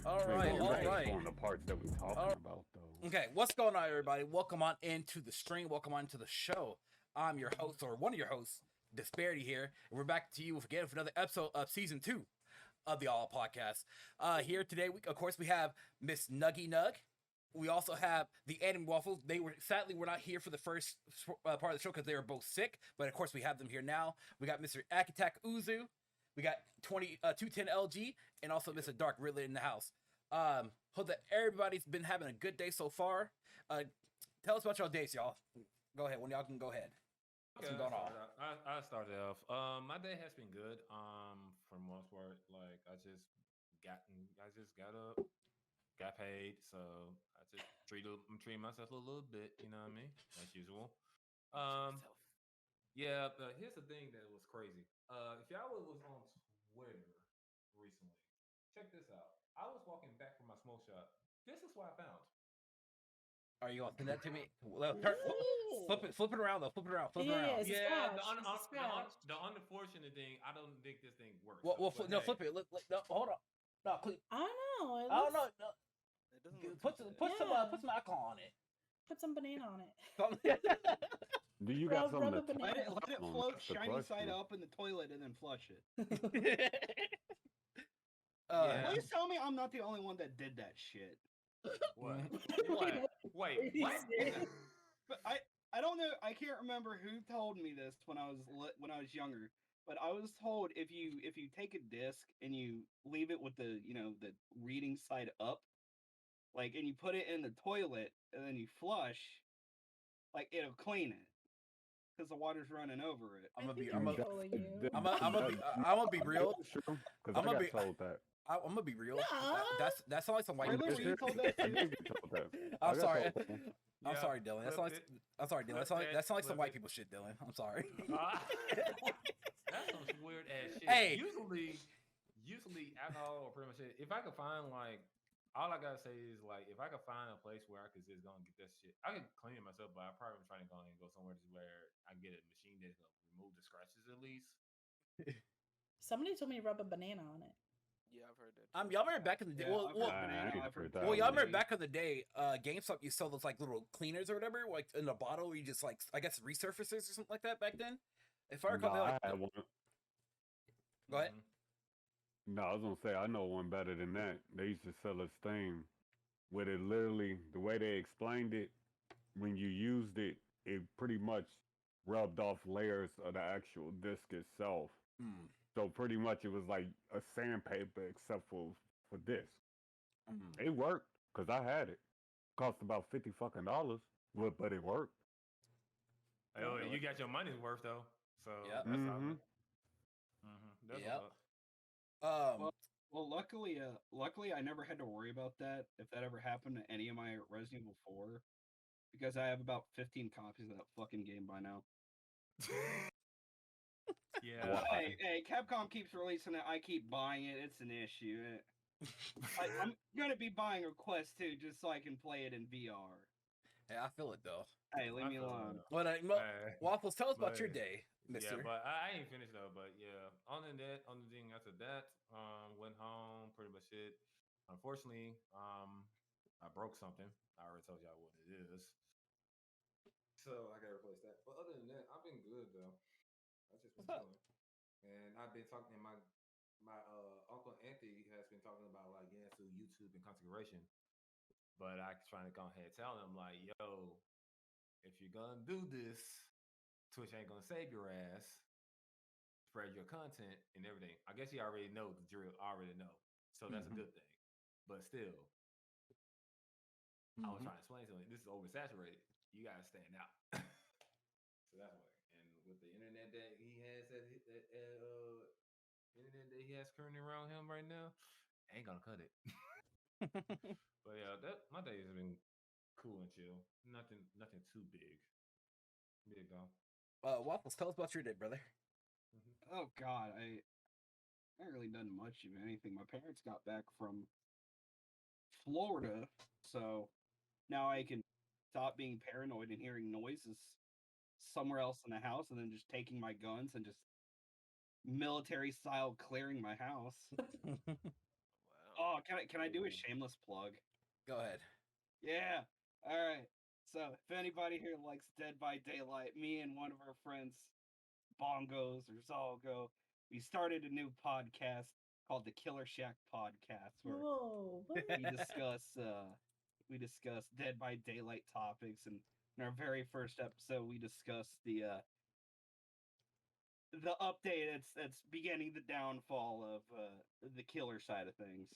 All right, all right. On the parts that we're talking about, though. Okay, what's going on, everybody? Welcome on into the stream. Welcome on to the show. I'm your host, or one of your hosts, Disbearity here, and we're back to you again for another episode of season 2 of the All Podcast. Here today, of course, we have Miss NuggyNugg. We also have the Anime Waffles. Sadly we're not here for the first part of the show because they were both sick, but of course we have them here now. We got Mr. Akitak Uzu. We got 210 LG, and also Mr. Dark Ridley in the house. Hope that everybody's been having a good day so far. Tell us about your days, y'all. Go ahead, when y'all can go ahead. Okay, I started off. My day has been good. For the most part, like I just got up, got paid, so I just I'm treating myself a little bit. You know what I mean? As usual. Yeah, but here's the thing that was crazy. If y'all was on Twitter recently, check this out. I was walking back from my smoke shop. This is what I found. Are you gonna send that to me? Flip it around though. Flip it around. Yeah, the unfortunate thing. I don't think this thing works. Well, flip it. Look, no, hold on. No, click. I don't know. I don't know. No. It doesn't Put some alcohol on it. Put some banana on it. Do you got something to let it float shiny side up in the toilet and then flush it. Please tell me I'm not the only one that did that shit. What? Wait, what? But I don't know. I can't remember who told me this when I was younger. But I was told if you take a disc and you leave it with the the reading side up, like, and you put it in the toilet and then you flush, like, it'll clean it because the water's running over it. I'm gonna be real. I'm gonna be real. That sounds like some white people shit. I'm sorry. I'm sorry, Dylan. I'm sorry, Dylan. That sounds like some white people shit, Dylan. I'm sorry. That's some weird ass shit. Hey, usually alcohol or pretty much it. If I could find, like, all I gotta say is, like, if I could find a place where I could just go and get that shit, I could clean it myself. But I probably am trying to go somewhere where I can get a machine that's gonna remove the scratches at least. Somebody told me to rub a banana on it. Yeah, I've heard that. Y'all remember back in the day? Y'all remember back in the day? GameStop, you sell those like little cleaners or whatever, like in a bottle. Where you just like, I guess, resurfaces or something like that back then. If I recall, I had one. Go ahead. No, I was gonna say I know one better than that. They used to sell this thing where it literally, the way they explained it, when you used it, it pretty much rubbed off layers of the actual disc itself. So pretty much it was like a sandpaper except for this. It worked because I had it. Cost about $50 fucking, but it worked. Oh, you got your money's worth though. So yeah, that's Well, luckily I never had to worry about that if that ever happened to any of my Resident Evil 4, because I have about 15 copies of that fucking game by now. Yeah. Hey, Capcom keeps releasing it. I keep buying it. It's an issue. I'm gonna be buying a Quest 2 just so I can play it in VR. Hey, I feel it though. Hey, leave me alone. Waffles, tell us about your day, mister. Yeah, but I ain't finished though. But yeah, on the thing after that, went home, pretty much it. Unfortunately, I broke something. I already told y'all what it is. So I gotta replace that. But other than that, I've been good though. I just been chilling. And I've been talking to my Uncle Anthony has been talking about, like, getting into YouTube and configuration. But I trying to go ahead and tell him, like, yo, if you're gonna do this, Twitch ain't gonna save your ass. Spread your content and everything. I guess you already know the drill. Already know, so that's a good thing. But still, I was trying to explain to him, this is oversaturated. You gotta stand out. So that's why. And with the internet that he has, internet that he has currently around him right now, ain't gonna cut it. But yeah, my day has been cool and chill. Nothing too big. Big though. Waffles, tell us about your day, brother. Oh God, I haven't really done much of anything. My parents got back from Florida, so now I can stop being paranoid and hearing noises somewhere else in the house, and then just taking my guns and just military style clearing my house. Wow. Oh, can I do a shameless plug? Go ahead. Yeah. All right. So if anybody here likes Dead by Daylight, me and one of our friends, Bongos or Zalgo, we started a new podcast called the Killer Shack Podcast, where Whoa. What? we discuss Dead by Daylight topics, and in our very first episode, we discussed the update that's beginning the downfall of the killer side of things.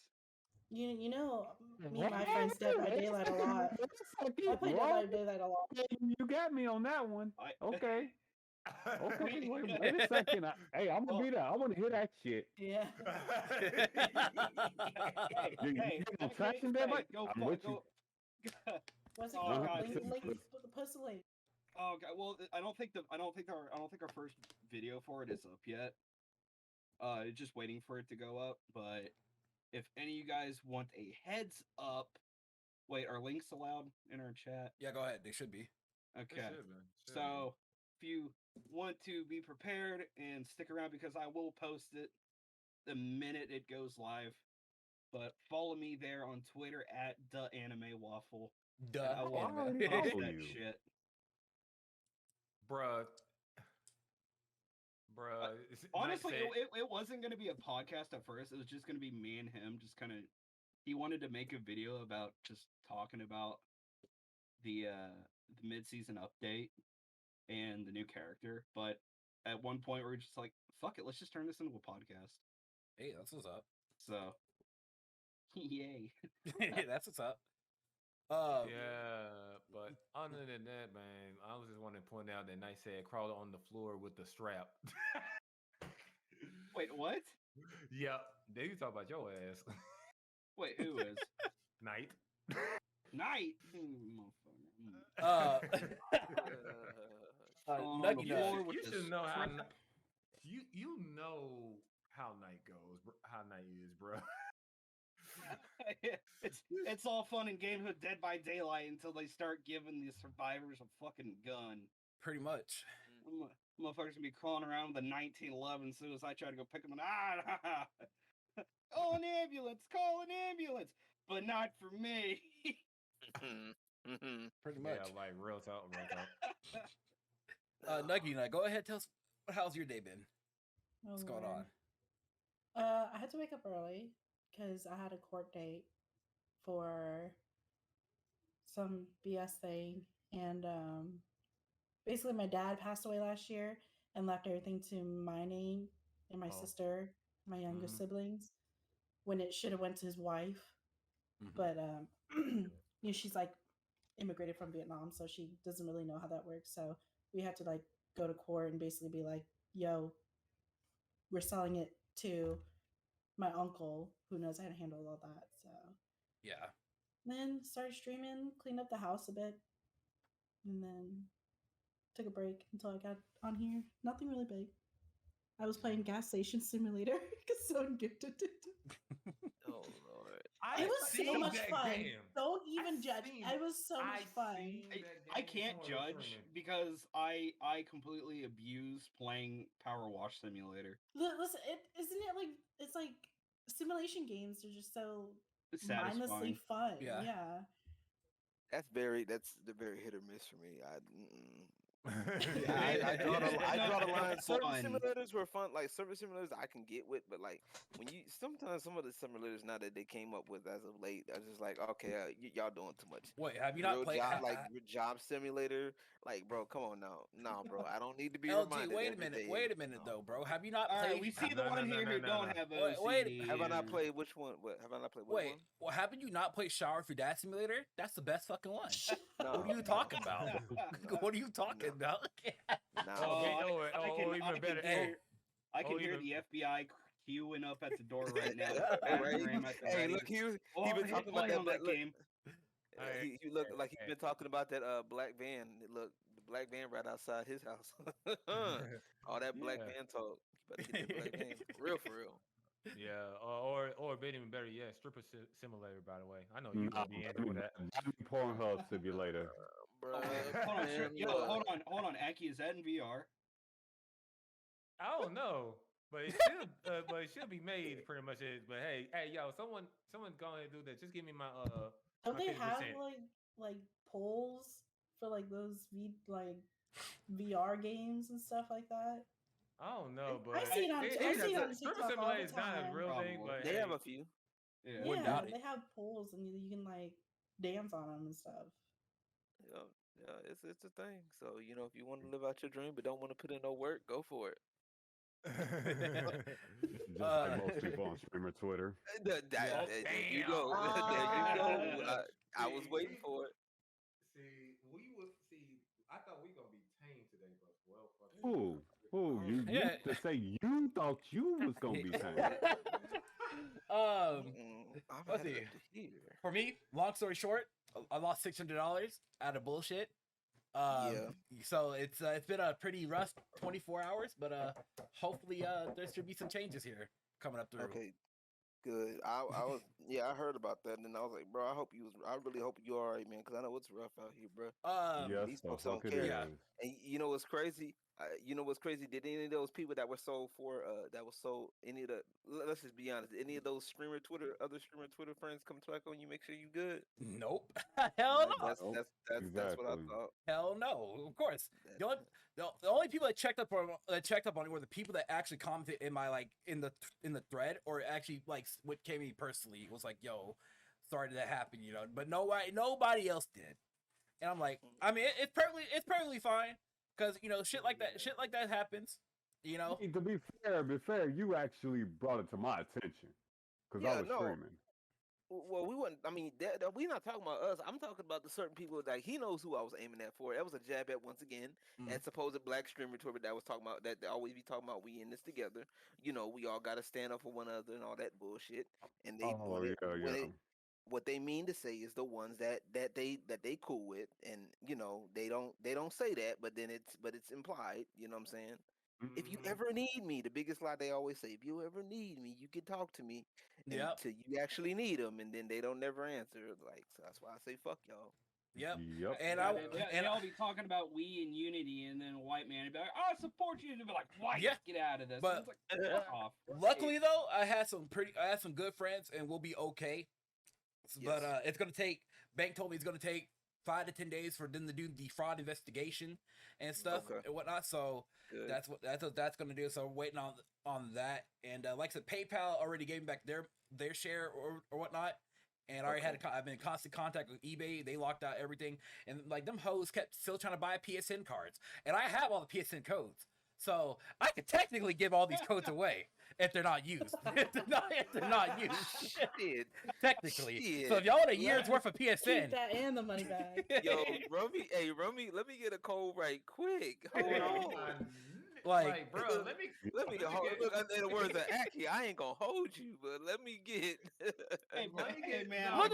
You know, me and my friends Dead by Daylight a lot. I play Dead by Daylight a lot. You got me on that one. Okay. Okay, We- wait a second. Hey, I'm gonna be there. I want to hear that shit. Yeah. Hey, you tracking that, Mike? go, I'm with you. What's it Oh, called? God, Link, post a link. Oh god, well, I don't think our first video for it is up yet. Just waiting for it to go up. But if any of you guys want a heads up, wait, are links allowed in our chat? Yeah, go ahead. They should be. Okay. So if you want to be prepared and stick around, because I will post it the minute it goes live. But follow me there on Twitter at @theanimewaffle. Duh. I will already post follow that you. shit. Bruh. Honestly, it wasn't going to be a podcast at first. It was just going to be me and him. Just kind of, he wanted to make a video about just talking about the mid-season update and the new character. But at one point, we were just like, "Fuck it, let's just turn this into a podcast." Hey, that's what's up. So, yay! That's what's up. Yeah, but other than that, man, I was just want to point out that Knight said crawl on the floor with the strap. Wait, what? Yep, they you talk about your ass. Wait, who is Knight. Knight? Nuggy You Nug. should, you should know how you know how Knight goes, how Knight is, bro. It's all fun and games with Dead by Daylight until they start giving the survivors a fucking gun. Pretty much. Motherfuckers gonna be crawling around with a 1911 as soon as I try to go pick them up. Call an ambulance! Call an ambulance! But not for me. Pretty much. Yeah, like real talk, real talk. Nuggy Nug, go ahead. Tell us, how's your day been? Oh, What's going on? Lord. I had to wake up early because I had a court date for some BS thing, and basically my dad passed away last year and left everything to my name and my sister, my younger siblings, when it should have went to his wife. But you know, she's like immigrated from Vietnam, so she doesn't really know how that works. So we had to like go to court and basically be like, "Yo, we're selling it to my uncle who knows how to handle all that." So Yeah. then started streaming, cleaned up the house a bit, and then took a break until I got on here. Nothing really big. I was playing Gas Station Simulator because someone gifted it. Oh Lord. It was so much fun. Game. Don't even judge. seen- It was so much fun. I can't judge because I completely abuse playing Power Wash Simulator. Listen, isn't it like it's like simulation games are just so It's mindlessly satisfying. fun. Yeah. Yeah. That's the very hit or miss for me. Yeah, I draw the line. Certain fun. simulators were fun. Like certain simulators I can get with, but like when you sometimes some of the simulators now that they came up with as of late, I was just like, okay, y'all doing too much. Wait, have you not Real played? job, like job simulator? Like, bro, come on now, no, bro, I don't need to be LG, reminded. wait a every minute. day. Wait a minute, No. though, bro. Have you not All right, played? we see the No, one no, here no, who no, don't no. have Wait, wait, OCD. Have I not played which one? What have I not played? What Wait, one? well, haven't you not played Shower for Dad Simulator? That's the best fucking one. No, What are you talking about? No. What are you talking about? No. I can hear the FBI queuing up at the door right now. Right? Hey, look, he been talking about that game. He looked like he's been talking about that black van. Look, the black van right outside his house. All that black van talk. You better get that black van. For real. Yeah, or even better, yeah, stripper simulator. By the way, I know you gonna be into with that. Pornhub simulator. Bro, Hold on, Aki, is that in VR? I don't know. But it should be made pretty much. But hey, yo, someone go ahead and do that. Just give me my Don't my they 50%. have like polls for like those VR games and stuff like that? I don't know, but I see it on Streamer TikTok all Simulator the is not a time. real thing, Probably. but They hey, have a few. Yeah. Wouldn't Yeah, doubt it. they have polls and you can like dance on them and stuff. Yeah, it's a thing. So if you want to live out your dream but don't want to put in no work, go for it. Just like most people on streamer Twitter. There you go. There you go. I was waiting for it. See, I thought we gonna be tame today, but well, fuck it. Who? You Yeah. to say you thought you was gonna be tamed. I've let's had it see. up to here. For me, long story short, I lost $600 out of bullshit. So it's been a pretty rough 24 hours, but hopefully there should be some changes here coming up through. Okay, good. I was I heard about that, and I was like, bro, I really hope you all right, man, because I know it's rough out here, bro. Yes, these the folks fuck don't it care. Yeah. is. And you know what's crazy? Did any of those people that were sold for any of the let's just be honest, any of those other streamer Twitter friends come check on you, make sure you good? Nope. Hell no. That's what I Exactly. thought. Hell no. Of course. That- The only people that checked up on it were the people that actually commented in my in the thread, or actually what came to me personally. It was like, yo, sorry that happened, but nobody else did. And I'm like, I mean, it's perfectly fine, because shit like that happens. I mean, to be fair, you actually brought it to my attention because I was streaming. Well, we wouldn't. I mean, we're not talking about us. I'm talking about the certain people that he knows who I was aiming at for. That was a jab at once again, and supposed black streamer Twitter that was talking about that they always be talking about we in this together. We all got to stand up for one another and all that bullshit. And they what they mean to say is the ones that they cool with, and they don't say that, but it's implied. You know what I'm saying? If you ever need me, the biggest lie they always say, if you ever need me, you can talk to me until you actually need them, and then they don't never answer. Like, so that's why I say fuck y'all. Yep. And they all be talking about we and unity, and then a white man would be like, I support you, and they'd be like, white, get out of this. But it's like, fuck off. Luckily though, I had some good friends, and we'll be okay. But it's gonna take. Bank told me it's gonna take 5 to 10 days for them to do the fraud investigation and stuff and whatnot. So that's what that's gonna do. So we're waiting on that. And like I said, PayPal already gave me back their share or whatnot. And I've been in constant contact with eBay. They locked out everything, and them hoes kept still trying to buy PSN cards. And I have all the PSN codes, so I could technically give all these codes away if they're not used. if they're not used, Shit. Technically. Shit. So if y'all want a year's worth of PSN, Keep that and the money back. Yo, Rummy, let me get a code right quick. Hold on. Like, bro, let me look. In the words of Aki, I ain't gonna hold you, but let me get. Hey man, look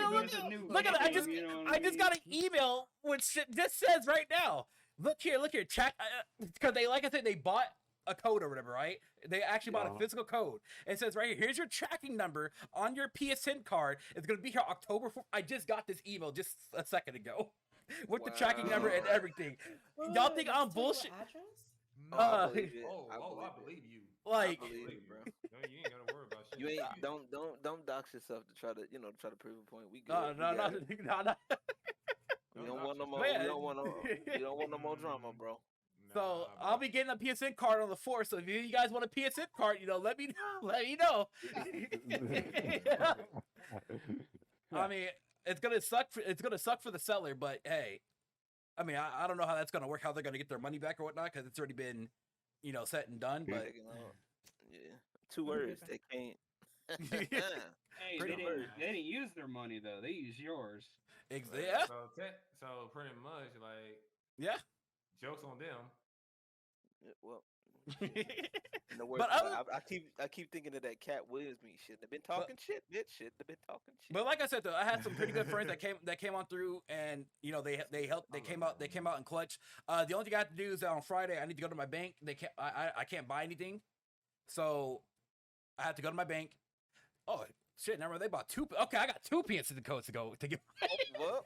at it. I just got an email which just says right now. Look here, check, because they, like I said, they bought a code or whatever, right? They actually bought a physical code. It says right here, here's your tracking number on your PSN card. It's gonna be here October 4th. I just got this email just a second ago with the tracking number and everything. Y'all think I'm bullshit? I believe it. I believe you. Like, I believe it, bro. No, you ain't gotta worry about shit. You ain't don't dox yourself to try to prove a point. We good. No. We don't want no more. We don't want no more drama, bro. So I'll be getting a PSN card on the 4th. So if you guys want a PSN card, let me know. I mean, it's gonna suck for the seller, but hey, I mean, I don't know how that's gonna work. How they're gonna get their money back or whatnot, because it's already been, said and done. But yeah, 2 words. They can't. Hey, they didn't use their money though. They used yours. Exactly. So pretty much jokes on them. Yeah, well, in the words, I keep thinking of that Cat Williams me. Shouldn't have been talking shit, bitch. Shouldn't have been talking shit. But like I said though, I had some pretty good friends that came on through, and they helped. They came out in clutch. The only thing I have to do is that on Friday I need to go to my bank. I can't buy anything, so I have to go to my bank. Oh shit! Never mind. They bought 2. Okay, I got 2 PSN codes to go to get. Well,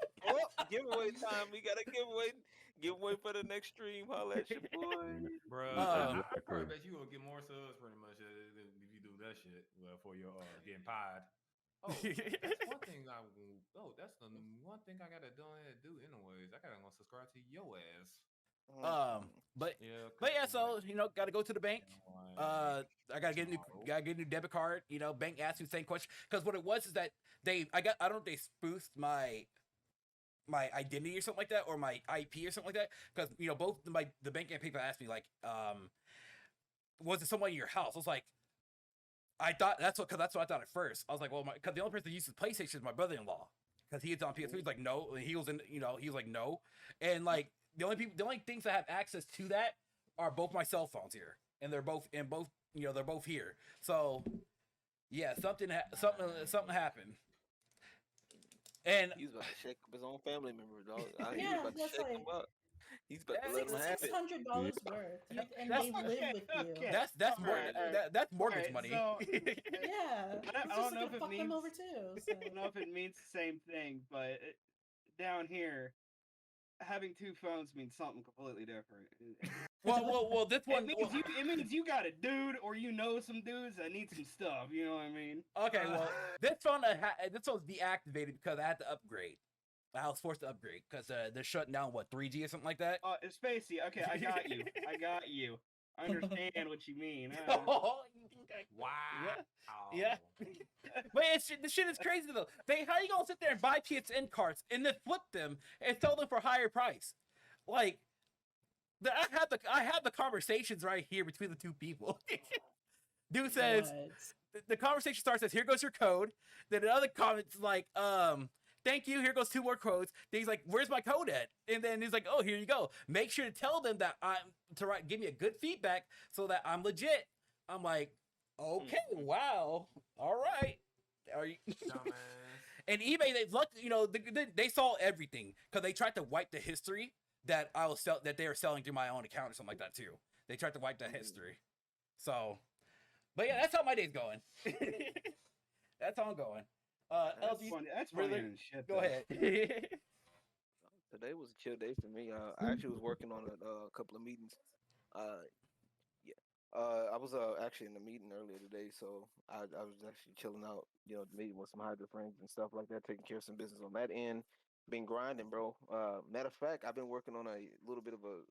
giveaway time. We got a Giveaway for the next stream. Holla at your boy. Bro, I Exactly. probably bet you will get more subs pretty much if you do that shit for your getting pied. Oh, that's one thing that's the one thing I gotta do anyways. I gotta go subscribe to your ass. But Yeah, yeah, so gotta go to the bank. I gotta get a new debit card. Bank asked me the same question because what it was is that I don't know if they spoofed my identity or something like that, or my IP or something like that. Because both the bank and PayPal asked me like, was it someone in your house? I was like, I thought that's what I thought at first. I was like, well, because the only person that uses PlayStation is my brother-in-law, because he is on PS3. He's like, no, and he was like, no, and like the only things that have access to that are both my cell phones here, and they're both here. So yeah, something happened. And He's about to shake up his own family member, dog. He's Yeah, about to that's shake like him up. He's about to let him have it. $600 worth, and That's- they live with you. Okay. that's Alright, that's mortgage alright, money. so- Yeah, I it's don't just know like if it fuck them means- over too. So. I don't know if it means the same thing, but down here, having two phones means something completely different. well, this one. It means you got a dude, or some dudes that need some stuff. You know what I mean? Okay, well, this phone this one's deactivated because I had to upgrade. I was forced to upgrade because they're shutting down 3G or something like that. Spacey. Okay, I got you. I understand what you mean. Wow. Yeah. But the shit is crazy though. How you gonna sit there and buy PSN cards and then flip them and sell them for a higher price? Like, I have the conversations right here between the two people. Dude says the conversation starts as, "Here goes your code." Then another comment's like, "Thank you. Here goes 2 more codes." Then he's like, "Where's my code at?" And then he's like, "Oh, here you go. Make sure to tell them that give me a good feedback so that I'm legit." I'm like, "Okay, wow, all right." Are you? And eBay, they saw everything because they tried to wipe the history that that they were selling through my own account or something like that too. They tried to wipe that history. So, but yeah, that's how my day's going. That's how I'm going. That's LG, funny. That's really? funny and shit. go though. ahead. Today was a chill day for me. I actually was working on a couple of meetings. I was actually in a meeting earlier today, so I was actually chilling out, meeting with some Hydra friends and stuff like that, taking care of some business on that end. Been grinding, bro. Matter of fact, I've been working on a little bit of a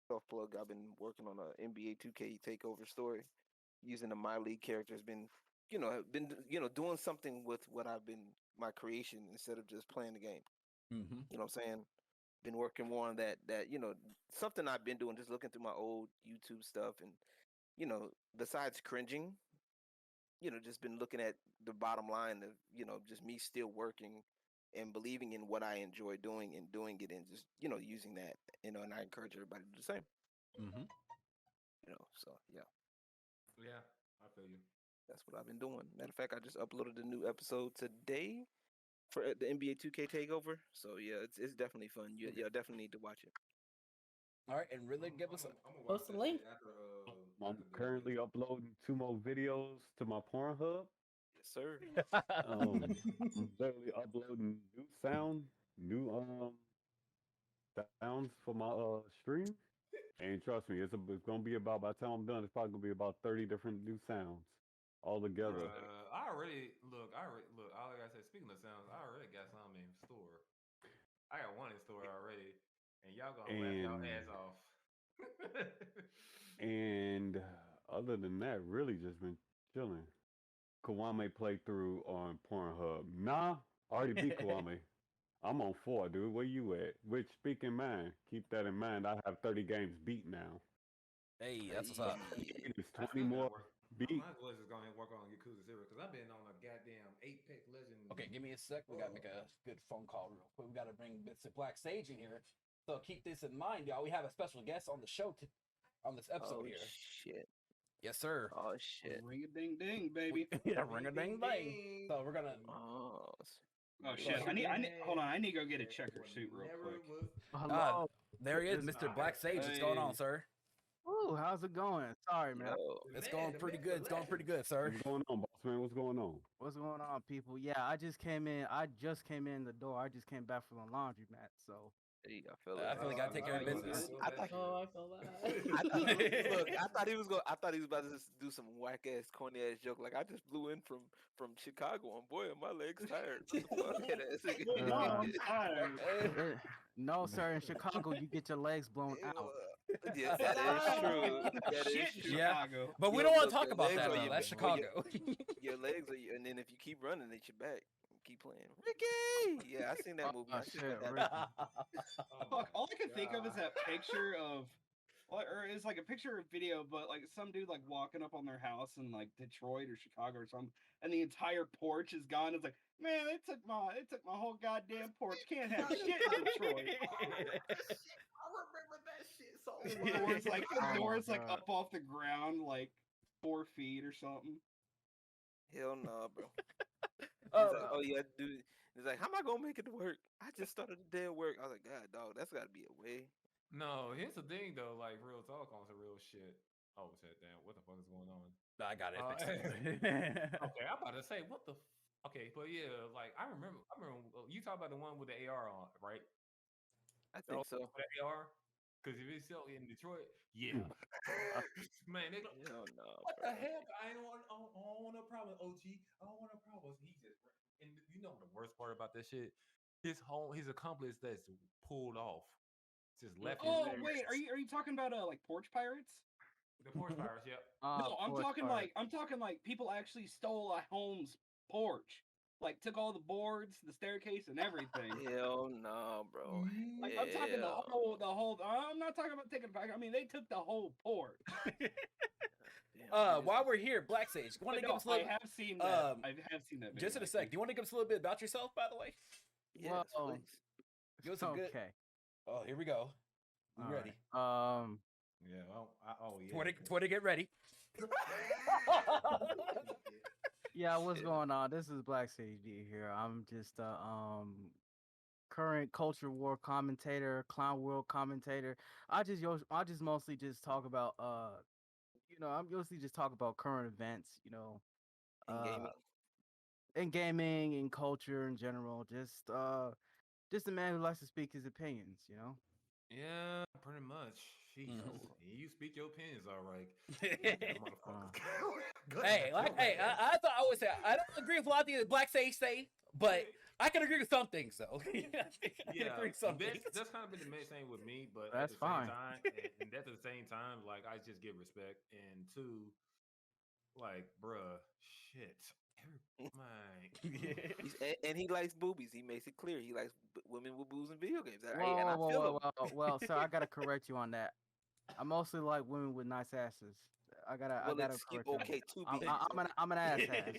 self plug. I've been working on a NBA 2K takeover story using the My League characters. Been doing something with what I've been my creation instead of just playing the game. Mm-hmm. You know what I'm saying? Been working more on that something I've been doing, just looking through my old YouTube stuff and besides cringing, just been looking at the bottom line of, just me still working and believing in what I enjoy doing and doing it and just, using that, and I encourage everybody to do the same. Mm-hmm. So yeah. Yeah, I feel you. That's what I've been doing. Matter of fact, I just uploaded a new episode today for the NBA 2K takeover. So yeah, it's definitely fun. You definitely need to watch it. All right, and really give us. Post the link. I'm currently uploading 2 more videos to my Pornhub. Yes, sir. I'm literally uploading new sounds for my stream. And trust me, it's gonna be about, by the time I'm done, it's probably gonna be about 30 different new sounds all together. I already look. All like I said, speaking of sounds, I already got some in store. I got one in store already, and y'all gonna laugh y'all ass off. And other than that, really just been chilling. Kwame playthrough on Pornhub. Nah, I already beat Kwame. I'm on 4, dude. Where you at? Which, speak in mind, keep that in mind. I have 30 games beat now. Hey, that's what's up. It's 20 more beat. My voice is going to work on Yakuza 0 because I've been on a goddamn 8-pack legend. Okay, give me a sec. We gotta make a good phone call real quick. We gotta bring Mr. BlackSageD in here. So keep this in mind, y'all. We have a special guest on the show on this episode here. Shit. Yes, sir. Oh shit. Ring a ding ding, baby. Yeah, ring a ding ding. So we're gonna. Oh shit! Hold on. I need to go get a checker suit real quick. There he is, Mr. BlackSageD. What's going on, sir? Ooh, how's it going? Sorry, man. It's going pretty good. It's going pretty good, sir. What's going on, boss man? What's going on? What's going on, people? Yeah, I just came in the door. I just came back from the laundromat, so Hey, I feel I it. feel like I gotta take care of business. I thought- Oh, I feel that. I thought he was about to just do some whack ass, corny ass joke. Like I just flew in from Chicago, and boy, are my legs tired. What the fuck? Ass nigga. Wait, no, I'm tired. No, sir. In Chicago, you get your legs blown out. Yeah, that is true. That is Shit in true. Yeah. Chicago. But we Yo, don't want look, to talk your about legs that are though. your That's ba- or your- Chicago. Your legs are, and then if you keep running, it's your back. Keep playing, Ricky. Yeah, I seen that movie. Oh, I seen shit, that Ricky. Fuck, all I can think of is that picture of, or it's like a picture or video, but like some dude like walking up on their house in like Detroit or Chicago or something, and the entire porch is gone. It's like, man, they took my whole goddamn porch. Can't have shit in Detroit. I remember that shit so The door's like Oh my like God. up off the ground like 4 feet or something. Hell no, bro. Oh, He's like, oh yeah, dude. He's like, how am I gonna make it to work? I just started the day at work. I was like, God, dog, that's got to be a way. No, here's the thing though, like real talk on some real shit. Oh shit, damn, what the fuck is going on? I got it. Okay, I'm about to say what the. Okay, but yeah, like I remember you talk about the one with the AR on, right? I think so. The AR, because if it's still in Detroit, yeah, man, they go, Hell no, what bro. the heck? I don't want no problem, OG. I don't want no problems. He just, and you know the worst part about this shit, his accomplice that's pulled off, just left. Oh his wait, are you talking about like porch pirates? the Force Pirates? Yep. No, I'm Porch talking pirate. like people actually stole a home's porch, like took all the boards, the staircase, and everything. Hell no, bro. Like I'm talking the Hell. whole. I'm not talking about taking it back. I mean, they took the whole porch. Damn, While we're here, Black Sage, you want to But give no, us a little? I have seen that. um, I have seen that. Just in video, a sec. Do you want to give us a little bit about yourself, by the way? yes, Well, please. Give us a good. Okay. Oh, here we go. We All ready? right. Yeah. Oh yeah. Twitter, get ready. Yeah, what's going on? This is BlackSageD here. I'm just a current culture war commentator, clown world commentator. I just mostly just talk about I'm mostly just talk about current events, In gaming. in gaming, in culture in general. Just a man who likes to speak his opinions, Yeah, pretty much. Jeez. Mhm. You speak your opinions, all right. Hey, I thought I would say I don't agree with a lot of things that Black Sage say, but I can agree with some things though. I can agree with some things. That's kind of been the main thing with me, but That's at the fine. same time, and at the same time, like I just give respect, and two, like, bruh, shit, And he likes boobies. He makes it clear he likes women with boobs in video games. And I feel him. Well, sir, I gotta correct you on that. I mostly like women with nice asses. I gotta correct you on okay, that. two bees. I'm an ass ass.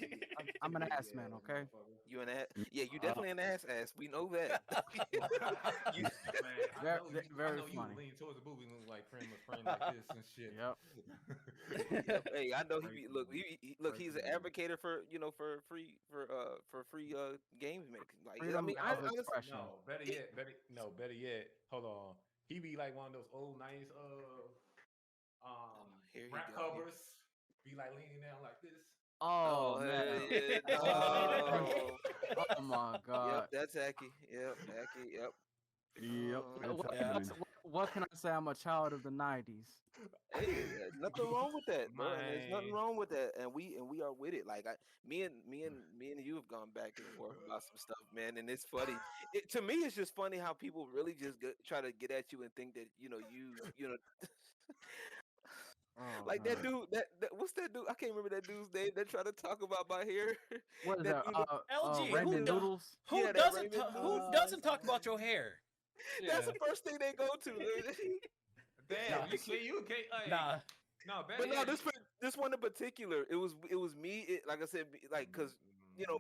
I'm an ass man, okay? You an ass? Yeah, you definitely an ass. We know that. You- Very I know funny. you lean towards the booby, like friend like this and shit. Yep. hey, I know he he's an advocate for free games making. Like Freedom of honestly, expression. Better yet, hold on. He be like one of those old nice here he rap go. covers. Be like leaning down like this. Oh man. yeah, no. Oh my god. Yep, that's Aki. Yep, Aki. Yep. Yep, Oh, that's yeah. happening. What can I say? I'm a child of the '90s. Hey, there's nothing wrong with that, bro. And there's nothing Man. wrong with that, and we are with it. Like me and you have gone back and forth about some stuff, man. And it's funny. To me, it's just funny how people really just try to get at you and think that you know. Oh, Like man. that dude, that what's that dude? I can't remember that dude's name. That tried to talk about my hair. What is that that? LG, Raymond who Noodles. Who Yeah, that doesn't Raymond who doesn't talk about your hair? That's the first thing they go to. Damn, you can't. Like, Nah. No, But no, this one in particular, it was me. Like I said, like because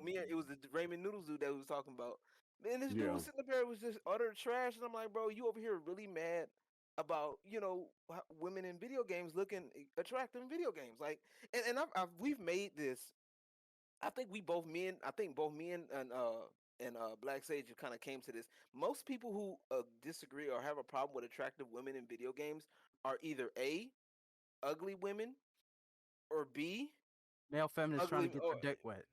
me, it was the Raymond Noodles dude that we was talking about. Man, this dude was sitting up there, was just utter trash, and I'm like, bro, you over here really mad about women in video games looking attractive in video games, like, and we've made this. I think both me and Black Sage kind of came to this. Most people who disagree or have a problem with attractive women in video games are either A, ugly women, or B, Male feminists trying to ugly- get or- their dick wet.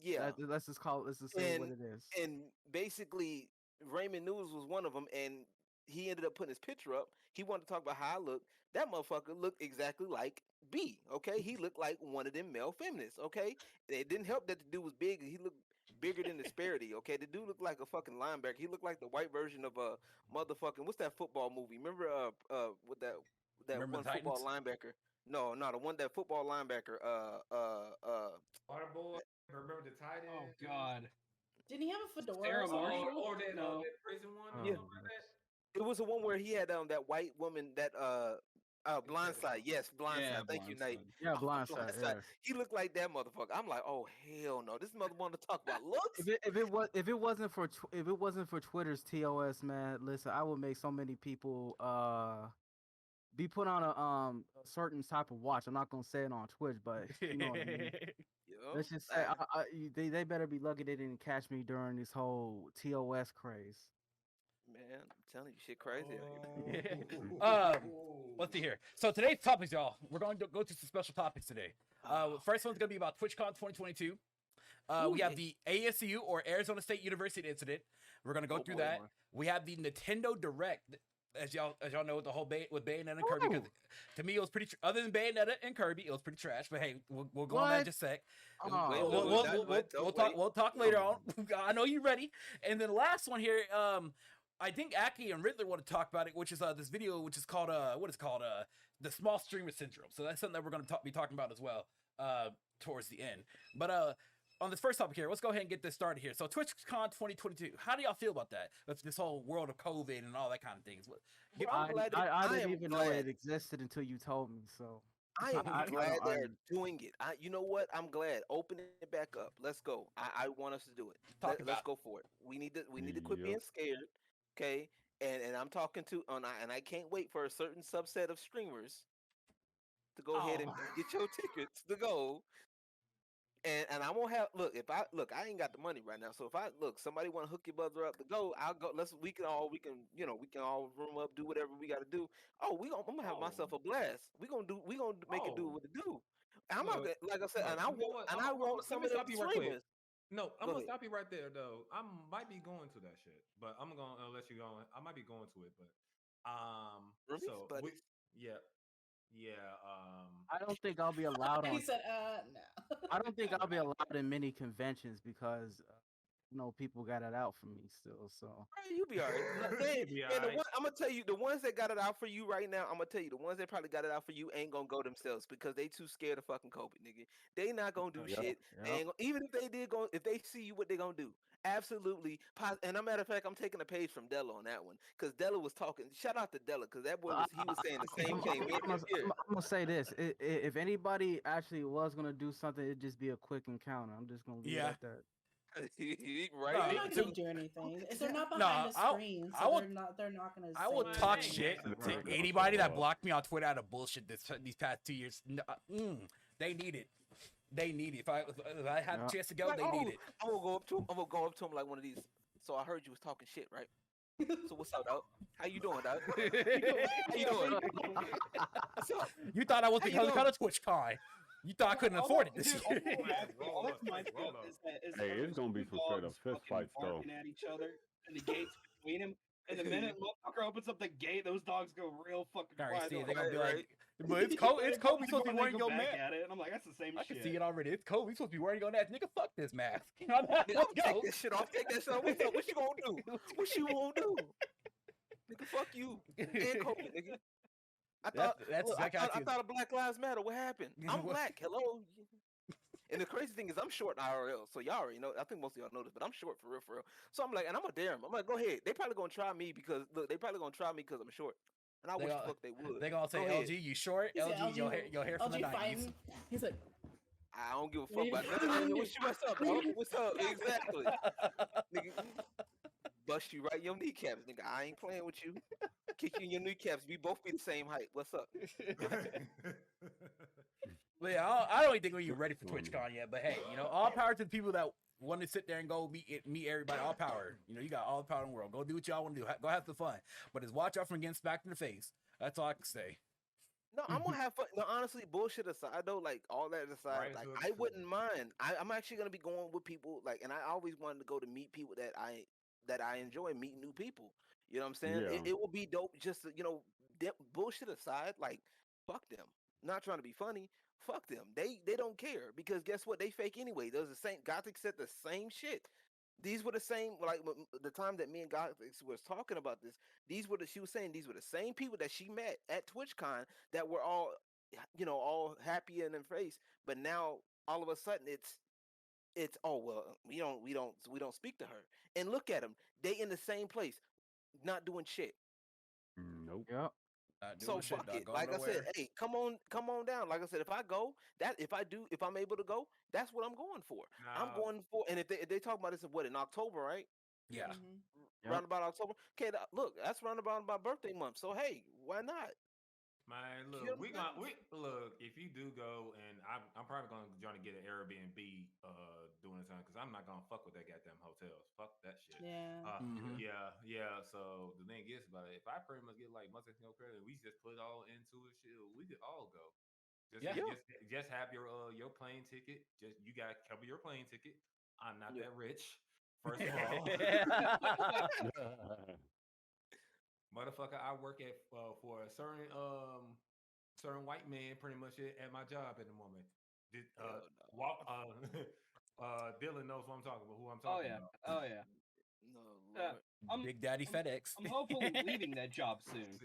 yeah. Let's just call it. Let's just say what it is. And basically, Raymond Noodles was one of them, and he ended up putting his picture up. He wanted to talk about how I look. That motherfucker looked exactly like B. Okay, he looked like one of them male feminists. Okay, it didn't help that the dude was big. He looked bigger than Disbearity. Okay, the dude looked like a fucking linebacker. He looked like the white version of a motherfucking what's that football movie? Remember with that Remember one the football Titans? linebacker? No, the one that football linebacker. Waterboy, remember the tight Oh end? God. Didn't he have a fedora? Sarah or something? Marshall? Or that, No. that prison one or Oh, something like that? It was the one where he had that white woman that Blindside. Yes, Blindside. Yeah, Thank you, Nate. Blindside. yeah, Oh, Blindside. Yeah. He looked like that motherfucker. I'm like, oh hell no, this mother wanted to talk about looks. If it wasn't for Twitter's TOS, man, listen, I would make so many people be put on a certain type of watch. I'm not gonna say it on Twitch, but you know what I mean. Yo, Let's just say nah, they better be lucky they didn't catch me during this whole TOS craze. man, I'm telling you, shit crazy out here. Let's see here. So today's topics, y'all. We're going to go through some special topics today. First one's going to be about TwitchCon 2022. We have the ASU or Arizona State University incident. We're going to go through that. We have the Nintendo Direct, as y'all know, with the whole with Bayonetta and Kirby. Because to me, it was pretty. Other than Bayonetta and Kirby, it was pretty trash. But hey, we'll go on that in just a sec. We'll talk later on. I know you're ready. And then the last one here, I think Aki and Riddler want to talk about it, which is this video, which is called the small streamer syndrome. So that's something that we're going to be talking about as well towards the end. But on this first topic here, let's go ahead and get this started here. So TwitchCon 2022, how do y'all feel about that? With this whole world of COVID and all that kind of things. I didn't even know it existed until you told me. So I am glad they're doing it. You know what? I'm glad. Open it back up. Let's go. I want us to do it. Let's go for it. We need to quit being scared. Okay. And I'm talking to and I can't wait for a certain subset of streamers to go ahead and get your tickets to go. And I won't have I ain't got the money right now. So if somebody want to hook your brother up to go, I'll go. We can all room up, do whatever we got to do. I'm gonna have myself a blast. We gonna make it do what it do. I'm not gonna, like I said, and I want some of the streamers. No, I'm gonna stop you right there though. I might be going to that shit, but I'm gonna let you go. I might be going to it, but I don't think I'll be allowed on. He said, no. I don't think I'll be allowed in many conventions because people got it out for me still. So you'll be all right. I'm gonna tell you, the ones that got it out for you right now, I'm gonna tell you, the ones that probably got it out for you ain't gonna go themselves because they too scared of fucking COVID, nigga. They not gonna do shit. They ain't gonna, even if they did go, if they see you, what they gonna do? Absolutely. And a matter of fact, I'm taking a page from Della on that one because Della was talking. Shout out to Della because that boy was saying the same thing. I'm gonna say this: if anybody actually was gonna do something, it'd just be a quick encounter. I'm just gonna leave it at that. Right? They're not gonna do anything. If they're not behind the screen, they're not gonna. I will talk shit to anybody that blocked me on Twitter out of bullshit these past 2 years. They need it. They need it. If I had a chance to go, they need it. I'm gonna go up to him like one of these. So I heard you was talking shit, right? So what's up, dog? How you doing, dog? How you doing? You thought I was because of TwitchCon. You thought I couldn't afford it this year. Hey, it's gonna be some straight up fist fights though. At each other, and the gates between them. And the minute motherfucker opens up the gate, those dogs go real fucking quiet. They're gonna be like, but it's Kobe supposed to be wearing your mask. At it, and I'm like, that's the same shit. I can see it already. It's Kobe supposed to be wearing your mask. Nigga, fuck this mask. Take that shit off. Take that shit off. What you gonna do? What you gonna do? Nigga, fuck you. And Kobe, nigga. I thought of Black Lives Matter. What happened? I'm black. Hello. And the crazy thing is, I'm short in IRL, so y'all already know. I think most of y'all know this, but I'm short for real. So I'm like, and I'm gonna dare them. I'm like, go ahead. They probably gonna try me because I'm short. And I wish the fuck they would. They gonna say, LG, you short? LG, your hair from the 90s. He's like, I don't give a fuck about that. What's up, bro? What's up? Exactly. Nigga, bust you right in your kneecaps, nigga. I ain't playing with you. Kick you in your kneecaps. We both be the same height. What's up? But yeah, I don't even think we're ready for TwitchCon yet. But hey, all power to the people that want to sit there and go meet everybody. All power. You got all the power in the world. Go do what y'all want to do. Go have some fun. But just watch out from getting smacked in the face. That's all I can say. No, I'm gonna have fun. No, honestly, bullshit aside though, like all that aside, like I wouldn't mind. I'm actually gonna be going with people and I always wanted to go to meet people that I enjoy, meet new people. You know what I'm saying? Yeah. It will be dope just to, bullshit aside, like, fuck them. Not trying to be funny. Fuck them. They don't care because guess what? They fake anyway. There's the same Gothic said the same shit. These were the same, like the time that me and Gothic was talking about this. She was saying these were the same people that she met at TwitchCon that were all, all happy in their face. But now all of a sudden it's oh well, we don't speak to her. And look at them. They in the same place, not doing shit. Nope. Yep. So fuck it. Like I said, hey, come on down. Like I said, if I'm able to go, that's what I'm going for. I'm going for, and if they talk about this in October, right? Yeah. Mm-hmm. Round about October. Okay, look, that's round about my birthday month. So hey, why not? Man, look, You know what I'm look. If you do go, and I'm probably going to try to get an Airbnb during this time because I'm not gonna fuck with that goddamn hotels. Fuck that shit. Yeah. Yeah. So the thing is about it, if I pretty much get like monthly credit, we just put it all into it. Shit, we could all go. Just have your plane ticket. Just you gotta cover your plane ticket. I'm not that rich. First of all. Motherfucker, I work at for a certain white man pretty much at my job at the moment. Dylan knows what I'm talking about. Who I'm talking about? Oh yeah. No, Big Daddy FedEx. I'm hopefully leaving that job soon.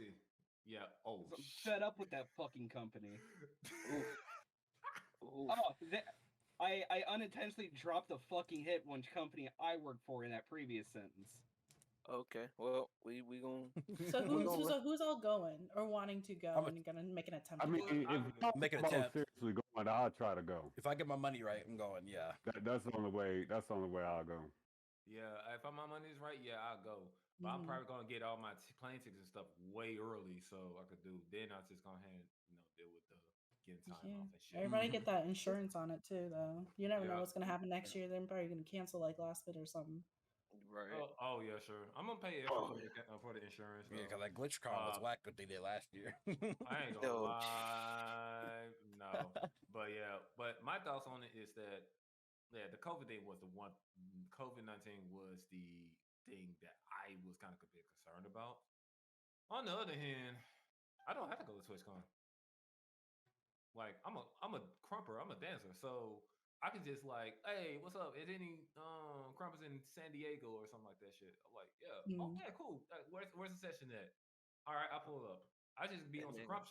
Yeah. Oh, I'm fed up with that fucking company. Oof. I unintentionally dropped a fucking hit one company I worked for in that previous sentence. Okay, well, we gonna. So who's all going or wanting to go and gonna make an attempt? I mean, if y'all Make an about attempt. seriously going, I'll try to go. If I get my money right, I'm going. Yeah. That's the only way. That's the only way I'll go. Yeah, if my money is right, yeah, I'll go. But I'm probably gonna get all my plane tickets and stuff way early, so I could do. Then I just gonna deal with the getting time off and shit. Everybody get that insurance on it too, though. You never know what's gonna happen next year. They're probably gonna cancel like last minute or something. Right. Oh yeah, sure. I'm gonna pay extra for the insurance. Yeah, because that GlitchCon was whack what they did last year. I ain't gonna lie, no. But yeah, but my thoughts on it is that the COVID thing was the one. COVID-19 was the thing that I was kind of a bit concerned about. On the other hand, I don't have to go to TwitchCon. Like I'm a crumper, I'm a dancer, so I can just like, hey, what's up? Is any crumpers in San Diego or something like that shit? I'm like, yeah, okay, cool. Where's the session at? All right, I pull it up. I just be on some crump.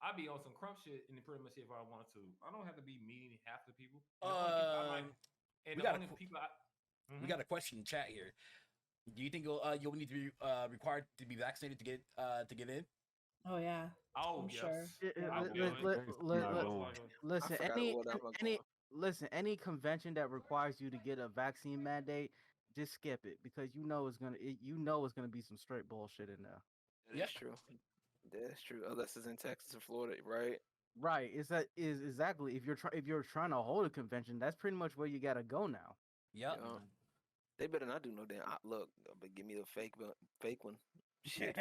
I be on some crump shit and pretty much if I want to. I don't have to be meeting half the people. We got a question in chat here. Do you think you'll need to be required to be vaccinated to get in? Oh yeah. Oh I'm yes. Listen, any convention that requires you to get a vaccine mandate, just skip it because it's gonna be some straight bullshit in there. That's true. That's true. Unless it's in Texas or Florida, right? Right. Is exactly if you're trying to hold a convention, that's pretty much where you gotta go now. Yep. They better not do no damn. Look, but give me the fake one. Shit,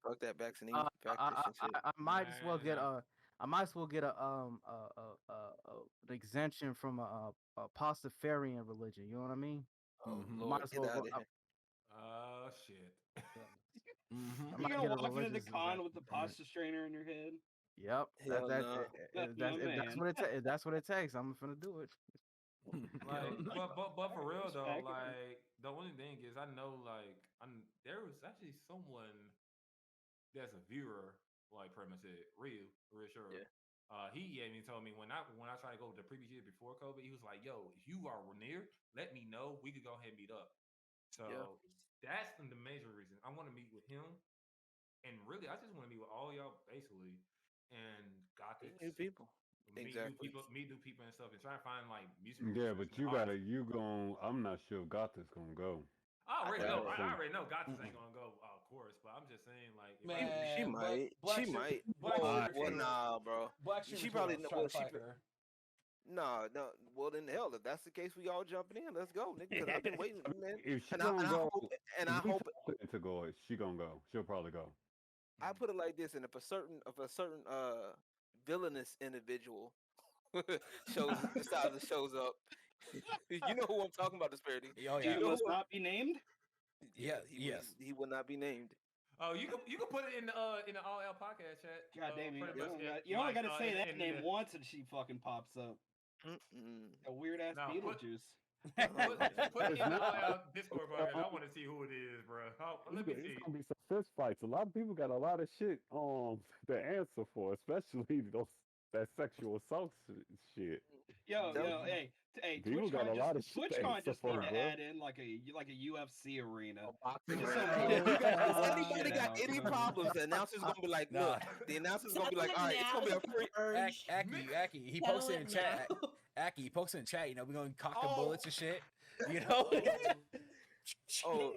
fuck that vaccination. I might as well get an exemption from a Pastafarian religion. You know what I mean? Oh, Lord, get out of here. Shit. You're gonna walk into the con with the pasta strainer in your head. Yep. That's what it takes. I'm gonna do it. But for real though, like the only thing is I know like there was actually someone that's a viewer like pretty much said real sure. Yeah. He even told me when I tried to go the previous year before COVID, he was like, "Yo, if you are near, let me know. We could go ahead and meet up." So that's the major reason I want to meet with him, and really I just want to meet with all y'all basically, and Gothics. New people. Meet new people and stuff, and try to find like music. Yeah, but I'm not sure if Gothics gonna go. I already know Gothics ain't gonna go, of course. But I'm just saying, like, she might. Well, nah, bro. She probably No. Well, then hell, if that's the case, we all jumping in. Let's go, nigga. Because I've been waiting, man. If she I hope to go, she gonna go. She'll probably go. I put it like this, and if a certain villainous individual shows up, you know who I'm talking about, Disbearity. You must not be named. Yeah, yes. He will not be named. Oh, you can put it in the all out podcast chat. God damn it! pretty You, much only it, got, you only like, got to say that in name the- once, and she fucking pops up. A weird ass Now, put- Beetlejuice. Put it in the not. all out Discord podcast. I want to see who it is, bro. Let me see. It's gonna be some fist fights. A lot of people got a lot of shit to answer for, especially that sexual assault shit. Yo, That- hey, People got a lot of shit to TwitchCon answer just need for, to bro. add in like a UFC arena. boxing Just ring. so If you guys if can anybody shit got out, any you know? problems, the announcer's gonna be like, Nah. look, the announcer's gonna be like, all right, it's gonna be a free. Aki, he Settle posted in it chat. now. Aki, he posted in chat. You know, we're gonna cock the Oh. bullets and shit. You know. Oh,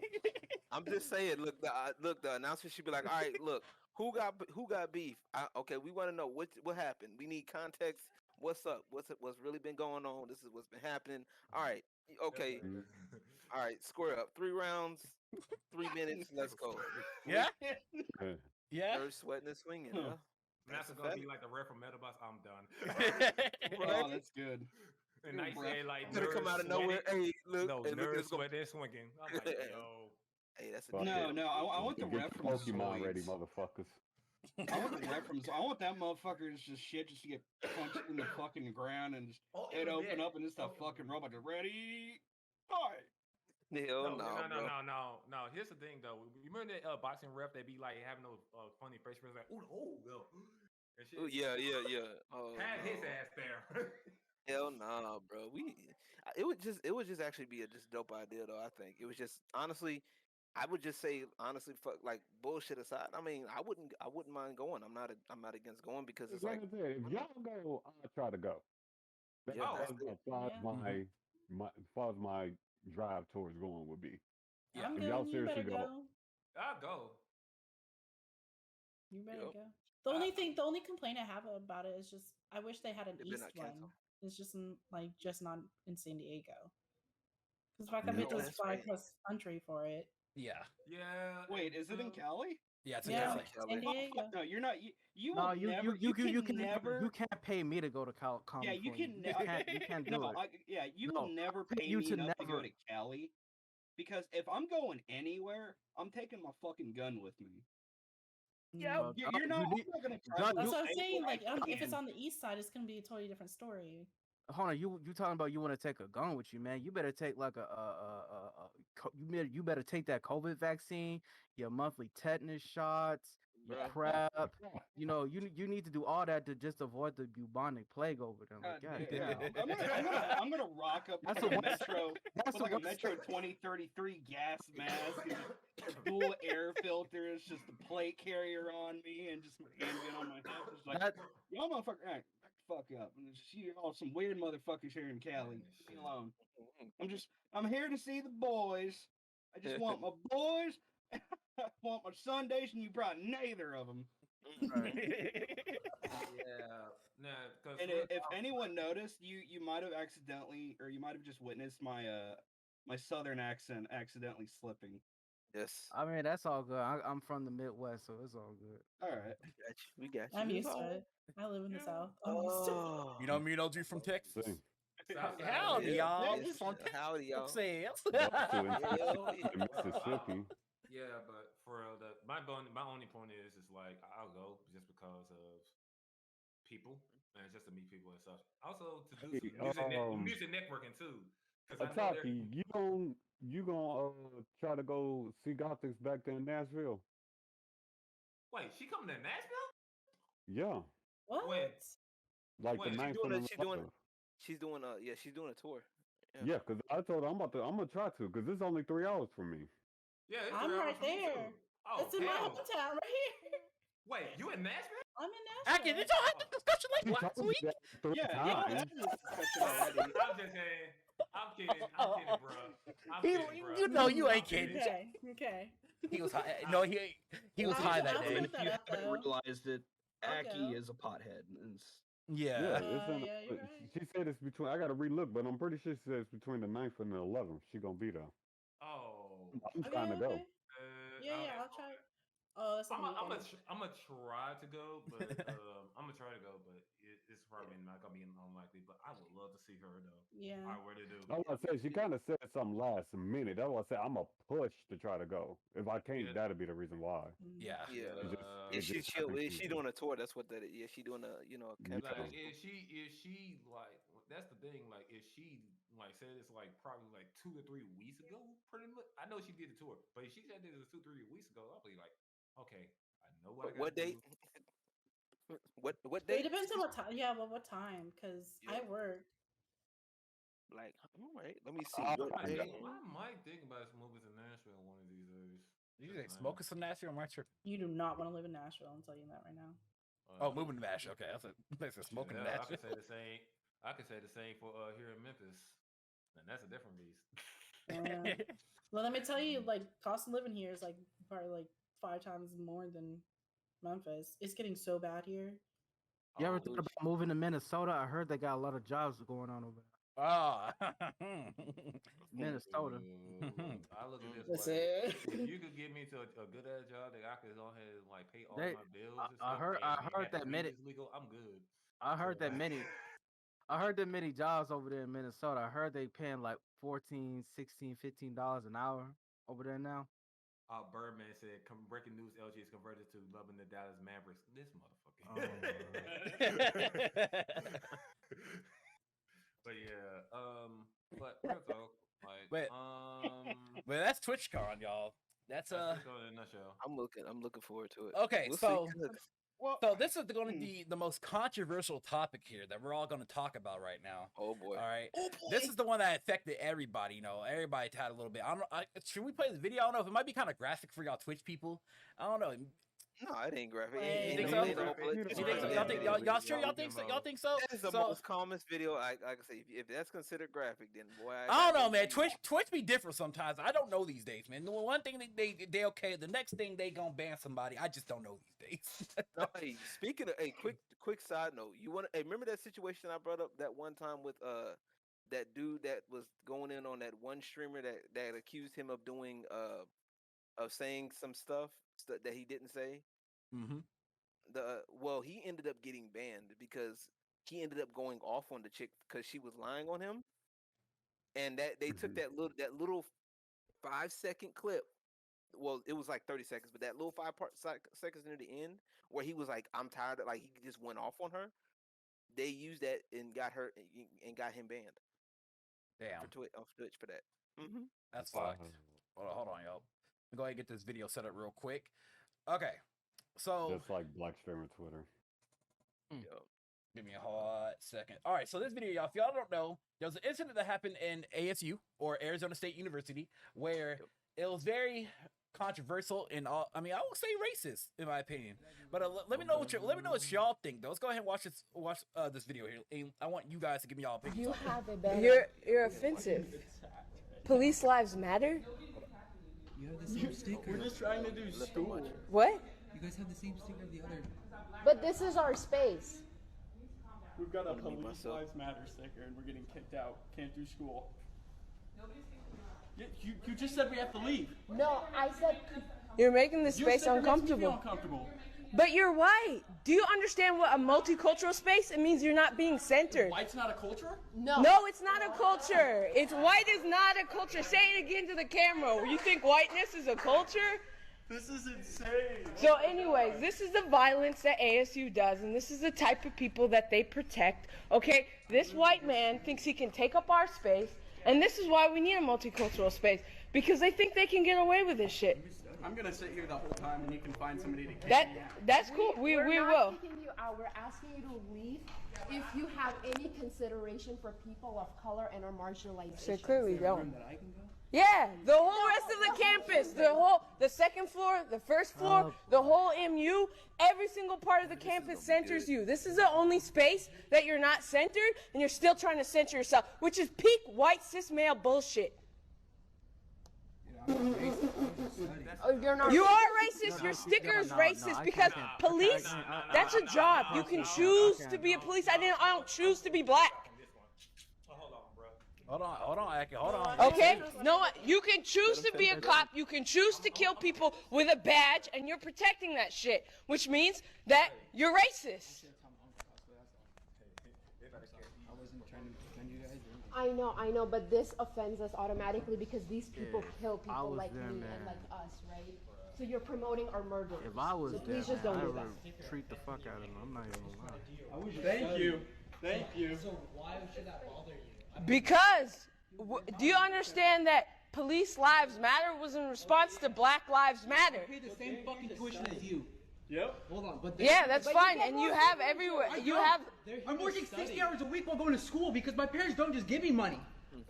I'm just saying. Look, the announcer should be like, all right, look, who got beef? Okay, we want to know what happened. We need context. What's up? What's really been going on? This is what's been happening. All right, okay, all right, square up. 3 rounds, 3 minutes. Let's go. Yeah. Yeah. Yeah. Nerves sweating and swinging. Huh. Huh? That's a gonna fact. be like the ref from Metabus. I'm done. Oh, that's good. And I say like Gonna come nerves out of nowhere. sweating. Hey, look, No, hey, look, nerves it's gonna- sweating, swinging. I'm like, yo. Hey, that's a Fuck No, it. no, I want the Get ref your from Pokemon Zoids. ready, motherfuckers. I want the ref from. I want that motherfucker just shit just to get punched in the fucking ground and just head open up and just a fucking robot just ready. Fight. Hell No. Here's the thing though. You remember that boxing ref? They be like having those funny facial like, yo. And shit. Oh yeah. Oh, Had his no. ass there. Hell nah, bro. It would just actually be a just dope idea though. I think it was just honestly, I would just say honestly, fuck like bullshit aside. I mean, I wouldn't mind going. I'm not against going because it's like Like I said, if y'all go, I'll try to go. That's Yeah, that's as far as Yeah. as far as my drive towards going would be. Yeah. I'm If good. y'all You seriously better go- go. I'll go. You better Yep. go. The only complaint I have about it is just I wish they had an They better East not one. cancel. It's just just not in San Diego. Because the fact that Yeah. we have to That's fly right. across country for it. Yeah. Yeah. Wait, is it in Cali? Yeah. It's in Yeah, Cali. San Kelly. Oh, Diego. fuck no, you're not. You No, will never. You can never. You can't pay me to go to Cal. Yeah, you can. You can't do No, it. you No, will never I'll pay pay you me to enough to go never- to Cali, because if I'm going anywhere, I'm taking my fucking gun with me. Yeah, You're not. I'm not gonna try to That's go what I'm saying. anywhere Like, I if it's can. on the East side, it's gonna be a totally different story. Hold on, you talking about you want to take a gun with you, man? You better take like you better take that COVID vaccine, your monthly tetanus shots, your Bruh. PrEP. You know, you need to do all that to just avoid the bubonic plague over there. Like, God God damn. damn. I'm gonna rock up That's with the a worst- Metro That's with the like a worst Metro thing. 2033 gas mask and just dual air filters, just a plate carrier on me, and just my handgun on my hip. Just like, That- y'all motherfucker, all right, back the fuck up. And it's just you all some weird motherfuckers here in Cali. Leave me alone. I'm here to see the boys. I just want my boys. I want my Sundays, and you brought neither of them. Yeah. Nah, because And if anyone noticed, you might have accidentally, or you might have just witnessed my my southern accent accidentally slipping. Yes. I mean, that's all good. I'm from the Midwest, so it's all good. All right. We got you. I'm used to it. I live in the South. I'm used to it. Oh. You know me, no G from Texas. Same. Howdy, Yeah. y'all. Yes. We from Howdy, y'all. Texas. Up to Hell in Mississippi. Yeah, but for my only point is like I'll go just because of people and just to meet people and stuff. Also to do some music networking too. Because I know Ataki, you gonna try to go see Gothics back there in Nashville? wait, she coming to Nashville? Yeah, What? When? like Wait, the she 9th doing and it- the she doing- 11th. She's doing a tour. Yeah, because I told her I'm gonna try to, because it's only 3 hours from me. Yeah, it's I'm 3 hours right from me, too. there. Oh, It's in my hell. hometown right here. Wait, you in Nashville? I'm in Aki, Nashville. did y'all have this discussion She like last told me week? that 3 Yeah, times. yeah, this discussion already. I'm just saying. I'm kidding. I'm kidding, bro. I'm He, kidding, bro. you know you ain't I'm kidding. Okay. He was high. No, he was I'll high just- that I'll day. look that up, though. Realized that I'll Aki go. is a pothead. And it's, Yeah, Yeah. it's in. yeah, you're right. She said it's between. I gotta relook, but I'm pretty sure she said it's between the 9th and the 11th. She gonna be there. Oh. I'm trying to go. Yeah, I'll try. Oh, that's I'm on the gonna weekend. I'm gonna try to go, but I'm gonna try to go, but it's probably not gonna be unlikely. But I would love to see her though. Yeah. I really do. I was gonna say she kind of said something last minute. That's why I said I'm a push to try to go. If I can't, Yeah. that'll be the reason why. Mm. Yeah. Yeah. It just, Yeah, it just happened is she Tuesday. doing a tour? That's what that is. Yeah, she doing a a Yeah. campaign. Like is she like that's the thing, like is she like said it's like probably like 2 or 3 weeks ago, pretty much. I know she did the tour, but if she said this was 2 3 weeks ago, I'll be like, okay, I know what I What gotta date? do. What It date? depends on what time. Yeah, but what time? Because I Yeah. work. Like, all right, let me see. I What I, day? I might think about moving to Nashville one of these days. You Just like saying. smoking some nasty on my trip? You do not want to live in Nashville. I'm telling you that right now. Oh, moving to Nashville. Okay, that's a smoking Hell, I Nashville. could say the same. I could say the same for here in Memphis, and that's a different beast. Yeah. Well, let me tell you, like, cost of living here is like probably like 5 times more than Memphis. It's getting so bad here. You ever Oh, thought about moving to Minnesota? I heard they got a lot of jobs going on over there. Ah. Minnesota. I look at this Listen. way. If you could get me to a good ass job that I could go ahead and like pay all They- my bills and I stuff, heard- and I have heard the that weed many- is legal, I'm good. I heard So- that many. I heard that many jobs over there in Minnesota. I heard they paying like $14, $16, $15 an hour over there now. Birdman said, breaking news, LG is converted to loving the Dallas Mavericks. This motherfucker. But yeah, but real talk, like, But that's TwitchCon, y'all. That's in a nutshell. I'm looking forward to it. Okay, We'll so see. Well, so this is going to be the most controversial topic here that we're all going to talk about right now. Oh boy. All right, this is the one that affected everybody. You know, everybody had a little bit. I don't know. Should we play this video? I don't know if it might be kind of graphic for y'all Twitch people. I don't know. No, it ain't graphic. You Ain't think no so? way no blood- You think so? Y'all think y'all sure y'all think so? Y'all think so? That is the So- most common video. Like I say, if that's considered graphic, then boy, I don't know, man. Twitch be different sometimes. I don't know these days, man. The one thing they okay, the next thing they gonna ban somebody. I just don't know these days. No, hey, speaking of, quick side note, you want to remember that situation I brought up that one time with that dude that was going in on that one streamer that accused him of doing of saying some stuff that he didn't say. Mm-hmm. Well, he ended up getting banned because he ended up going off on the chick because she was lying on him, and that they took that little 5-second clip. Well, it was like 30 seconds, but that little seconds near the end where he was like, "I'm tired," like he just went off on her. They used that and got her and got him banned. Damn, off Twitch for that. Mm-hmm. That's fucked. Hold on, y'all. Let me go ahead and get this video set up real quick. Okay, so Just like Black Streamer Twitter. give me a hot second. All right, so this video, y'all, if y'all don't know, there was an incident that happened in ASU or Arizona State University where it was very controversial and all. I mean, I would say racist in my opinion. But let me know what y'all think. Though. Let's go ahead and watch this video here. And I want you guys to give me y'all opinions. You have a better. You're offensive. Police lives matter. You have the same sticker. We're just trying to do school. What? You guys have the same sticker of the other. But this is our space. We've got a Police Lives Matter sticker and we're getting kicked out. Can't do school. You just said we have to leave. No, I said you're making the You space said it makes me feel uncomfortable. uncomfortable. But you're white. Do you understand what a multicultural space? It means you're not being centered. White's not a culture? No, it's not a culture. It's white is not a culture. Say it again to the camera. You think whiteness is a culture? This is insane. So anyways, this is the violence that ASU does, and this is the type of people that they protect, okay? This white man thinks he can take up our space, and this is why we need a multicultural space, because they think they can get away with this shit. I'm gonna sit here the whole time and you can find somebody to kick That me out. that's cool. We We're will. not kicking you out. We're asking you to leave if you have any consideration for people of color and or marginalized. So clearly don't. That I can go? Yeah, the whole rest of the campus, the second floor, the first floor, the whole MU, every single part of the campus centers you. This is the only space that you're not centered, and you're still trying to center yourself, which is peak white cis male bullshit. Oh, you're not. You are racist. Your sticker is racist because police, that's a job. You can choose to be a police. I don't choose to be black. Hold on, bro. Hold on, Aki, hold on. Okay? No, you can choose to be a cop. You can choose to kill people with a badge, and you're protecting that shit, which means that you're racist. I wasn't trying to defend you guys. I know, but this offends us automatically because these people kill I people was like there, me man. and like us, right? So you're promoting our murder. If I was so there, please just don't I do would that. treat the fuck out of him. I'm not even gonna lie. Thank you. Thank you. So why should that bother you? Because, do you understand that Police Lives Matter was in response to Black Lives Matter? I pay the same fucking tuition as you. Yep. Hold on, but Yeah, that's fine, and you have everywhere. You have. I'm working 60 hours a week while going to school because my parents don't just give me money.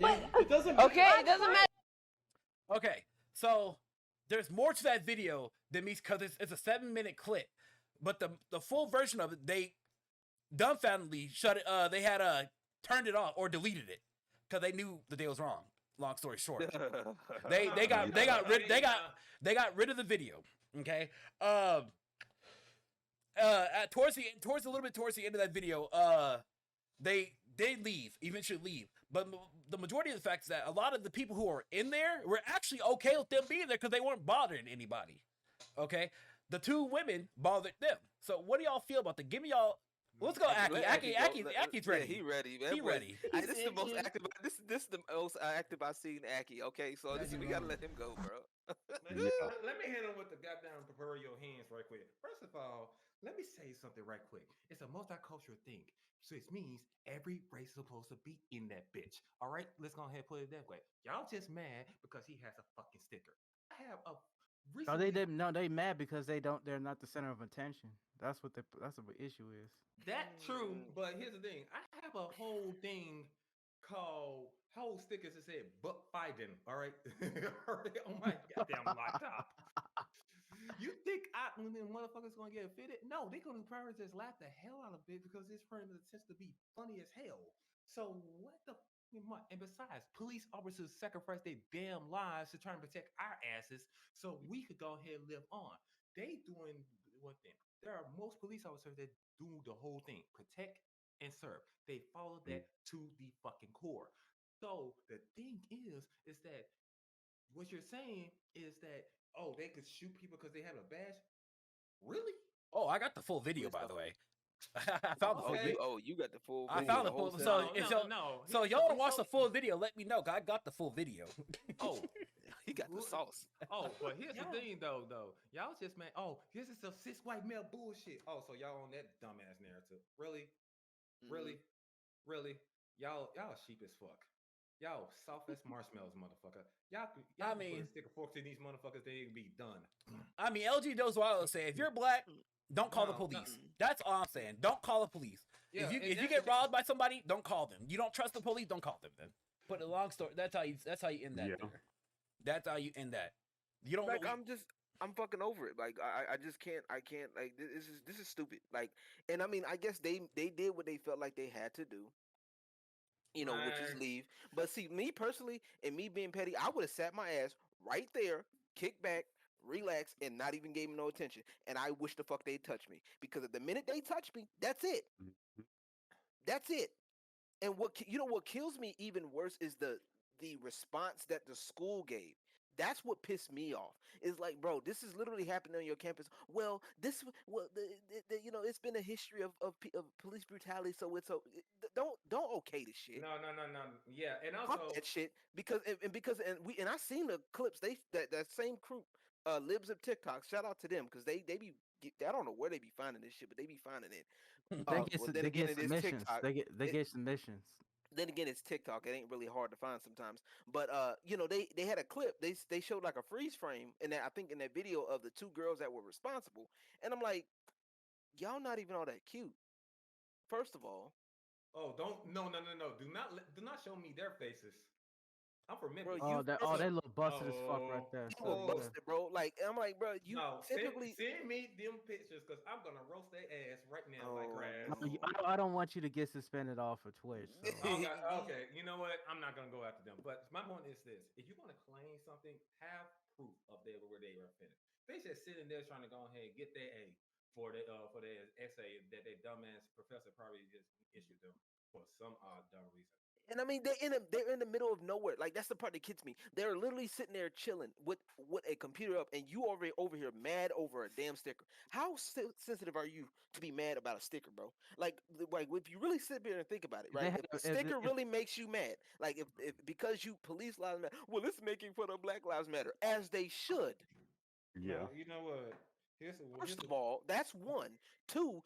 It doesn't. Okay, it doesn't matter. Okay, so there's more to that video than me because it's a 7-minute clip, but the full version of it, they dumbfoundedly shut it. They had turned it off or deleted it because they knew that they was wrong. Long story short, they got rid of the video. Okay, towards a little bit towards the end of that video, they eventually leave, but the majority of the fact is that a lot of the people who are in there were actually okay with them being there because they weren't bothering anybody. Okay, the 2 women bothered them. So what do y'all feel about that? Give me y'all. Let's go, Aki. Aki's ready. Yeah, he ready, man. He ready. This is the most active. This is the most active I've seen Aki. Okay, so we gotta let him go, bro. Let me hit him with the goddamn prepare your hands right quick. First of all, let me say something right quick. It's a multicultural thing. So it means every race is supposed to be in that bitch. All right, let's go ahead and put it that way. Y'all just mad because he has a fucking sticker. I have a. No, they didn't. No, they mad because they're not the center of attention. That's what the issue is. That true, but here's the thing. I have a whole thing called whole stickers that said "Buck Biden." All right, on my goddamn laptop. You think when the motherfuckers gonna get fitted? No, they gonna probably just laugh the hell out of it because it's friend tends to be funny as hell. So what the? And besides, police officers sacrifice their damn lives to try and protect our asses so we could go ahead and live on. They doing one thing. There are most police officers that do the whole thing, protect and serve. They follow that to the fucking core. So the thing is that what you're saying is that they could shoot people because they have a badge. Really? Oh, I got the full video, by the way. I found the full video. You got the full I video. found the full. So y'all want to watch the full video? Let me know. 'Cause I got the full video. Oh, he got the sauce. Oh, but here's the thing, though. Y'all just man. Oh, this is some cis white male bullshit. Oh, so y'all on that dumbass narrative? Really? Really? Y'all sheep as fuck. Y'all soft as marshmallows, motherfucker. Y'all put a stick of forks in these motherfuckers, they can be done. I mean, LG Does Wild say, if you're black, don't call the police. That's all I'm saying. Don't call the police. Yeah, if you get robbed by somebody, don't call them. You don't trust the police, don't call them then. But the long story, that's how you end that. Yeah. That's how you end that. You don't like. I'm fucking over it. Like I just can't. I can't. Like this is stupid. Like, and I mean, I guess they did what they felt like they had to do. You know, which is leave. But see, me personally, and me being petty, I would have sat my ass right there, kick back, relax, and not even gave me no attention. And I wish the fuck they'd touch me. Because at the minute they touch me, that's it. That's it. And what kills me even worse is the response that the school gave. That's what pissed me off. It's like, bro, this is literally happening on your campus. Well, it's been a history of police brutality, so don't okay this shit. No. Yeah, and also pump that shit because I seen the clips. That same crew, Libs of TikTok. Shout out to them because they be. I don't know where they be finding this shit, but they be finding it. They get submissions. They get submissions. Then again, it's TikTok. It ain't really hard to find sometimes. But they had a clip. They showed like a freeze frame, and I think in that video of the 2 girls that were responsible. And I'm like, y'all not even all that cute. First of all. Oh, no. Do not show me their faces. I'm from Memphis. Bro, they look busted as fuck right there. Busted, bro. Like I'm like, bro, you typically send me them pictures because I'm gonna roast their ass right now like grass. I don't want you to get suspended off of Twitch. So. Okay, you know what? I'm not gonna go after them. But my point is this: if you're gonna claim something, have proof of where they were finished. They just sitting there trying to go ahead and get their A for their essay that their dumbass professor probably just issued them for some odd dumb reason. And I mean, they're in the middle of nowhere. Like that's the part that gets me. They're literally sitting there chilling with a computer up, and you already over here mad over a damn sticker. How sensitive are you to be mad about a sticker, bro? Like if you really sit there and think about it, They right? have, If a sticker really makes you mad, like if because you police lives matter, well, it's making fun of Black Lives Matter, as they should. Yeah. No, you know what? First of all, that's one. Two,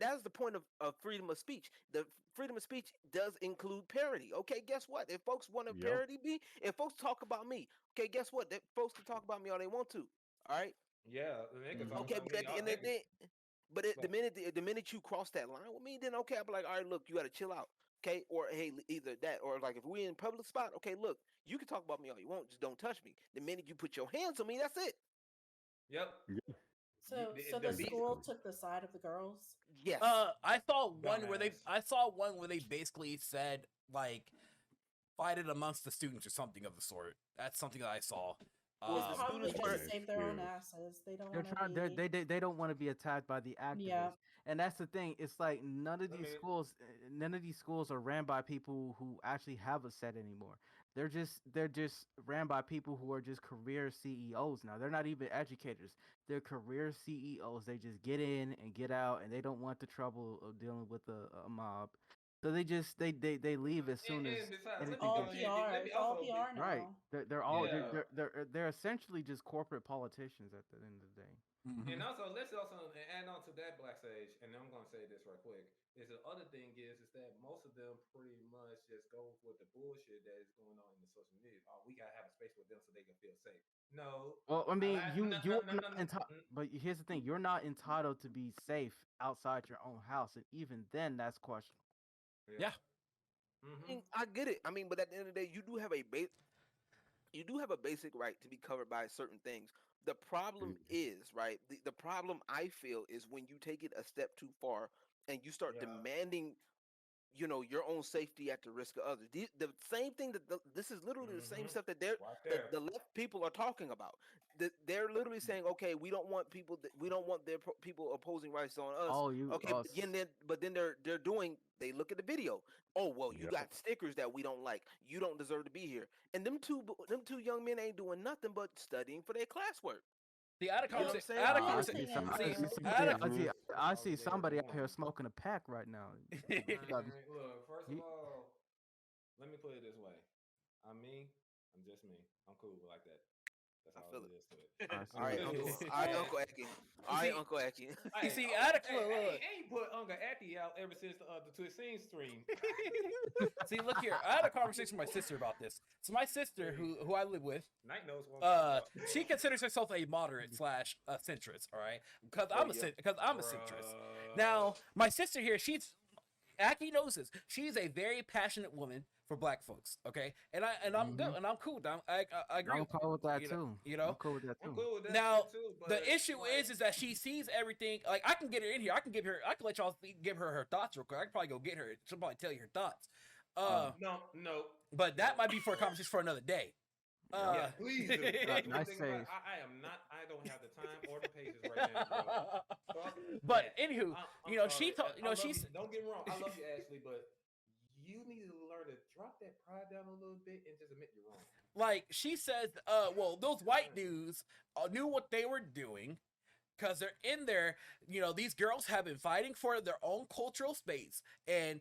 that's the point of freedom of speech. The freedom of speech does include parody. Okay, guess what? If folks want to Yep. parody me, if folks talk about me, okay, guess what? That folks can talk about me all they want to. All right. Yeah, they can talk Okay, about but me. at the end of the day, the minute you cross that line with me, then okay, I'll be like, all right, look, you got to chill out. Okay, or hey, either that, or like if we're in public spot, okay, look, you can talk about me all you want, just don't touch me. The minute you put your hands on me, that's it. Yep. So the school took the side of the girls. Yes. I saw one where Dumbass. they basically said like fight it amongst the students or something of the sort. That's something that I saw. It's probably students just were to save their own asses. They don't They're want trying. to be. They don't want to be attacked by the activists. Yeah. And that's the thing. It's like none of these schools are ran by people who actually have a set anymore. They're just ran by people who are just career CEOs now. They're not even educators. They're career CEOs. They just get in and get out, and they don't want the trouble of dealing with a mob. So they just they leave as soon as besides, let me All go ahead. PR. Let me It's all also PR now. right. They're all Yeah. they're essentially just corporate politicians at the end of the day. And also, let's also add on to that, Black Sage, and I'm going to say this right quick. Is the other thing is that most of them pretty much just go with the bullshit that is going on in the social media. Oh, we gotta have a space with them so they can feel safe. No. Well, I mean, no, you no, are no, not no, entitled, but here's the thing: you're not entitled to be safe outside your own house, and even then, that's questionable. Yeah. I mean, I get it. I mean, but at the end of the day, you do have a basic right to be covered by certain things. The problem is, right? The problem I feel is when you take it a step too far and you start demanding, your own safety at the risk of others. The same thing this is literally the same stuff that the left people are talking about. They're literally saying, okay, we don't want people people opposing rights on us. Oh, you Okay, but then they're doing. They look at the video. Oh well, you got stickers that we don't like. You don't deserve to be here. And them two young men ain't doing nothing but studying for their classwork. The out of You know what I'm saying? I see somebody out here smoking a pack right now. Look, first of all, let me put it this way. I'm just me. I'm cool like that. That's all it is to it. All right, Uncle Eki. All right, Uncle Eki. You see, I ain't put Uncle Eki out ever since the TwitchCon stream. See, look here. I had a conversation with my sister about this. So my sister, who I live with, Night knows she considers herself a moderate / a centrist. All right, because I'm a centrist. Now, my sister here, Aki knows this. She's a very passionate woman for Black folks. Okay, and I'm good, and I'm cool. I agree. I'm cool with that too. I'm cool with that too. Now, the issue is that she sees everything. Like I can get her in here. I can let y'all give her thoughts real quick. I can probably go get her. She'll probably tell you her thoughts. No. But that might be for a conversation for another day. Yeah, please do. Nice save. I don't have the time or the patience right now. But anywho, she's. Don't get me wrong. I love you, Ashley, but you need to learn to drop that pride down a little bit and just admit you're wrong. Like she says, well, those white dudes knew what they were doing because they're in there. These girls have been fighting for their own cultural space, and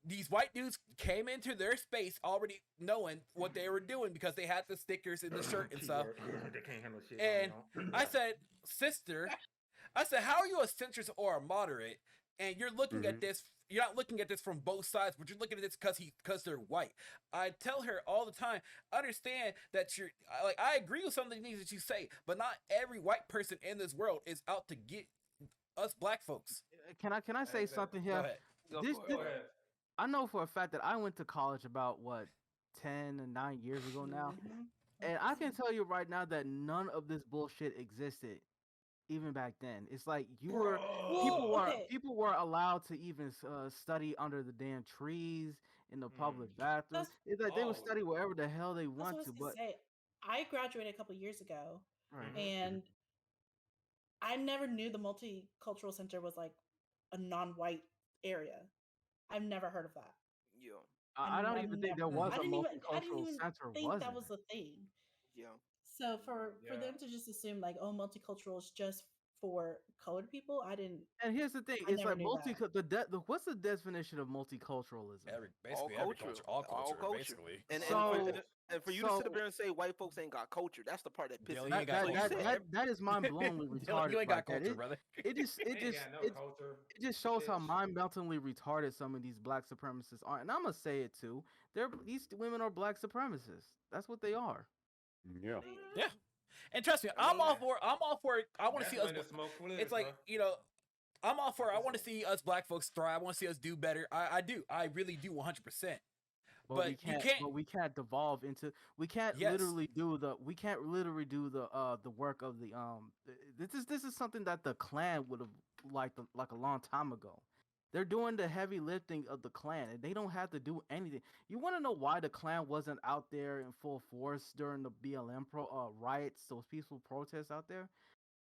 these white dudes came into their space already knowing what they were doing because they had the stickers in the shirt and stuff. They can't handle shit. And I said, sister, how are you a centrist or a moderate? And you're looking at this. You're not looking at this from both sides, but you're looking at this because they're white. I tell her all the time, understand that I agree with some of the things that you say, but not every white person in this world is out to get us Black folks. Can I say something here? Go ahead. I know for a fact that I went to college about 10 and 9 years ago now, and I can tell you right now that none of this bullshit existed even back then. It's like people were allowed to even study under the damn trees in the public bathrooms. It's like they would study wherever the hell they want to. But I graduated a couple years ago, right. And I never knew the multicultural center was like a non-white area. I've never heard of that. Yeah. I don't even think there was I a didn't even multicultural center, think was that it? was a thing. Yeah. So for Yeah. them to just assume like, oh, multicultural is just for colored people, I didn't. And here's the thing: I it's never like knew that. what's the definition of multiculturalism? Basically All every culture, culture, all culture, culture. basically. And for you to sit up there and say white folks ain't got culture, that's the part that pisses Dylan, me you ain't got off. So you said That is mind blowingly Dylan, retarded. you ain't got like that. culture, brother. It just They ain't got no culture. it just shows how Bitch. mind-meltingly retarded some of these black supremacists are, and I'm gonna say it too. These women are black supremacists. That's what they are. Yeah. Yeah. And trust me, I'm all for it. I want to see us. It's like, I'm all for it. I want to see us black folks thrive. I want to see us do better. I do. I really do 100%. But we can't devolve into. We can't literally do the. We can't literally do the work of the. This is something that the Klan would have liked like a long time ago. They're doing the heavy lifting of the Klan, and they don't have to do anything. You want to know why the Klan wasn't out there in full force during the BLM riots, those peaceful protests out there?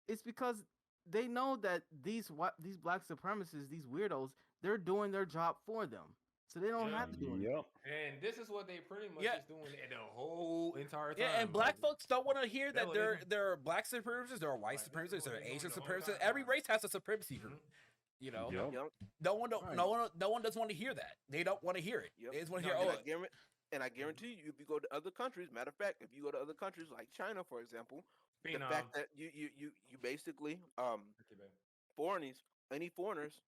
It's because they know that these black supremacists, these weirdos, they're doing their job for them, so they don't have to do anything. And this is what they pretty much is doing the whole entire time. Yeah, and black folks don't want to hear that there are black supremacists, there are white supremacists, there are Asian supremacists. Every race has a supremacy group. You know, no one doesn't want to hear that. They don't want to hear it. They just want to hear. And I guarantee you, if you go to other countries, matter of fact, if you go to other countries like China, for example, the fact that you basically any foreigners,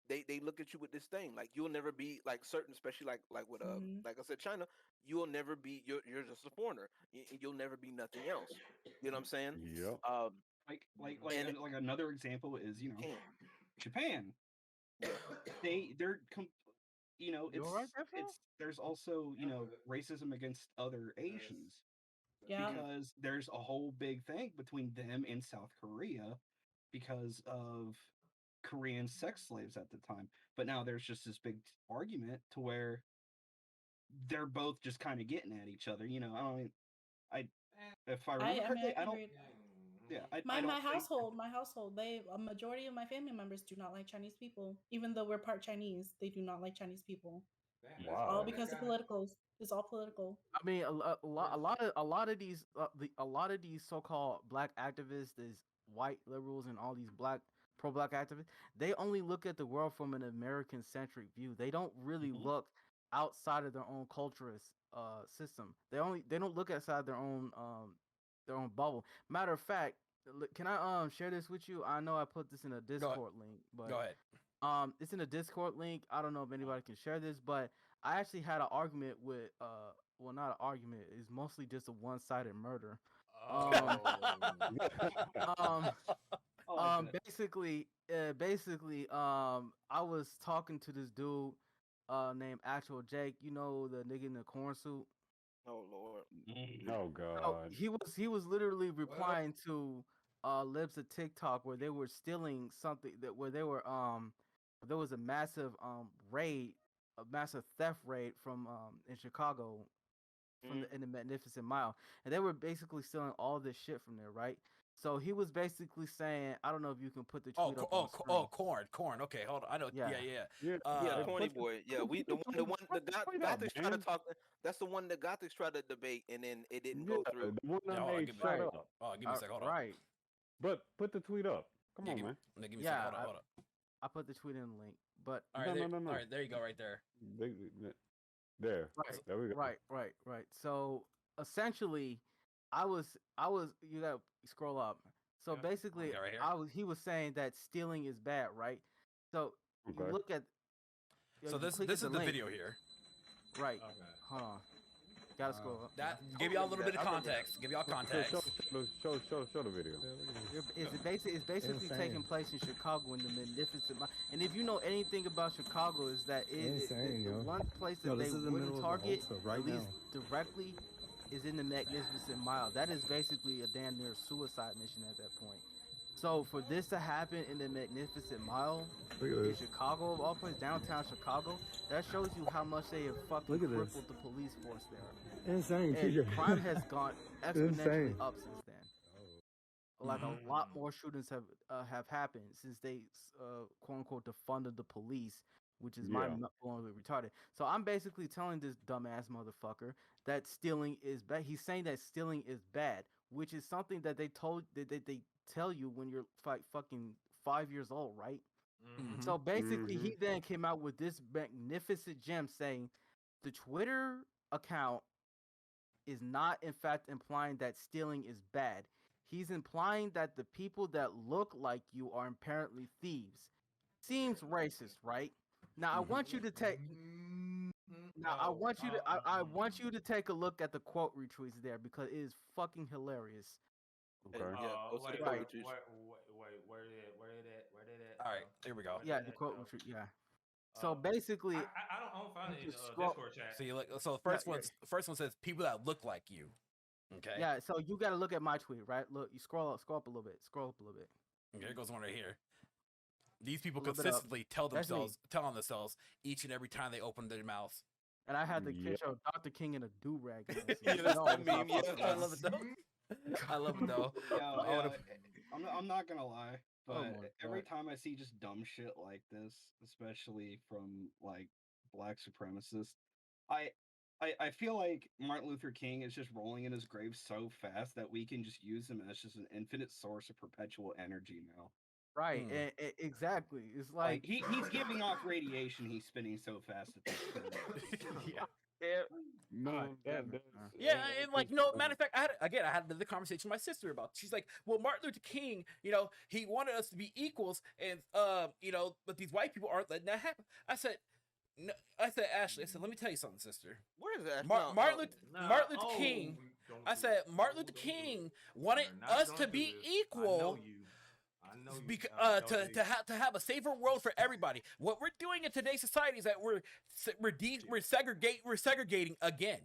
they look at you with this thing like you'll never be like certain, especially like with like I said, China, you'll never be you're just a foreigner. You'll never be nothing else. You know what I'm saying? Yep. Like another example is Japan. They're there's also racism against other Asians. Yeah. Because there's a whole big thing between them and South Korea because of Korean sex slaves at the time. But now there's just this big argument to where they're both just kind of getting at each other. If I remember correctly, I don't. Yeah, my household, a majority of my family members do not like Chinese people, even though we're part Chinese. They do not like Chinese people. Wow. All because of politicals. It's all political. I mean, a lot of these so-called black activists, these white liberals, and all these pro-black activists, they only look at the world from an American-centric view. They don't really look outside of their own culturist system. They don't look outside their own bubble. Matter of fact, can I share this with you? I know I put this in a Discord link, but go ahead. It's in a Discord link. I don't know if anybody can share this, but I actually had an argument with well, not an argument. It's mostly just a one-sided murder. Basically, I was talking to this dude named Actual Jake. You know, the nigga in the corn suit. Oh Lord. Oh God. He was literally replying to libs of TikTok where they were stealing something where they were there was a massive massive theft raid from in Chicago in the Magnificent Mile, and they were basically stealing all this shit from there, right? So he was basically saying, I don't know if you can put the tweet up on screen. Corn. Okay, hold on. I know. Yeah. Corny boy. Yeah, the Gothics tried to talk. That's the one that Gothics tried to debate, and then it didn't go through. The one that made shut up. Oh, give me a second. Hold on. Right. But put the tweet up. Come on, man. Give me a second. Hold on. I put the tweet in the link, but all right, no. All right, there you go, right there. There. Right. There we go. Right. So essentially, you gotta scroll up. So basically, right he was saying that stealing is bad, right? So you look at. So this is the video here. Right. Okay. Hold on. Gotta scroll up. That give y'all a little bit of context. Give y'all context. Show the video. It's basically taking place in Chicago in the Magnificent Mile. And if you know anything about Chicago, is that the one place that they wouldn't target at least directly is in the Magnificent Mile. That is basically a damn near suicide mission at that point. So for this to happen in the Magnificent Mile in Chicago, of all places, downtown Chicago, that shows you how much they have fucking crippled the police force there. Insane. And crime has gone exponentially up since then. Like a lot more shootings have happened since they quote unquote defunded the police which is Yeah. mind-blowingly retarded. So I'm basically telling this dumbass motherfucker that stealing is bad. He's saying that stealing is bad, which is something that they tell you when you're fucking 5 years old, right? Mhm. So basically, Mhm. he then came out with this magnificent gem saying the Twitter account is not, in fact, implying that stealing is bad. He's implying that the people that look like you are apparently thieves. Seems racist, right? Now I want you to take. Now I want you to. I want you to take a look at the quote retweets there because it is fucking hilarious. Okay. Yeah, go see the Right. quote retweets. Where did that? All right, here we go. Yeah, the quote retweet. Yeah. So basically, I don't find you it in just scroll- Discord chat. So the first one says people that look like you. Okay. yeah. So you got to look at my tweet, right? Look, you scroll up a little bit. Scroll up a little bit. Okay, here goes one right here. These people A little bit up. consistently tell That's me. themselves each and every time they open their mouth. And I had the Yeah. picture of Dr. King in a do rag. Yeah, that's that meme. Yeah, I love it though. I love it though. I'm not gonna lie, Oh but my every God. time I see just dumb shit like this, especially from like black supremacists, I feel like Martin Luther King is just rolling in his grave so fast that we can just use him as just an infinite source of perpetual energy now. Right. Exactly. It's Like like he's giving off radiation. He's spinning so fast at this point. Yeah. Yeah. Man, damn it. Yeah, and like, matter of fact, I had another conversation with my sister about. She's like, well, Martin Luther King, he wanted us to be equals, and but these white people aren't letting that happen. I said, no, Ashley, let me tell you something, sister. Where is that? Martin Luther King. I said Martin Luther King wanted us to be equal. I know you. Because to have a safer world for everybody. What we're doing in today's society is that we're segregating again.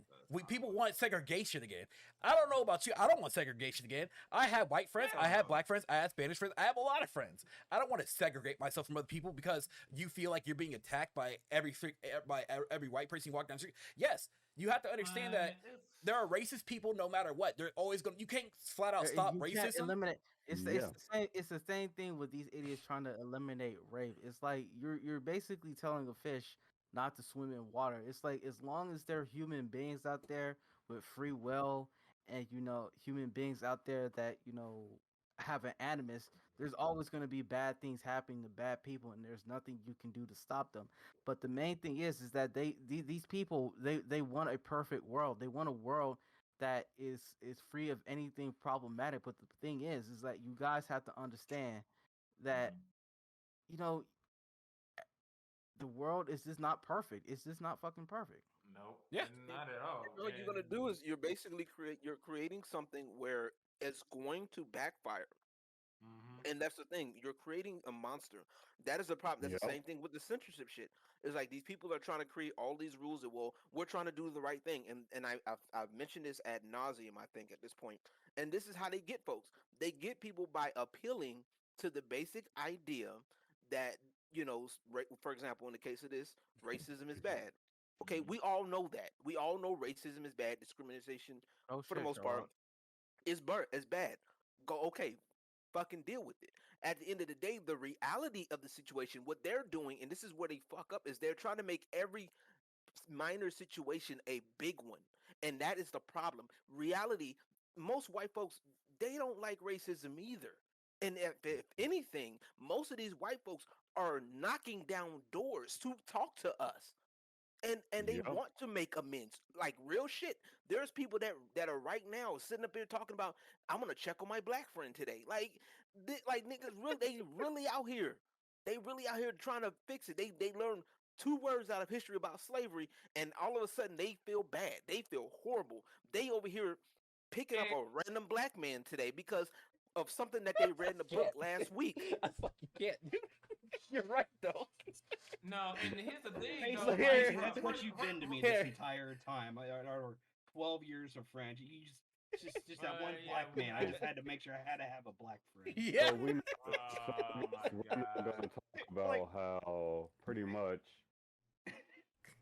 People want segregation again. I don't know about you. I don't want segregation again. I have white friends. I have black friends. I have Spanish friends. I have a lot of friends. I don't want to segregate myself from other people because you feel like you're being attacked by every white person you walk down the street. Yes, you have to understand that there are racist people no matter what. They're always going. You can't flat out stop you can't racism. eliminate. It's the same thing with these idiots trying to eliminate rape. It's like you're basically telling a fish not to swim in water. It's like as long as there are human beings out there with free will and human beings out there that have an animus, there's always going to be bad things happening to bad people, and there's nothing you can do to stop them. But the main thing is that these people they want a perfect world. They want a world that is free of anything problematic. But the thing is that you guys have to understand that the world is just not perfect. It's just not fucking perfect. Nope. Yeah. Not at all. What you're gonna do is you're basically creating something where it's going to backfire. And that's the thing. You're creating a monster. That is the problem. That's the same thing with the censorship shit. It's like these people are trying to create all these rules that, well, we're trying to do the right thing. And I've mentioned this ad nauseum, I think, at this point. And this is how they get folks. They get people by appealing to the basic idea that, for example, in the case of this, racism is bad. Okay, we all know that. We all know racism is bad. Discrimination, for the most part, is bad. Okay, fucking deal with it. At the end of the day, the reality of the situation, what they're doing, and this is where they fuck up, is they're trying to make every minor situation a big one. And that is the problem. Reality, most white folks, they don't like racism either. And if anything, most of these white folks are knocking down doors to talk to us. And they want to make amends, like real shit. There's people that are right now sitting up here talking about, I'm gonna check on my black friend today. Like niggas, really, they really out here. They really out here trying to fix it. They learn 2 words out of history about slavery, and all of a sudden they feel bad. They feel horrible. They over here picking up a random black man today because of something that they read in the book last week. I fucking can't, dude. You're right though. No, and here's the thing. Hey, though, so like, that's what you've been to me this entire time. Our 12 years of friendship. You just that one black man. I just had to make sure I had to have a black friend. Yeah. So we're my not going to talk about how pretty much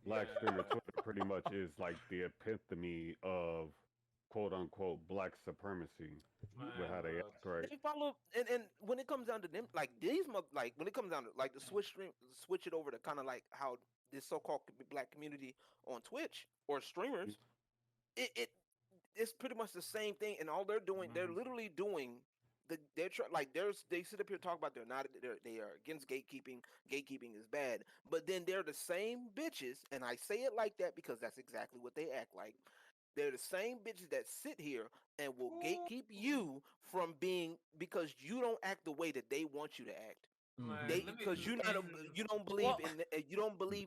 Black Streamer Twitter pretty much is like the epitome of quote unquote black supremacy with how they act, right? They follow, and when it comes down to them, like like when it comes down to like the switch it over to kind of like how this so-called black community on Twitch or streamers, it's pretty much the same thing, and all they're doing, they're literally doing they sit up here talk about they are against gatekeeping. Gatekeeping is bad, but then they're the same bitches, and I say it like that because that's exactly what they act like. They're the same bitches that sit here and will gatekeep you from being because you don't act the way that they want you to act. Because you don't believe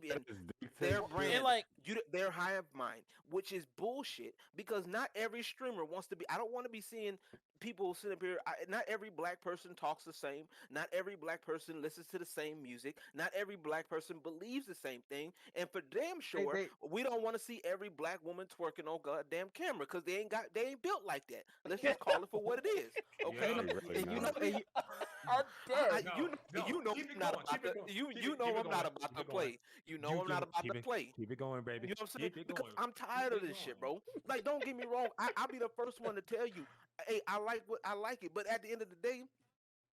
in their brand, their hive mind, which is bullshit. Because not every streamer wants to be. I don't want to be seeing people sit up here. Not every black person talks the same. Not every black person listens to the same music. Not every black person believes the same thing. And for damn sure, we don't want to see every black woman twerking on goddamn camera because they ain't built like that. Let's just call it for what it is, okay? And you know, I'm not about to play. You know I'm not about to play. Keep it going, baby. You know what I'm saying? Because I'm tired of this shit, bro. Like, don't get me wrong. I'll be the first one to tell you, hey, I like it. But at the end of the day,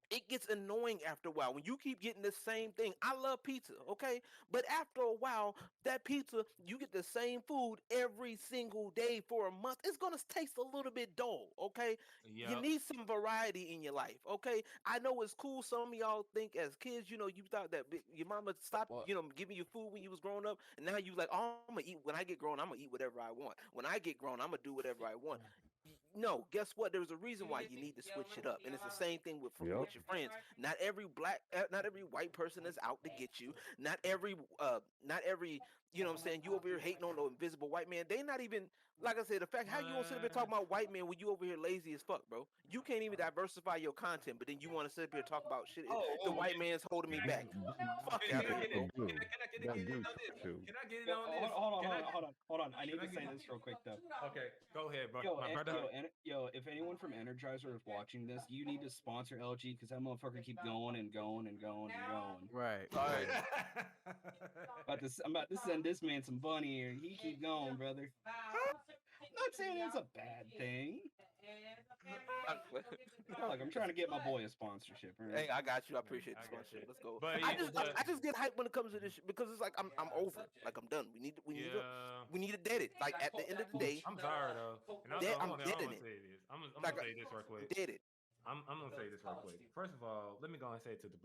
it gets annoying after a while when you keep getting the same thing. I love pizza, okay? But after a while, that pizza, you get the same food every single day for a month. It's going to taste a little bit dull, okay? Yep. You need some variety in your life, okay? I know it's cool. Some of y'all think as kids, you thought that your mama stopped, giving you food when you was growing up. And now you like, oh, I'm going to eat. When I get grown, I'm going to eat whatever I want. When I get grown, I'm going to do whatever I want. No, guess what? There's a reason why you need to switch it up, and it's the same thing with your friends. Not every white person is out to get you. Not every, you know what I'm saying? You over here hating on the invisible white man. They not even, like I said, the fact how you gonna sit up here talking about white men when you over here lazy as fuck, bro? You can't even diversify your content, but then you want to sit up here and talk about shit. The white man's holding me back. Fuck out of here, bro. Can I get in on this? Hold on. I need to say this real quick though. Okay, go ahead, bro. If anyone from Energizer is watching this, you need to sponsor LG because that motherfucker keep going and going and going and going. Right. All right. I'm about to send this man some bunny here. He keep going, brother. I'm not saying it's a bad thing. Look, I'm trying to get my boy a sponsorship. Right? Hey, I got you. I appreciate the sponsorship. Let's go. But I just get hyped when it comes to this shit because it's like I'm over. Like I'm done. We need to dead it. Like at the end of the day, I'm tired of. I'm dead in it. I'm gonna say this real quick. Dead it. I'm gonna say this real quick. First of all, let me go and say to the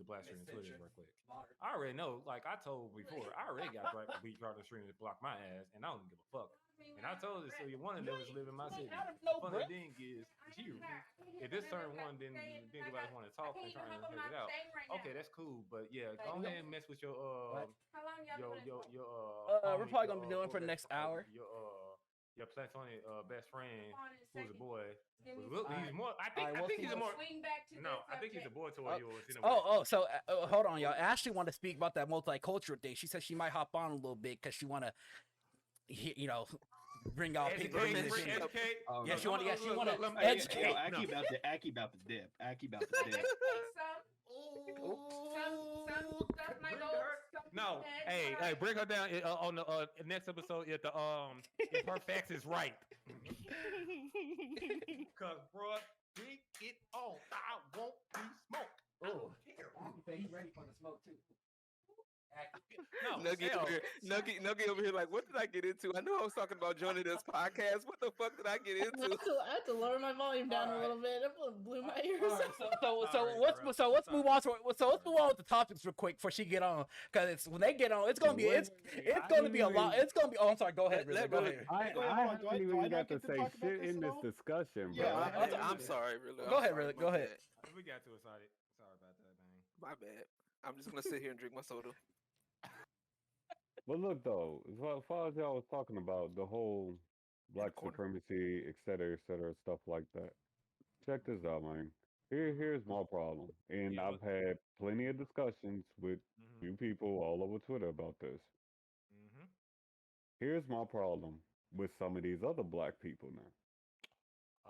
Black Stream Twitter real quick. I already know, like I told before, I already got beat the stream to block my ass, and I don't give a fuck. And I told her, so you one of them is live in my city. The funny thing is, if this certain one didn't nobody want to talk and trying to figure it out, okay, that's cool. But yeah, go ahead and mess with your we're probably gonna be doing for the next hour. Your platonic best friend, who's a boy. He's more. I think he's a more. No, I think he's a boy to yours. So hold on, y'all. Ashley wanted to speak about that multicultural thing. She said she might hop on a little bit because she want to, bring out people. Yeah, she want to educate. Aki about to dip. Aki about to dip. No, hey, bring her down on the next episode if her facts is right. Cause bro, bring it on. I won't be smoked. Oh, he's ready for the smoke too. Nuggy over here like, what did I get into? I know I was talking about joining this podcast. What the fuck did I get into? I had to lower my volume down a little bit. It blew my ears. Let's move on with the topics real quick before she get on, because when they get on, it's gonna be a lot. It's gonna be. Oh, I'm sorry. Go ahead, really. Go ahead. I haven't even got to say shit in this discussion, bro. Yeah, I'm sorry, really. Go ahead, really. Go ahead. We got too excited. Sorry about that, man. My bad. I'm just gonna sit here and drink my soda. But look, though, as far as y'all was talking about the whole black supremacy, et cetera, stuff like that. Check this out, man. Here's my problem, and I've had plenty of discussions with few people all over Twitter about this. Here's my problem with some of these other black people now.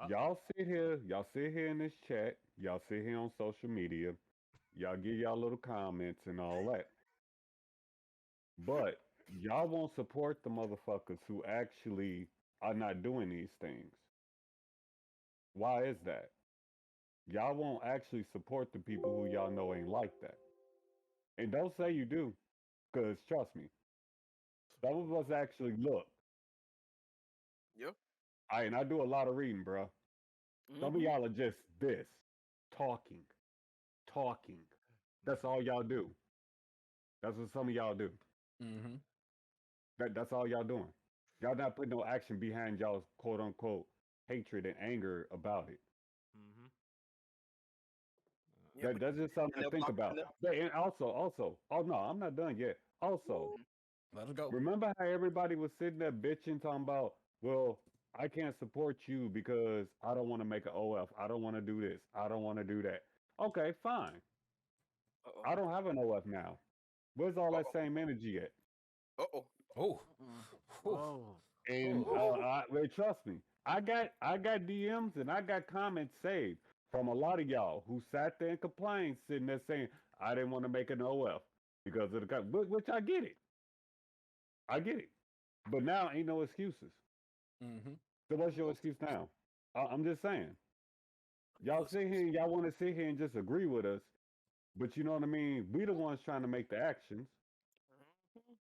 Y'all sit here in this chat, y'all sit here on social media, y'all give y'all little comments and all that. But y'all won't support the motherfuckers who actually are not doing these things. Why is that? Y'all won't actually support the people who y'all know ain't like that. And don't say you do, because trust me, some of us actually look. Yep. And I do a lot of reading, bro. Some of y'all are just this, talking. That's all y'all do. That's what some of y'all do. Mm-hmm. That's all y'all doing. Y'all not putting no action behind y'all's quote unquote hatred and anger about it. Yeah, That's just something to think about. And also, oh no, I'm not done yet. Also, let us go. Remember how everybody was sitting there bitching, talking about, well, I can't support you because I don't want to make an OF. I don't want to do this. I don't want to do that. Okay, fine. I don't have an OF now. Where's all that same energy at? And trust me, I got DMs and I got comments saved from a lot of y'all who sat there and complained, sitting there saying I didn't want to make an OF because of the guy. Which I get it. But now ain't no excuses. Mm-hmm. So what's your excuse now? I'm just saying. Y'all sit here and y'all want to sit here and just agree with us, but you know what I mean? We the ones trying to make the actions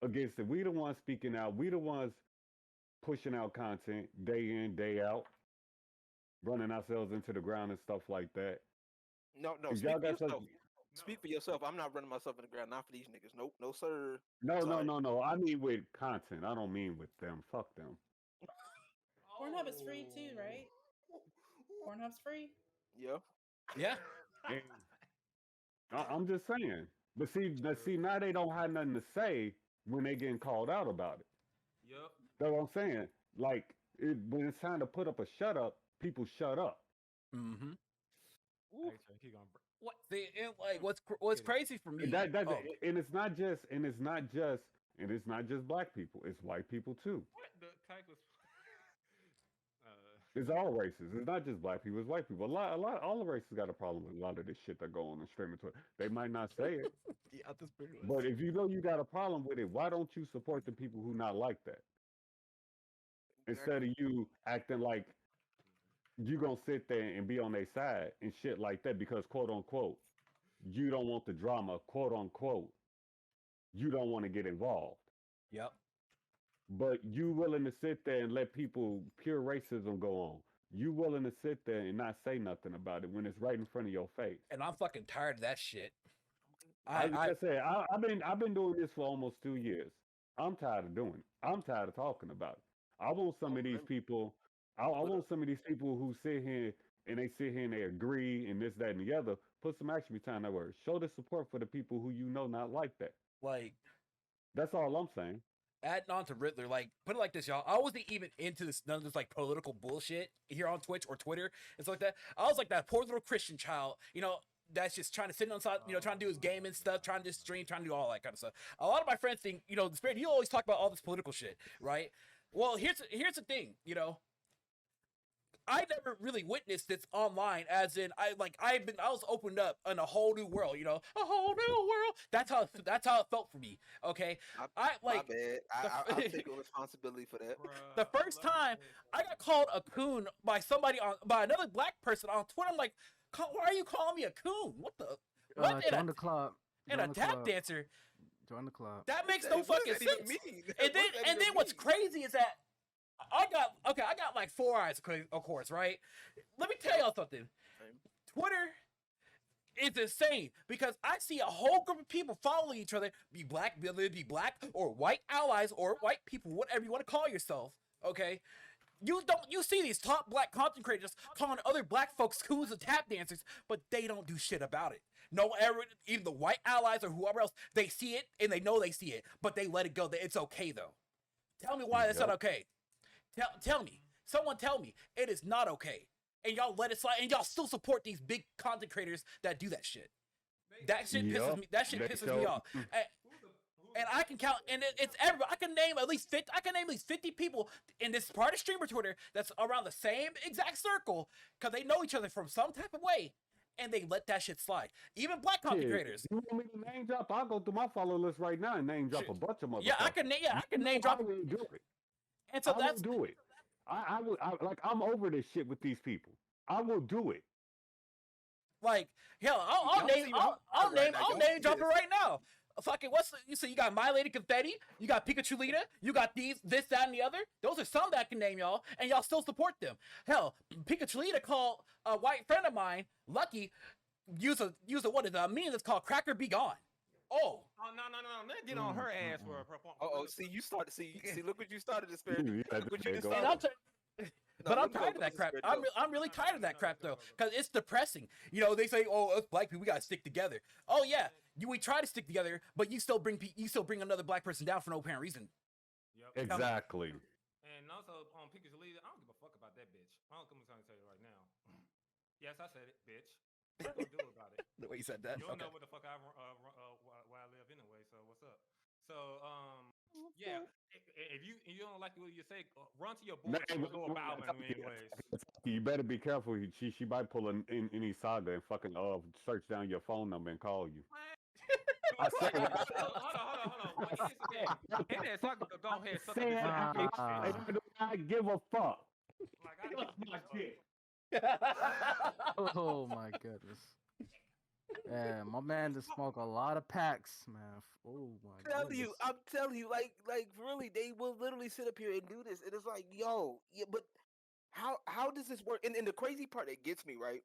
against it. We the ones speaking out. We the ones pushing out content day in, day out, running ourselves into the ground and stuff like that. No, speak for yourself. I'm not running myself in the ground, not for these niggas. Nope, no sir. No. I mean with content. I don't mean with them. Fuck them. Pornhub is free too, right? Pornhub's free. Yeah. I'm just saying. But see, now they don't have nothing to say when they getting called out about it. Yep. That's what I'm saying. Like when it's time to put up a shut up, people shut up. Mm-hmm. What? Like what's crazy for me? And it's not just black people. It's white people too. What the type of? It's all races. It's not just black people. It's white people. All the races got a problem with a lot of this shit that go on streaming Twitter. They might not say it, but if you know you got a problem with it, why don't you support the people who not like that? Instead of you acting like you gonna sit there and be on their side and shit like that because quote unquote you don't want the drama, quote unquote you don't want to get involved. Yep. But you willing to sit there and let people pure racism go on. You willing to sit there and not say nothing about it when it's right in front of your face. And I'm fucking tired of that shit. I've been doing this for almost 2 years. I'm tired of doing it. I'm tired of talking about it. I want some of these people. I want some of these people who sit here and they agree and this, that, and the other. Put some action behind that word. Show the support for the people who you know not like that. Like, that's all I'm saying. Adding on to Riddler, like, put it like this, y'all. I wasn't even into none of this like political bullshit here on Twitch or Twitter and stuff like that. I was like that poor little Christian child, that's just trying to sit on side, trying to do his game and stuff, trying to just stream, trying to do all that kind of stuff. A lot of my friends think, Disbearity, you always talk about all this political shit, right? Well, here's the thing, I never really witnessed this online, as in I was opened up in a whole new world, a whole new world. That's how it felt for me. Okay, my bad. I'll take responsibility for that. The first time I got called a coon by another black person on Twitter, I'm like, why are you calling me a coon? What the? What? Join the club. And a tap dancer. Join the club. That makes no fucking sense. And then what's crazy is that I got like 4 eyes, of course, right? Let me tell y'all something. Twitter is insane because I see a whole group of people following each other, be black or white allies or white people, whatever you want to call yourself, okay? You see these top black content creators calling other black folks coons and tap dancers, but they don't do shit about it. Even the white allies or whoever else, they see it and they know they see it, but they let it go. It's okay though. Tell me why that's not okay. Tell me. Someone tell me. It is not okay. And y'all let it slide. And y'all still support these big content creators that do that shit. That shit pisses me. That shit pisses me off. And I can count. And it's everybody. I can name at least 50 people in this part of streamer Twitter that's around the same exact circle because they know each other from some type of way. And they let that shit slide. Even black content creators. You want me to name drop? I'll go through my follow list right now and name drop a bunch of motherfuckers. Yeah, I can name drop. I will do it. And so do it. I'm over this shit with these people. I will do it. Like, hell, I'll name drop it right now. Fucking you see, you got My Lady Confetti, you got Pikachu Lita, you got this, that, and the other. Those are some that I can name, y'all, and y'all still support them. Hell, Pikachu Lita called a white friend of mine, Lucky, use a what is a meme that's called Cracker Be Gone. Oh. No. Let's get on her ass for a See, you started. See, look what you started, Disbearity. Look what you just But I'm tired of that crap. I'm really tired of that crap though, because it's depressing. You know, they say, "Oh, us black people, we gotta stick together." Oh yeah, we try to stick together, but you still bring another black person down for no apparent reason. Yep. Exactly. And also on Pikachu Leader, I don't give a fuck about that bitch. I don't come trying to tell you right now. Yes, I said it, bitch. What you gonna do about it? The way you said that. You don't know what the fuck where I live anyway. So what's up? So yeah. If you don't like what you say, run to your boy and go about it anyways. You better be careful. She might pull any saga and fucking search down your phone number and call you. I said, hold on. Hey there, suck go ahead, suck I do not give a fuck. Like I love my dick. Oh my goodness. Yeah, my man just smoked a lot of packs, man. Oh my goodness. I'm telling you, like really, they will literally sit up here and do this. And it's like, yo, yeah, but how does this work? And the crazy part that gets me, right?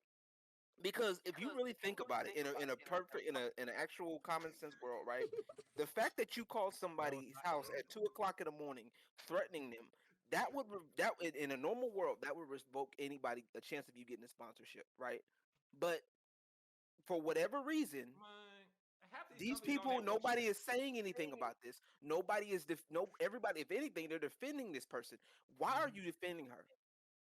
Because if you really think about it, in an actual common sense world, right? The fact that you call somebody's house at 2:00 in the morning, threatening them, that in a normal world, that would revoke anybody a chance of you getting a sponsorship, right? But for whatever reason, these people, nobody is saying anything about this. Nobody is everybody. If anything, they're defending this person. Why are you defending her?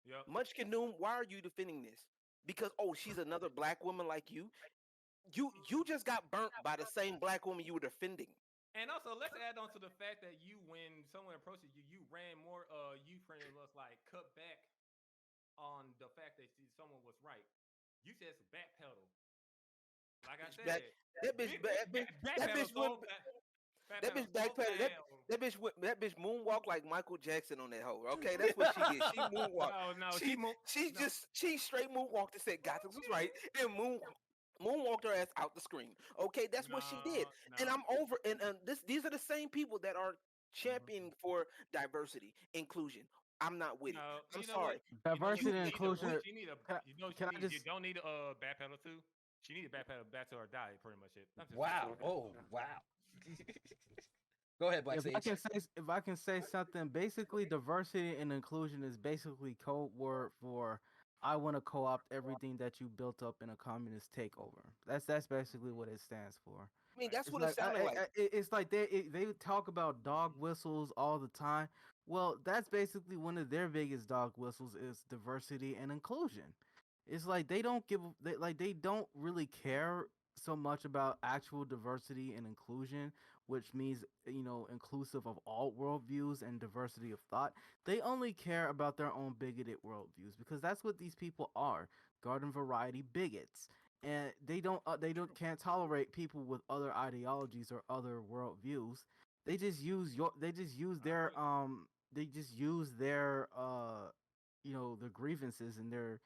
Yep. Munchkin Noom, why are you defending this? Because she's another black woman like you. You just got burnt by the same black woman you were defending. And also, let's add on to the fact that when someone approaches you, you ran more. You pretty much like cut back on the fact that someone was right. You just backpedal. Like I said, that bitch moonwalked like Michael Jackson on that hoe. Okay, that's what she did. She moonwalked. She straight moonwalked and said Gotham was right, and moonwalked her ass out the screen. Okay, that's what she did. And I'm over. And these are the same people that are championing for diversity, inclusion. I'm not with it. I'm sorry. Diversity and inclusion. You don't need a backpedal too. She needed backpedal back to her diet, pretty much it. Wow. Oh, wow. Go ahead, BlackSage. If I can say something, basically diversity and inclusion is basically code word for I want to co-opt everything that you built up in a communist takeover. That's basically what it stands for. I mean, that's what it sounded like. It's like they talk about dog whistles all the time. Well, that's basically one of their biggest dog whistles is diversity and inclusion. It's like they don't really care so much about actual diversity and inclusion, which means, inclusive of all worldviews and diversity of thought. They only care about their own bigoted worldviews because that's what these people are, garden variety bigots. And they can't tolerate people with other ideologies or other worldviews. They just use their the grievances and their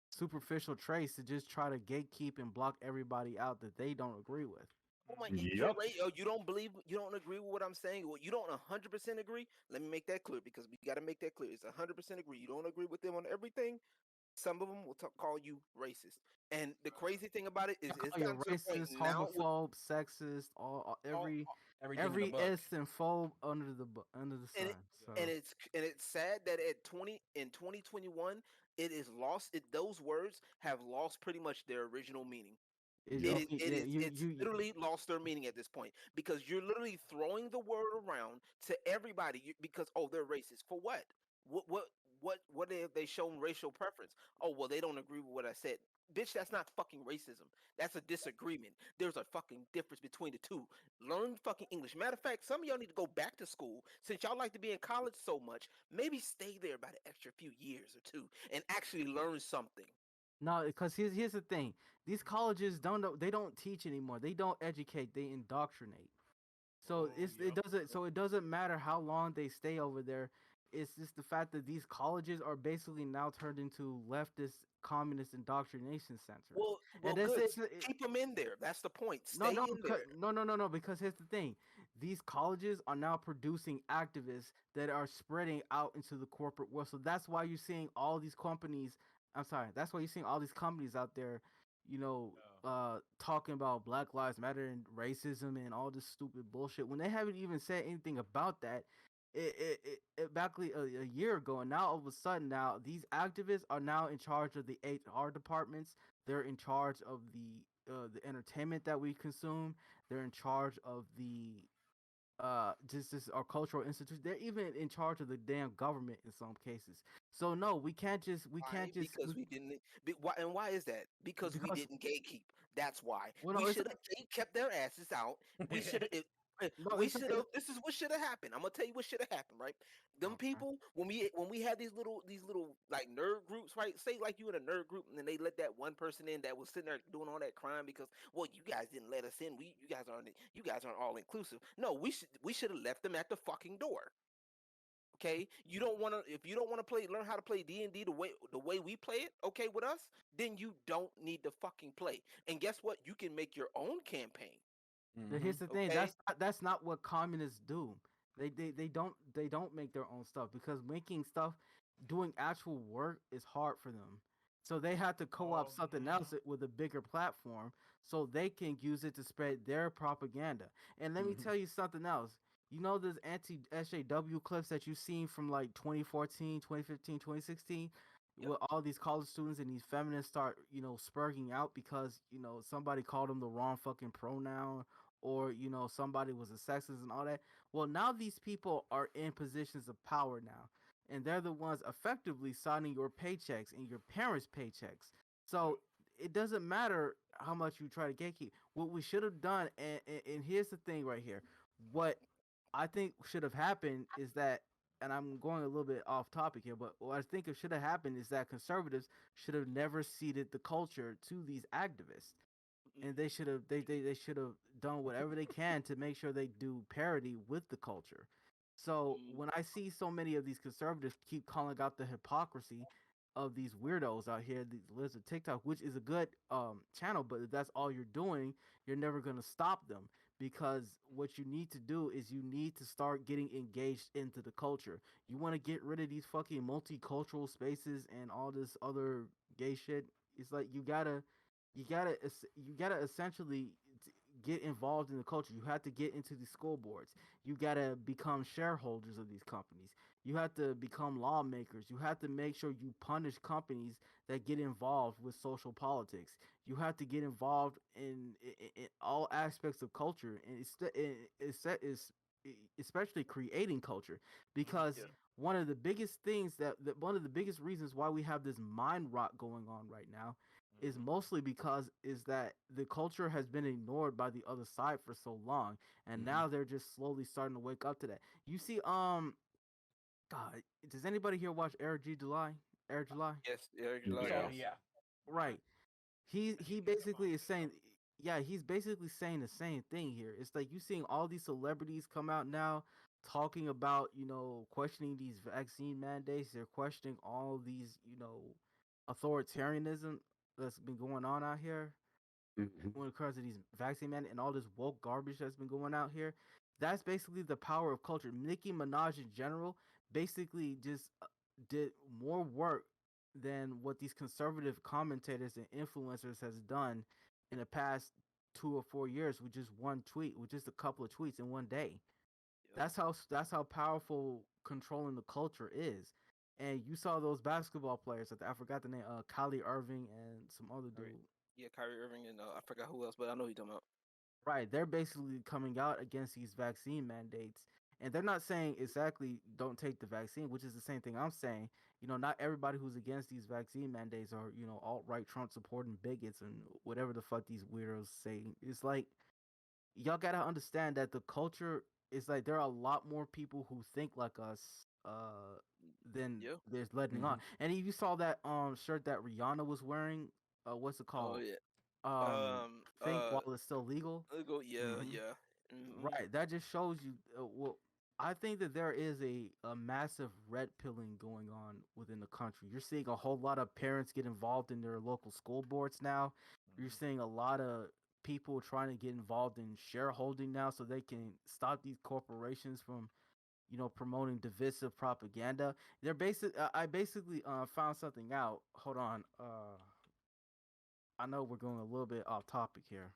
superficial traits to just try to gatekeep and block everybody out that they don't agree with. Oh my God! You don't agree with what I'm saying? Well, you don't 100% agree. Let me make that clear because we got to make that clear. It's 100% agree. You don't agree with them on everything. Some of them will call you racist. And the crazy thing about it is, it's gotten racist, homophobe, sexist, every S and phobe under the sun. And it's sad that in 2021 it is lost. Those words have lost pretty much their original meaning. It's literally lost their meaning at this point because you're literally throwing the word around to everybody because they're racist. For what? What have they shown racial preference? Oh, well, they don't agree with what I said. Bitch, that's not fucking racism. That's a disagreement. There's a fucking difference between the two. Learn fucking English. Matter of fact, some of y'all need to go back to school. Since y'all like to be in college so much, maybe stay there about an extra few years or two and actually learn something. No, because here's the thing. These colleges they don't teach anymore. They don't educate, they indoctrinate. So it doesn't matter how long they stay over there. It's just the fact that these colleges are basically now turned into leftist communist indoctrination centers. Well, And this good. is Keep them in there. That's the point. no, Stay no, in because, there. no. Because here's the thing: these colleges are now producing activists that are spreading out into the corporate world. So that's why you're seeing all these companies. I'm sorry. That's why you're seeing all these companies out there, you know, talking about Black Lives Matter and racism and all this stupid bullshit when they haven't even said anything about that. Back a year ago, and now all of a sudden, now these activists are now in charge of the HR departments. They're in charge of the entertainment that we consume. They're in charge of the just our cultural institutions. They're even in charge of the damn government in some cases. So no, we Why? can't just Because we didn't. Why, and why is that? Because we because didn't gatekeep. That's why. well We no it's should have kept their asses out. We should have. no We it's should have. This is what should have happened. I'm gonna tell you what should have happened. Right? Them okay. people when we had these little like nerd groups. Right? Say like you in a nerd group, and then they let that one person in that was sitting there doing all that crime because well you guys didn't let us in. You guys aren't all inclusive. No, we should have left them at the fucking door. Okay, you don't want to if you don't want to learn how to play D&D the way we play it, okay, with us, then you don't need to fucking play. And guess what? You can make your own campaign. But here's the thing: Okay? that's not what communists do. They don't make their own stuff because making stuff, doing actual work is hard for them. So they had to co-op something else with a bigger platform so they can use it to spread their propaganda. And let me tell you something else. You know those anti-SJW clips that you've seen from like 2014, 2015, 2016, Yep. where all these college students and these feminists start, spurging out because, somebody called them the wrong fucking pronoun or, somebody was a sexist and all that. Well, now these people are in positions of power now, and they're the ones effectively signing your paychecks and your parents' paychecks. So it doesn't matter how much you try to gatekeep. What we should have done, and here's the thing right here, what I think should have happened is that, and I'm going a little bit off topic here, but what I think it should have happened is that conservatives should have never ceded the culture to these activists, and they should have done whatever they can to make sure they do parody with the culture. So when I see so many of these conservatives keep calling out the hypocrisy of these weirdos out here, these lives of TikTok, which is a good channel, but if that's all you're doing, you're never gonna stop them because what you need to do is you need to start getting engaged into the culture. You want to get rid of these fucking multicultural spaces and all this other gay shit. It's like you gotta essentially get involved in the culture. You have to get into the school boards. You gotta become shareholders of these companies. You have to become lawmakers. You have to make sure you punish companies that get involved with social politics. You have to get involved in all aspects of culture, and it's especially creating culture, because one of the biggest things that one of the biggest reasons why we have this mind rot going on right now is mostly because is that the culture has been ignored by the other side for so long, and now they're just slowly starting to wake up to that. You see, God, does anybody here watch Eric G. July? Eric July? Yes, Eric July, Yeah. yes. Yeah. Right. He basically is saying, yeah, he's basically saying the same thing here. It's like you seeing all these celebrities come out now talking about, questioning these vaccine mandates. They're questioning all these, authoritarianism that's been going on out here when it comes to these vaccine mandates and all this woke garbage that's been going out here. That's basically the power of culture. Nicki Minaj in general basically just did more work than what these conservative commentators and influencers has done in the past 2 or 4 years with just one tweet, with just a couple of tweets in one day. That's how powerful controlling the culture is. And you saw those basketball players. I forgot the name. Kylie Irving and some other dude. Yeah, Kyrie Irving and I forgot who else, but I know who you're talking about. Right, they're basically coming out against these vaccine mandates, and they're not saying exactly don't take the vaccine, which is the same thing I'm saying. Not everybody who's against these vaccine mandates are alt-right Trump supporting bigots and whatever the fuck these weirdos say. It's like y'all gotta understand that the culture is like there are a lot more people who think like us than there's letting on. And if you saw that shirt that Rihanna was wearing, what's it called? Oh yeah. Think while it's still legal. Legal, yeah, Mhm. yeah. Right, that just shows you I think that there is a massive red pilling going on within the country. You're seeing a whole lot of parents get involved in their local school boards now. You're seeing a lot of people trying to get involved in shareholding now so they can stop these corporations from, promoting divisive propaganda. I basically found something out. Hold on. I know we're going a little bit off topic here.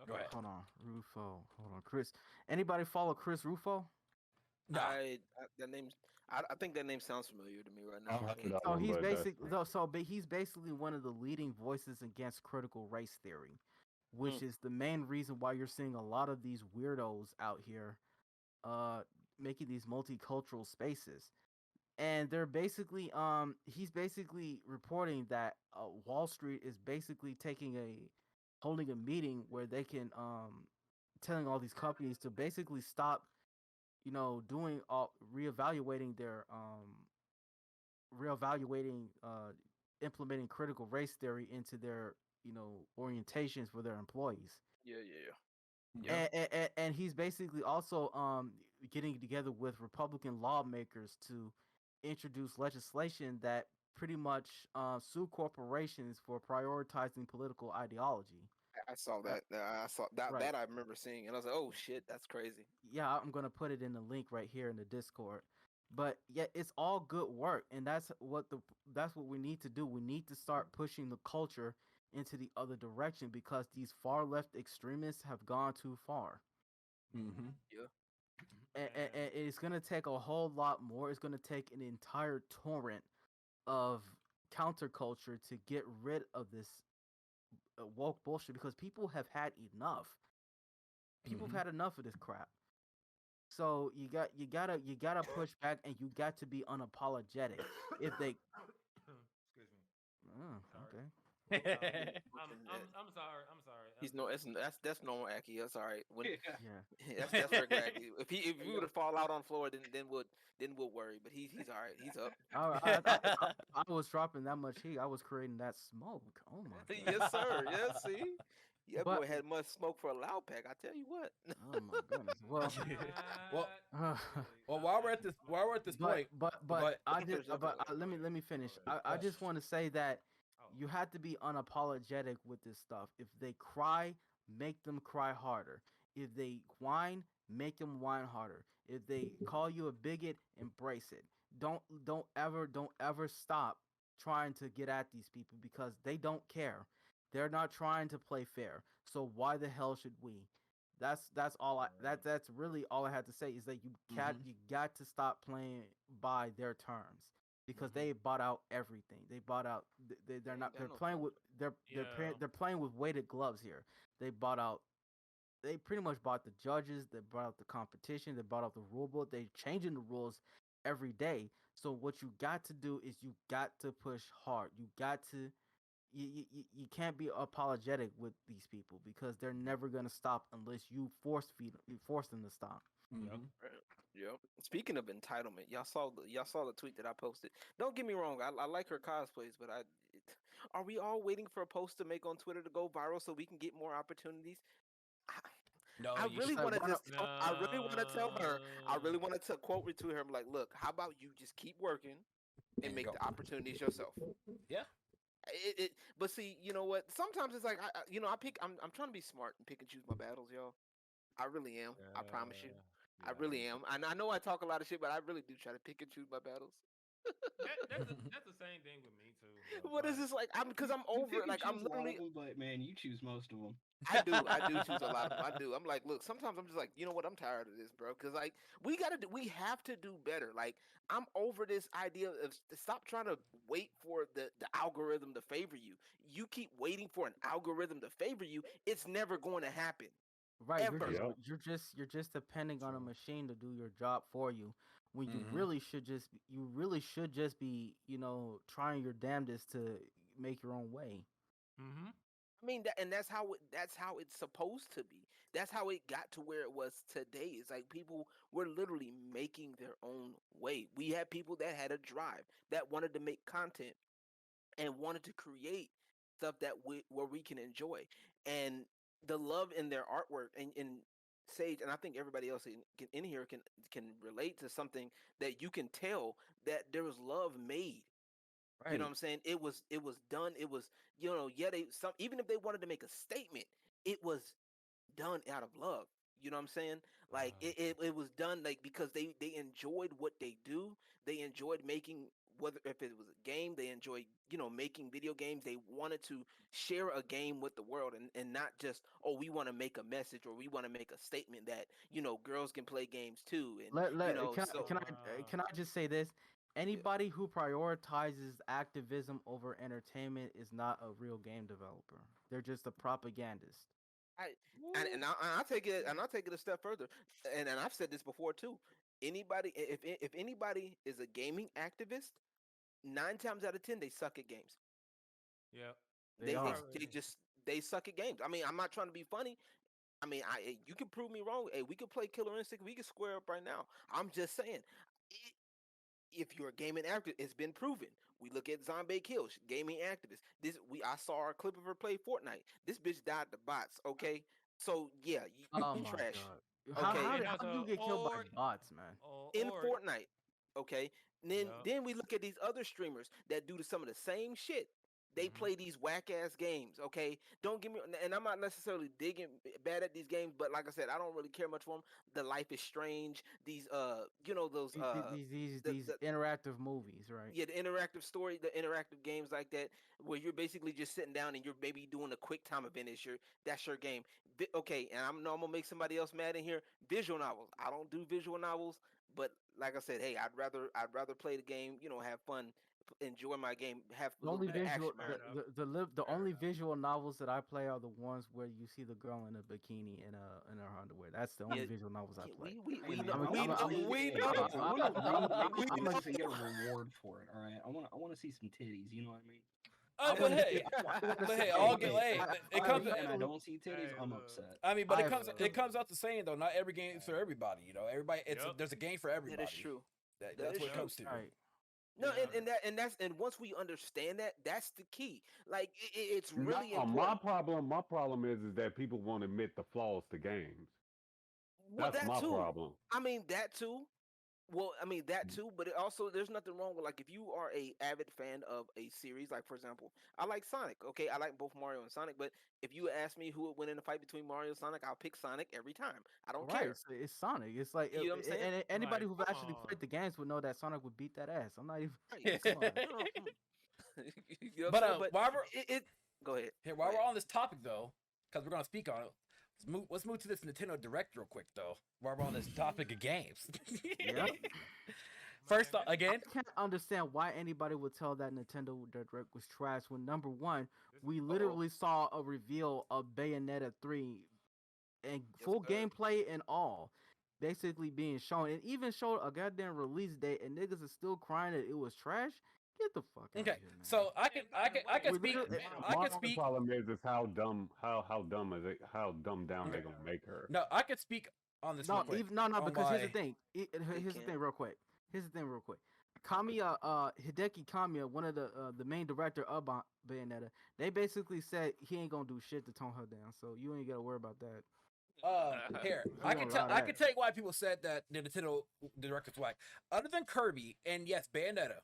Go ahead. Hold on, Rufo. Hold on, Chris. Anybody follow Chris Rufo? No. That name. I think that name sounds familiar to me right now. I've heard of So him, he's but that's basically though. So, but he's basically one of the leading voices against critical race theory, which is the main reason why you're seeing a lot of these weirdos out here, making these multicultural spaces. And they're basically, he's basically reporting that Wall Street is basically holding a meeting where they can, telling all these companies to basically stop, doing reevaluating their reevaluating implementing critical race theory into their orientations for their employees. Yeah. And he's basically also getting together with Republican lawmakers to introduce legislation that pretty much sue corporations for prioritizing political ideology. I saw that. I saw that. Right. That I remember seeing, and I was like, "Oh shit, that's crazy." Yeah, I'm gonna put it in the link right here in the Discord. But yeah, it's all good work, and that's what we need to do. We need to start pushing the culture into the other direction because these far left extremists have gone too far. Mm-hmm. Yeah. And it's gonna take a whole lot more. It's gonna take an entire torrent of counterculture to get rid of this woke bullshit because people have had enough. People have had enough of this crap. So you gotta push back, and you got to be unapologetic. If they, Excuse me. okay. I'm sorry. I'm sorry. He's no. That's normal, Aki. That's all right. When, Yeah. that's regular Aki. If he would have fall out on the floor, then we'll worry. But he's all right. He's up. I was dropping that much heat. I was creating that smoke. Oh my god. Yes, sir. Yes, see. Yeah, But- boy had much smoke for a loud pack. I tell you what. Oh my goodness. Well, while we're at this point, but let me finish. I just want to say that you have to be unapologetic with this stuff. If they cry, make them cry harder. If they whine, make them whine harder. If they call you a bigot, embrace it. Don't ever stop trying to get at these people because they don't care. They're not trying to play fair. So why the hell should we? That's all that's really all I had to say is that you got to stop playing by their terms because they bought out everything. They bought out they're playing with they're playing with weighted gloves here. They pretty much bought the judges, they bought out the competition, they bought out the rule book. They're changing the rules every day. So what you got to do is you got to push hard. You got to you can't be apologetic with these people because they're never gonna stop unless you force them to stop. Yep. Speaking of entitlement, y'all saw the tweet that I posted. Don't get me wrong, I like her cosplays, but are we all waiting for a post to make on Twitter to go viral so we can get more opportunities? No, I really want to I really want to tell her. I really No. want to quote retweet her. I'm like, look, how about you just keep working and make the opportunities yourself? Yeah. But see, you know what? Sometimes it's like I'm trying to be smart and pick and choose my battles, y'all. I really am. I promise you. I really am. And I know I talk a lot of shit, but I really do try to pick and choose my battles. That's the same thing with me too. What is this like? I'm You over pick it. and Like I'm choose a lot of literally. them, but man, you choose most of them. I do choose a lot of them. I do. I'm like, look, sometimes I'm just like, you know what? I'm tired of this, bro. Because like, we have to do better. Like, I'm over this idea of stop trying to wait for the algorithm to favor you. You keep waiting for an algorithm to favor you. It's never going to happen. Right, Ever. you're just depending on a machine to do your job for you. When you really should just be trying your damnedest to make your own way. I mean, that's how it's supposed to be. That's how it got to where it was today. It's like people were literally making their own way. We had people that had a drive that wanted to make content and wanted to create stuff where we can enjoy, and the love in their artwork and Sage, and I think everybody else in here can relate to something that you can tell that there was love made. You know what I'm saying? It was done. It was, yeah, even if they wanted to make a statement, it was done out of love. You know what I'm saying? Like it was done like because they enjoyed what they do. They enjoyed making, whether if it was a game, they enjoyed, making video games. They wanted to share a game with the world and not just, oh, we want to make a message or we want to make a statement that, girls can play games too. And can I just say this? Anybody who prioritizes activism over entertainment is not a real game developer. They're just a propagandist. I'll take it a step further, and I've said this before too. Anybody, if anybody is a gaming activist, 9 times out of 10 they suck at games. Yeah, they suck at games. I mean, I'm not trying to be funny. I mean, you can prove me wrong. Hey, we could play Killer Instinct. We can square up right now. I'm just saying, if you're a gaming activist, it's been proven. We look at Zombie Kills, gaming activist. I saw a clip of her play Fortnite. This bitch died to bots. Okay, so yeah, you trash. God. How do you get killed by bots, man? In Fortnite, okay. Then we look at these other streamers that do some of the same shit. They play these whack ass games, okay? Don't give me, and I'm not necessarily digging bad at these games, but like I said, I don't really care much for them. The Life is Strange, these those these interactive movies, right? Yeah, the interactive story, the interactive games like that, where you're basically just sitting down and you're maybe doing a quick time event. That's your game, okay? And I'm gonna make somebody else mad in here. Visual novels. I don't do visual novels, but like I said, hey, I'd rather play the game, have fun, enjoy my game, have a little bit of action. The only visual novels that I play are the ones where you see the girl in a bikini in her underwear. That's the only visual novels I play. We know. I'm gonna get a reward for it. All right, I want to see some titties. You know what I mean? But hey, it comes and I don't see titties. I'm upset. I mean, but it comes out to saying though, not every game is for everybody. Everybody, there's a game for everybody. That is true. That's what it comes to. Right. No, and once we understand that, that's the key. Like it's really important. My problem is that people won't admit the flaws to games. That's my problem. I mean that too. Well, I mean that too, but it also there's nothing wrong with, like, if you are a avid fan of a series, like for example, I like Sonic. Okay, I like both Mario and Sonic, but if you ask me who would win in a fight between Mario and Sonic, I'll pick Sonic every time. I don't care. It's Sonic. It's like, you know what I'm saying? And anybody who's actually played the games would know that Sonic would beat that ass. I'm not even. You know what I'm saying? While go ahead. Here, while we're on this topic though, because we're gonna speak on it. Let's move to this Nintendo Direct real quick though. While we're on this topic of games. First, again, I can't understand why anybody would tell that Nintendo Direct was trash when, number one, we literally saw a reveal of Bayonetta 3 and full gameplay and all basically being shown, and even showed a goddamn release date, and niggas are still crying that it was trash. Get the fuck out of here, man. So I can speak. The problem is how dumb down they gonna make her. No, I could speak on this. Because here's the thing. Here's the thing, real quick. Kamiya, Hideki Kamiya, one of the main director of Bayonetta, they basically said he ain't gonna do shit to tone her down. So you ain't gotta worry about that. Here, I can tell you why people said that the Nintendo Direct was whack. Other than Kirby and yes, Bayonetta,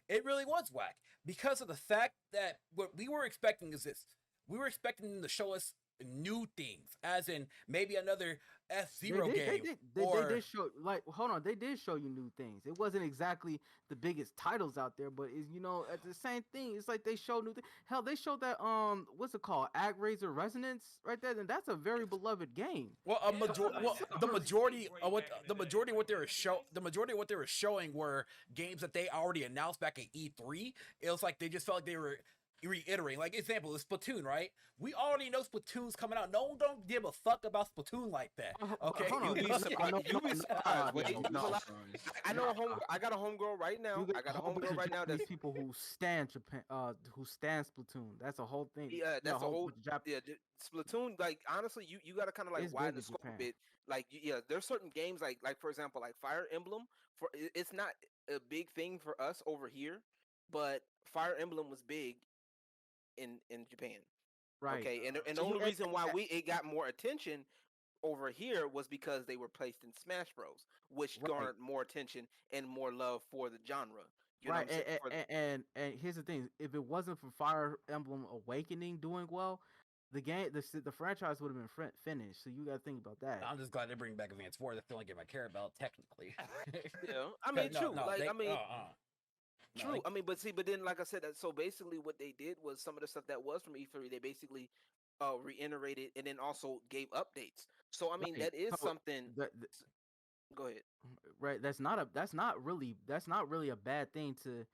it really was whack because of the fact that what we were expecting is this: we were expecting them to show us new things, as in maybe another F-Zero game. They did show, like, hold on, they did show you new things. It wasn't exactly the biggest titles out there, but it's, at the same thing, it's like they showed new things. Hell, they showed that what's it called, AgRaiser Resonance right there, and that's a very beloved game. Well, the majority of what they were showing were games that they already announced back at E3. It was like they just felt like they were reiterating. Like, example is Splatoon, right? We already know Splatoon's coming out. No one don't give a fuck about Splatoon like that. Okay, I know I got a homegirl right now. That's people who stand Japan, who stand Splatoon. That's a whole thing. Yeah, that's a whole. Yeah, Splatoon. Like, honestly, you got to kind of like widen the scope a bit. Like, yeah, there's certain games like for example, like Fire Emblem. It's not a big thing for us over here, but Fire Emblem was big in Japan. Right. Okay, and the only reason why it got more attention over here was because they were placed in Smash Bros, which Right. garnered more attention and more love for the genre. You know Right, what I'm saying? For the- and here's the thing: if it wasn't for Fire Emblem Awakening doing well, the franchise would have been finished. So you got to think about that. I'm just glad they bring back Advance Wars. That's the only game I care about technically. yeah, I mean, No, true. no, Like, they- I mean, No, true. they- I mean, but then, like I said, so basically, what they did was some of the stuff that was from E3, they basically reiterated and then also gave updates. So I mean, Right. that is So something. that, Go ahead. right, that's not really a bad thing to,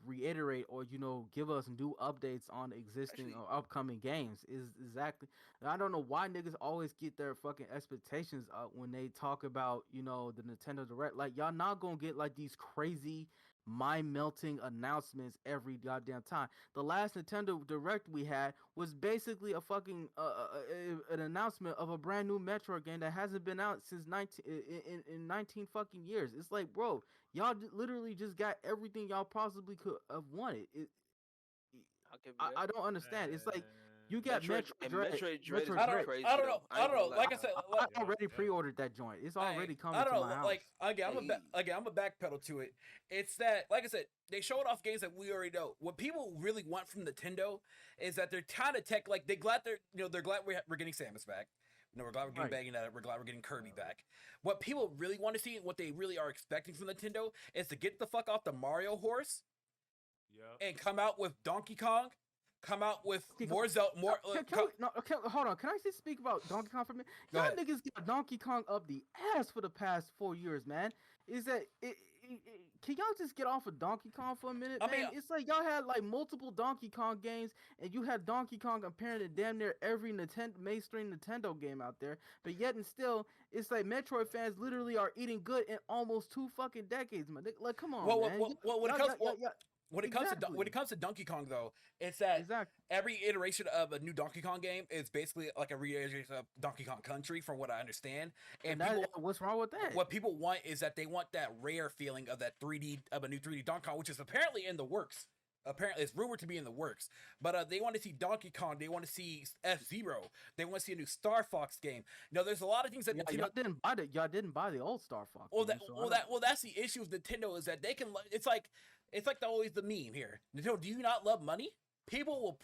reiterate or give us new updates on existing Actually, or upcoming games. Is exactly. I don't know why niggas always get their fucking expectations up when they talk about the Nintendo Direct. Like, y'all not gonna get like these crazy mind melting announcements every goddamn time. The last Nintendo Direct we had was basically a fucking an announcement of a brand new Metroid game that hasn't been out since 19 fucking years. It's like, bro, y'all literally just got everything y'all possibly could have wanted. I'll give you that. I don't understand. It's like you got Metroid Dread is I don't, crazy. I don't know. though. I don't ain't know. gonna Like lie. I said, I already pre-ordered that joint. It's already coming I don't to know. my house. Like again, Hey. I'm a backpedal to it. It's that, like I said, they showed off games that we already know. What people really want from Nintendo is that they're kind of tech. Like they're glad we're getting Samus back. We're glad we're getting Right. bagging that. We're glad we're getting Kirby back. What people really want to see and what they really are expecting from Nintendo is to get the fuck off the Mario horse Yep. and come out with Donkey Kong. Come out with Okay, more Zelda. More. Okay, hold on. Can I just speak about Donkey Kong for a minute? Go Y'all ahead. niggas got Donkey Kong up the ass for the past 4 years, man. Is that can y'all just get off of Donkey Kong for a minute, I man? mean, It's like y'all had like multiple Donkey Kong games, and you had Donkey Kong appearing in damn near every mainstream Nintendo game out there. But yet and still, it's like Metroid fans literally are eating good in almost 2 fucking decades, man. Like, come on, man. When it comes to Donkey Kong, though, it's that Exactly. every iteration of a new Donkey Kong game is basically like a reiteration of Donkey Kong Country, from what I understand. And that, people, what's wrong with that? what people want is that they want that rare feeling of that 3D of a new 3D Donkey Kong, which is apparently in the works. Apparently, it's rumored to be in the works. But they want to see Donkey Kong. They want to see F-Zero. They want to see a new Star Fox game. There's a lot of things that Y'all didn't buy the old Star Fox. Well, game, that's the issue with Nintendo, is that they can. It's like always the meme here. Nintendo, do you not love money? People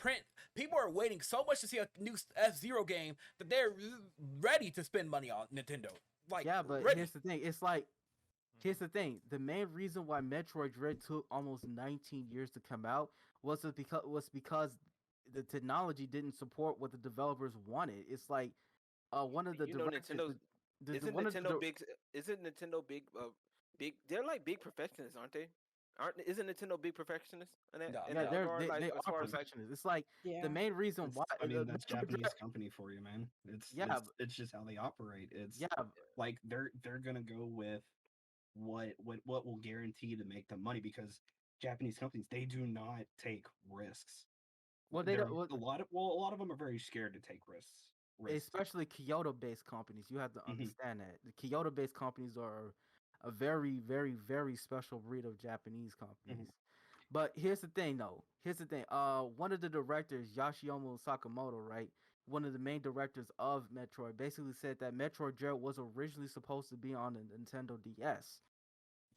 are waiting so much to see a new F-Zero game that they're ready to spend money on Nintendo. Like, yeah, but ready. here's the thing. It's like, here's the thing. The main reason why Metroid Dread took almost 19 years to come out was because the technology didn't support what the developers wanted. It's like one of the Nintendo's isn't Nintendo big? Isn't Nintendo big? Big. They're like big perfectionists, aren't they? Isn't Nintendo big perfectionists? In that, No. in Yeah, that they regard? Like, as are far as like, perfectionists. It's like Yeah. the main reason why. I mean, that's Metroid Japanese Dread- company for you, man. Yeah, It's just how they operate. It's yeah, like they're gonna go with what will guarantee to make them money, because Japanese companies, they do not take risks. well, they They're- don't. Well, a lot of them are very scared to take risks. especially Kyoto-based companies. You have to Mhm. understand that the Kyoto-based companies are a very, very, very special breed of Japanese companies. But here's the thing, though. Here's the thing. One of the directors, Yoshiomo Sakamoto, right? One of the main directors of Metroid, basically said that Metroid Dread was originally supposed to be on the Nintendo DS.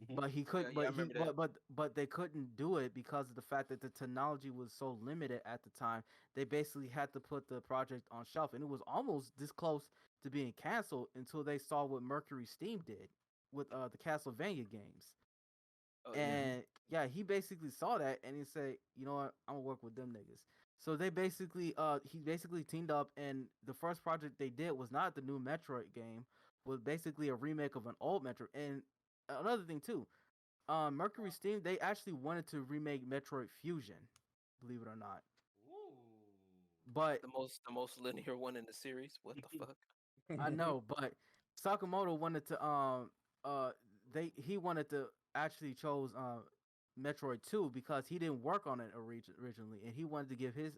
Mhm. But he couldn't. yeah, I but he, remember that. but they couldn't do it because of the fact that the technology was so limited at the time. They basically had to put the project on shelf, and it was almost this close to being canceled until they saw what Mercury Steam did with the Castlevania games. Oh, yeah. And yeah, he basically saw that and he said, you know what, I'm gonna work with them niggas. So they basically he basically teamed up, and the first project they did was not the new Metroid game, was basically a remake of an old Metroid. And another thing too, Mercury Steam, they actually wanted to remake Metroid Fusion, believe it or not. But the most linear one in the series. What the fuck? I know, but Sakamoto wanted to he wanted to actually chose Metroid 2 because he didn't work on it originally, and he wanted to give his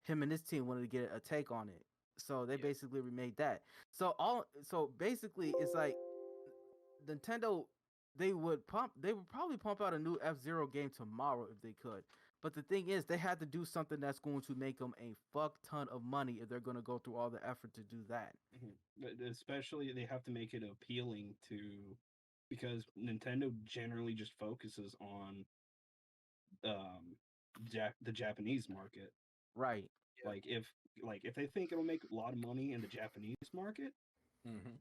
him and his team wanted to get a take on it. So they basically remade that. So basically it's like Nintendo, they would probably pump out a new F-Zero game tomorrow if they could. But the thing is, they had to do something that's going to make them a fuck ton of money if they're going to go through all the effort to do that. Especially they have to make it appealing to, because Nintendo generally just focuses on the Japanese market. Right. Like if they think it'll make a lot of money in the Japanese market,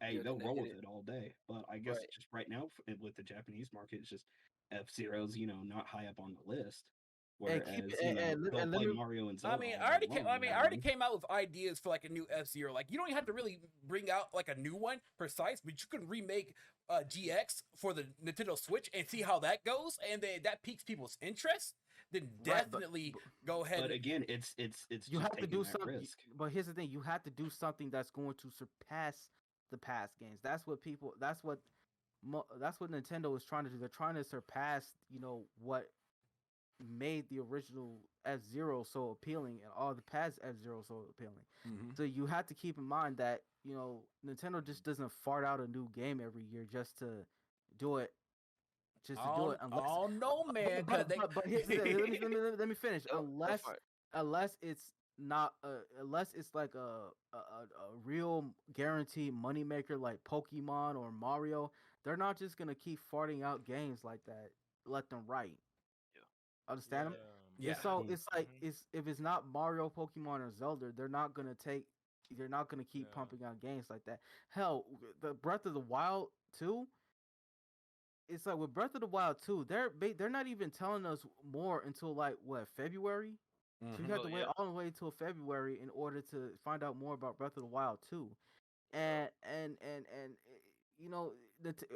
hey, they'll roll with it all day. But I guess just right now with the Japanese market, it's just F-Zero's, not high up on the list. Whereas they'll play Mario and Zelda. I already came out with ideas for like a new F-Zero. Like you don't even have to really bring out like a new one precise, but you can remake GX for the Nintendo Switch and see how that goes, and then that piques people's interest. Then definitely go ahead. But again, it's you have to do something. Risk. But here's the thing: you have to do something that's going to surpass the past games. That's what Nintendo is trying to do. They're trying to surpass, what made the original F-Zero so appealing and all the past F-Zero so appealing. So you have to keep in mind that Nintendo just doesn't fart out a new game every year just to do it. Oh no, man! But here's the thing, let me finish. Unless it's not unless it's like a real guaranteed moneymaker like Pokemon or Mario, they're not just gonna keep farting out games like that. Let them write. Understand them? Yeah. So it's like if it's not Mario, Pokemon, or Zelda, they're not gonna keep pumping out games like that. Hell, the Breath of the Wild 2. It's like with Breath of the Wild 2, they're not even telling us more until like February. So you have to wait all the way until February in order to find out more about Breath of the Wild 2. And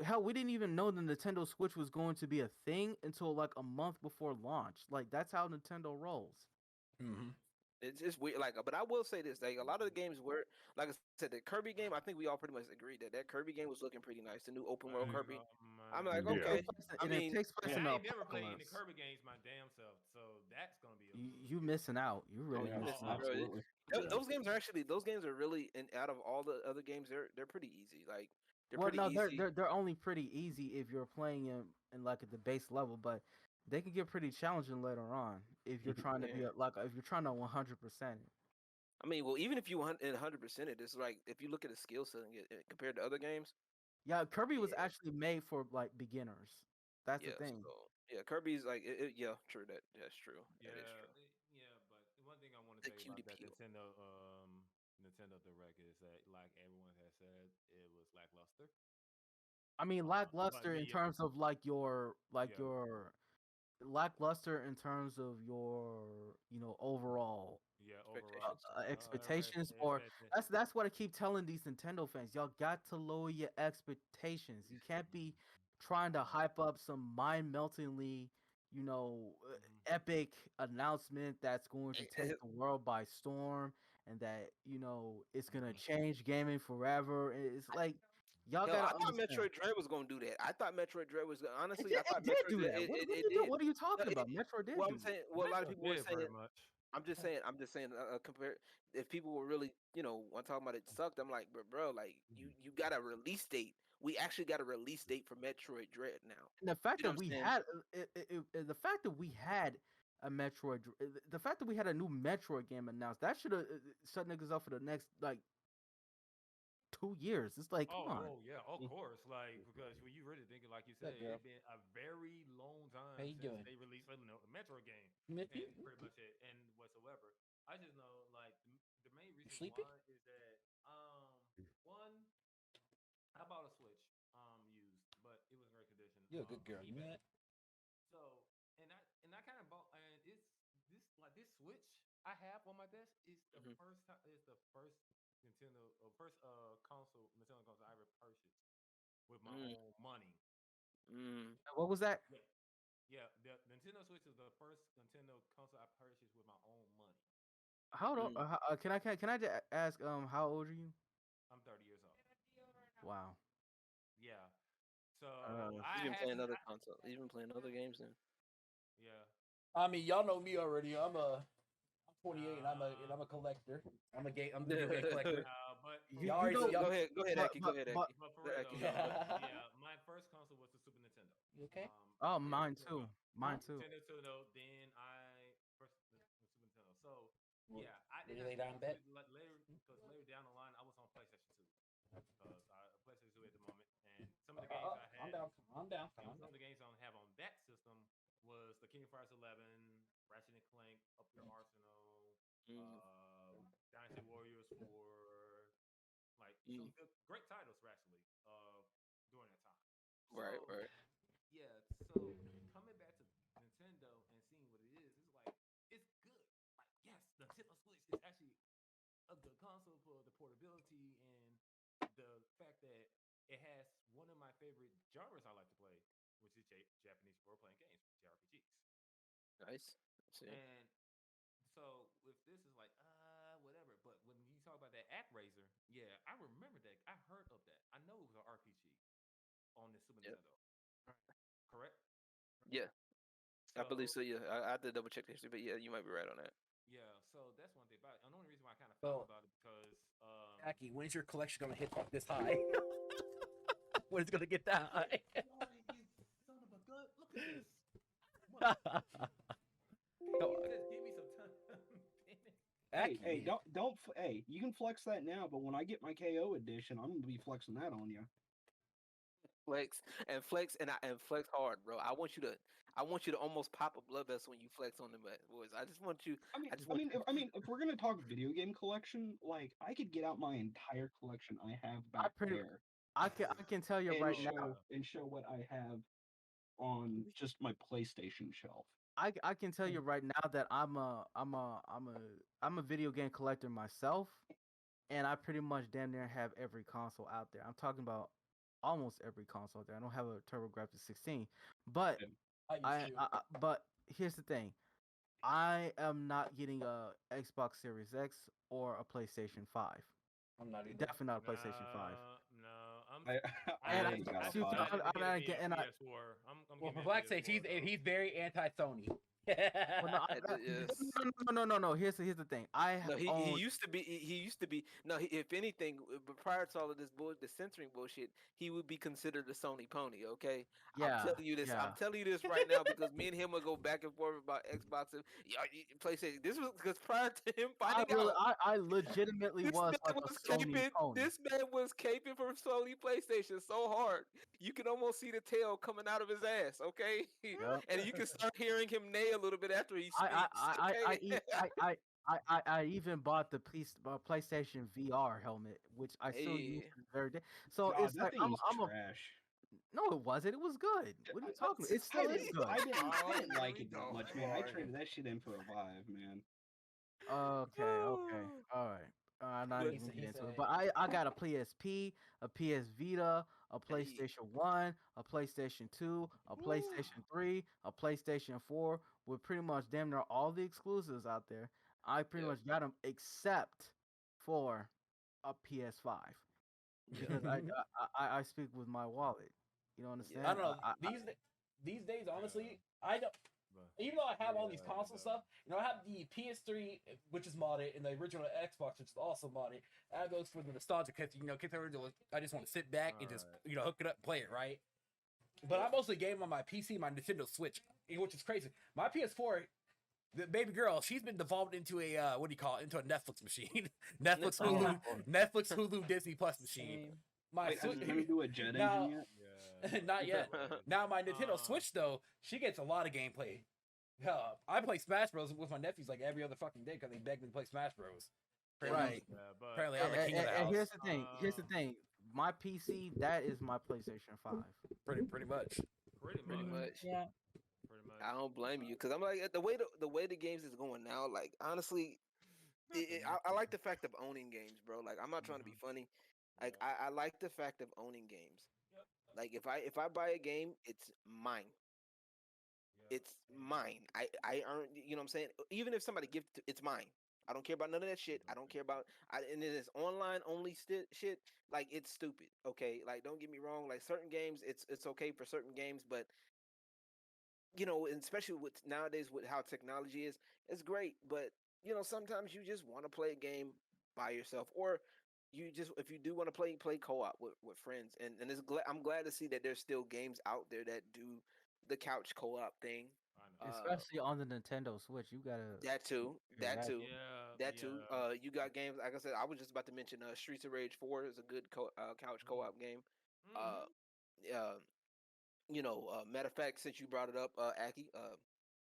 hell, we didn't even know the Nintendo Switch was going to be a thing until like a month before launch. Like that's how Nintendo rolls. It's just weird. But I will say this: a lot of the games were, like I said, the Kirby game. I think we all pretty much agreed that Kirby game was looking pretty nice. The new open world Kirby. I'm like, okay. I mean, I ain't never played any Kirby games my damn self, so that's gonna be. You missing out. You really missing out. Absolutely. Those games are really, and out of all the other games, they're pretty easy. Like they're easy. They're only pretty easy if you're playing in like at the base level, but they can get pretty challenging later on if you're trying to be if you're trying to 100%. I mean, well, even if you 100% it, it's like if you look at the skill set compared to other games. Yeah, Kirby was actually made for like beginners. That's the thing. So, Kirby's like true. That's true. Yeah, that is true. Yeah, but one thing I want to say about that Nintendo Direct is that, like everyone has said, it was lackluster. I mean, lackluster in terms of your lackluster in terms of your overall expectations or that's what I keep telling these Nintendo fans. Y'all got to lower your expectations. You can't be trying to hype up some mind-meltingly epic announcement that's going to take the world by storm and that it's gonna change gaming forever. It's like y'all got. I thought Metroid Dread was gonna do that. I thought Metroid Dread was honestly. I thought Metroid do that. What are you talking about? Metroid did. Well, I'm saying. Well, a lot of people were saying. I'm just saying. Compare if people were really, when talking about it sucked. I'm like, bro, like you got a release date. We actually got a release date for Metroid Dread now. And the fact that we had, the fact that we had a Metroid, the fact that we had a new Metroid game announced, that should have shut niggas up for the next 2 years. It's like, come on. Oh yeah, of course. Like because when you really think it, like you said, it's been a very long time since they released a Metroid game, and pretty much it and whatsoever. I just know like the main reason why is that one, I bought a Switch used, but it was in great condition. You're a good girl, man. So and I kind of bought and it's this Switch I have on my desk is the first time Nintendo Nintendo console I ever purchased with my own money. What was that? Yeah, the Nintendo Switch is the first Nintendo console I purchased with my own money. How old? Can I just ask? How old are you? I'm 30 years old. Wow. Yeah. So you've been playing other consoles. You've been playing other games then. Yeah. I mean, y'all know me already. I'm 28 and I'm a collector. I'm a video game collector. But go ahead, Aki. Go ahead, Aki. But for real, yeah, my first console was the Super Nintendo. You okay? Mine too. Mine too. Nintendo, then Yeah, I Will did you not lay down get bet? into it later because later down the line I was on PlayStation 2 because I PlayStation 2 at the moment, and some of the games I Calm had, down, calm down, and calm some down. of the games I don't have on that system was the King of Fighters 11, Ratchet and Clank, Up Your Arsenal, Dynasty Warriors 4, like some good, great titles actually during that time. Right, So right. yeah, so coming back to Nintendo and seeing what it is, it's like it's good. Like yes, the Nintendo Switch is actually a good console for the portability and the fact that it has one of my favorite genres I like to play, which is Japanese role-playing games, JRPGs. Nice. And so with this is like whatever. But when you talk about that ActRaiser, yeah, I remember that. I heard of that. I know it was an RPG on the Super Yep. Nintendo. Correct? Yeah, I believe so. Yeah, I have to double check the history, but yeah, you might be right on that. Yeah, so that's one thing about it. And the only reason why I kind of So- thought about it because Jackie, when's your collection gonna hit this high? When it's gonna get that high? you son of a gun, look at this. Just give me some time. Jackie, Hey, hey, you can flex that now, but when I get my KO edition, I'm gonna be flexing that on you. Flex and flex hard, bro. I want you to almost pop a blood vessel when you flex on them bad boys. I just want you. If we're gonna talk video game collection, like I could get out my entire collection I have back there. I can tell you and right show, now. and show what I have on just my PlayStation shelf. I can tell you right now that I'm a video game collector myself, and I pretty much damn near have every console out there. I'm talking about almost every console out there. I don't have a TurboGrafx 16, but but here's the thing. I am not getting a Xbox Series X or a PlayStation 5. I'm not either. Definitely not a PlayStation 5. No, And I'm well, for BlackSageD, he's very anti-Sony. No. Here's the thing. I have he used to be. No, if anything, but prior to all of this the censoring bullshit, he would be considered a Sony pony. Okay, I'm telling you this. I'm telling you this right now because me and him would go back and forth about Xbox and PlayStation. This was because prior to him finding out, I legitimately was like a Sony pony. This man was caping for Sony PlayStation so hard you can almost see the tail coming out of his ass. Okay, and you can start hearing him neigh a little bit after he speaks. I even bought the PlayStation VR helmet, which I still use to this very day. So God, it's that like thing was trash. No, it wasn't. It was good. What are you talking about? It still is good. I didn't like it that much, man. I traded that shit in for a Vive, man. Okay. All right. I'm not even gonna get into it. But I got a PSP, a PS Vita, a PlayStation 1, a PlayStation 2, a PlayStation 3, a PlayStation 4, with pretty much damn near all the exclusives out there. I pretty much got them except for a PS5 because I speak with my wallet. You know what I'm saying? I don't know. These days, honestly, I don't. Even though I have all these console stuff, I have the PS3, which is modded, and the original Xbox, which is also modded. That goes for the nostalgia, because I just want to sit back and just hook it up and play it, right? But I mostly game on my PC, my Nintendo Switch, which is crazy. My PS4, the baby girl, she's been devolved into a into a Netflix machine, Netflix, Hulu, Disney Plus machine. Wait, has it do a jet engine yet? Not yet. Now my Nintendo Switch though, she gets a lot of gameplay. I play Smash Bros with my nephews like every other fucking day because they beg me to play Smash Bros. Right. Apparently, I'm the king of the house. And here's the thing. My PC, that is my PlayStation 5. Pretty much. Pretty much. Yeah. I don't blame you because I'm like the way the games is going now. Like honestly, I like the fact of owning games, bro. Like I'm not trying to be funny. Like I like the fact of owning games. Like if I buy a game, it's mine. It's mine. I earn. You know what I'm saying? Even if somebody gives it, it's mine. I don't care about none of that shit. I don't care about. And it is online only shit. Like it's stupid. Okay. Like don't get me wrong. Like certain games, it's okay for certain games, but and especially with nowadays with how technology is, it's great. But sometimes you just want to play a game by yourself, or you just if you do want to play co-op with friends, and I'm glad to see that there's still games out there that do the couch co-op thing. Especially on the Nintendo Switch, you gotta. That too. Yeah, That too. Yeah, That too. yeah. You got games like I said. I was just about to mention Streets of Rage 4 is a good couch co-op game. Uh, uh, matter of fact, since you brought it up, Aki,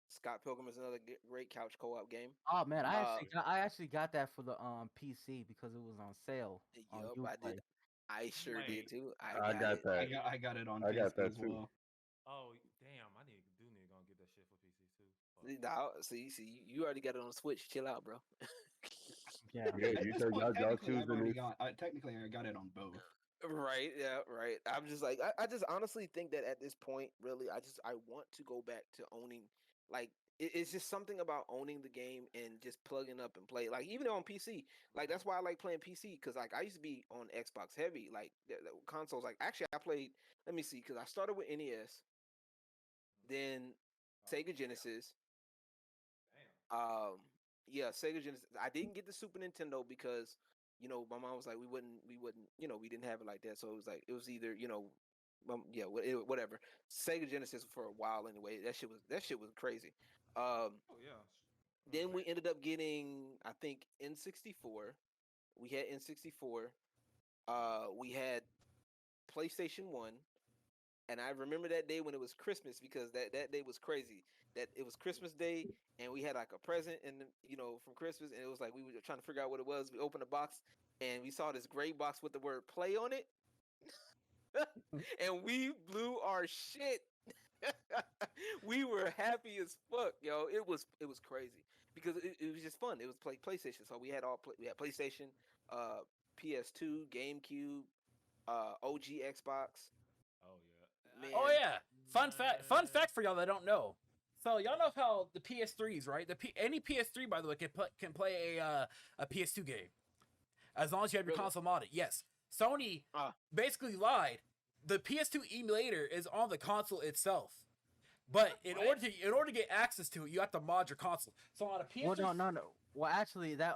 Scott Pilgrim is another great couch co-op game. Oh man, Uh, I actually got that for the PC because it was on sale on yup, I did. Uplay. I sure did Wait. too. I I got got it. that. I got it on I got PC that as too. well. Oh damn! I need to go get that shit for PC too. Fuck. Now, see, you already got it on Switch. Chill out, bro. Yeah. Yeah, At you this said point, y'all technically, I've choosing already this. got. Technically, I got it on both. Right, yeah, right. I'm just like I just honestly think that at this point, really, I want to go back to owning like it's just something about owning the game and just plugging up and play. Like even on PC, like that's why I like playing PC because like I used to be on Xbox heavy, like the consoles. Like actually, I played. Let me see, because I started with NES, then Sega Genesis. Damn. Yeah, Sega Genesis. I didn't get the Super Nintendo because my mom was like we didn't have it like that, so it was either yeah, whatever. Sega Genesis for a while anyway. That shit was crazy. Oh yeah. Then we ended up getting I think N64. We had N64. We had PlayStation 1. And I remember that day when it was Christmas because that day was crazy. That it was Christmas Day and we had like a present and from Christmas and it was like we were trying to figure out what it was. We opened the box and we saw this gray box with the word play on it. And we blew our shit. We were happy as fuck, yo. It was crazy because it was just fun. It was PlayStation, so we had we had PlayStation, PS2, GameCube, OG Xbox. Oh yeah. Man, Oh yeah. Fun fact for y'all that don't know. So y'all know how the PS3s, right? Any PS3, by the way, can play a PS2 game as long as you have your Really? console modded. Yes. Sony Ah. basically lied. The PS2 emulator is on the console itself, but in order to get access to it, you have to mod your console. So on a PS3, Well, no. Well, actually, that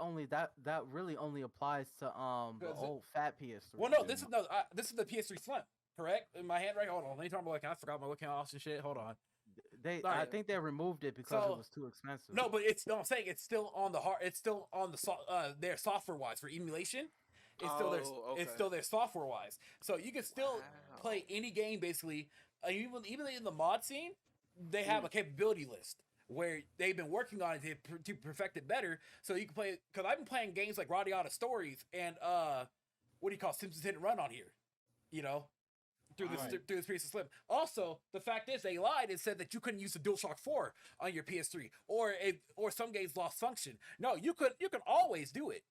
really only applies to the Does it? old fat PS3. Well, no, this is the PS3 Slim, correct? In my hand, right? Hold on, let me turn my webcam. I forgot my webcam off and shit. Hold on. I Alright. think they removed it because So- it was too expensive. No, but I'm saying it's still on the hard. It's still on the their software wise for emulation. It's still there. Oh, It's okay. still there software wise. So you can still Wow. play any game basically. Even in the mod scene, they have a capability list where they've been working on it to perfect it better. So you can play. Because I've been playing games like Radiata Stories and what do you call Simpsons Hit and Run on here. Through this piece of Slim. Also, the fact is they lied and said that you couldn't use the DualShock 4 on your PS3 or some games lost function. No, you can always do it.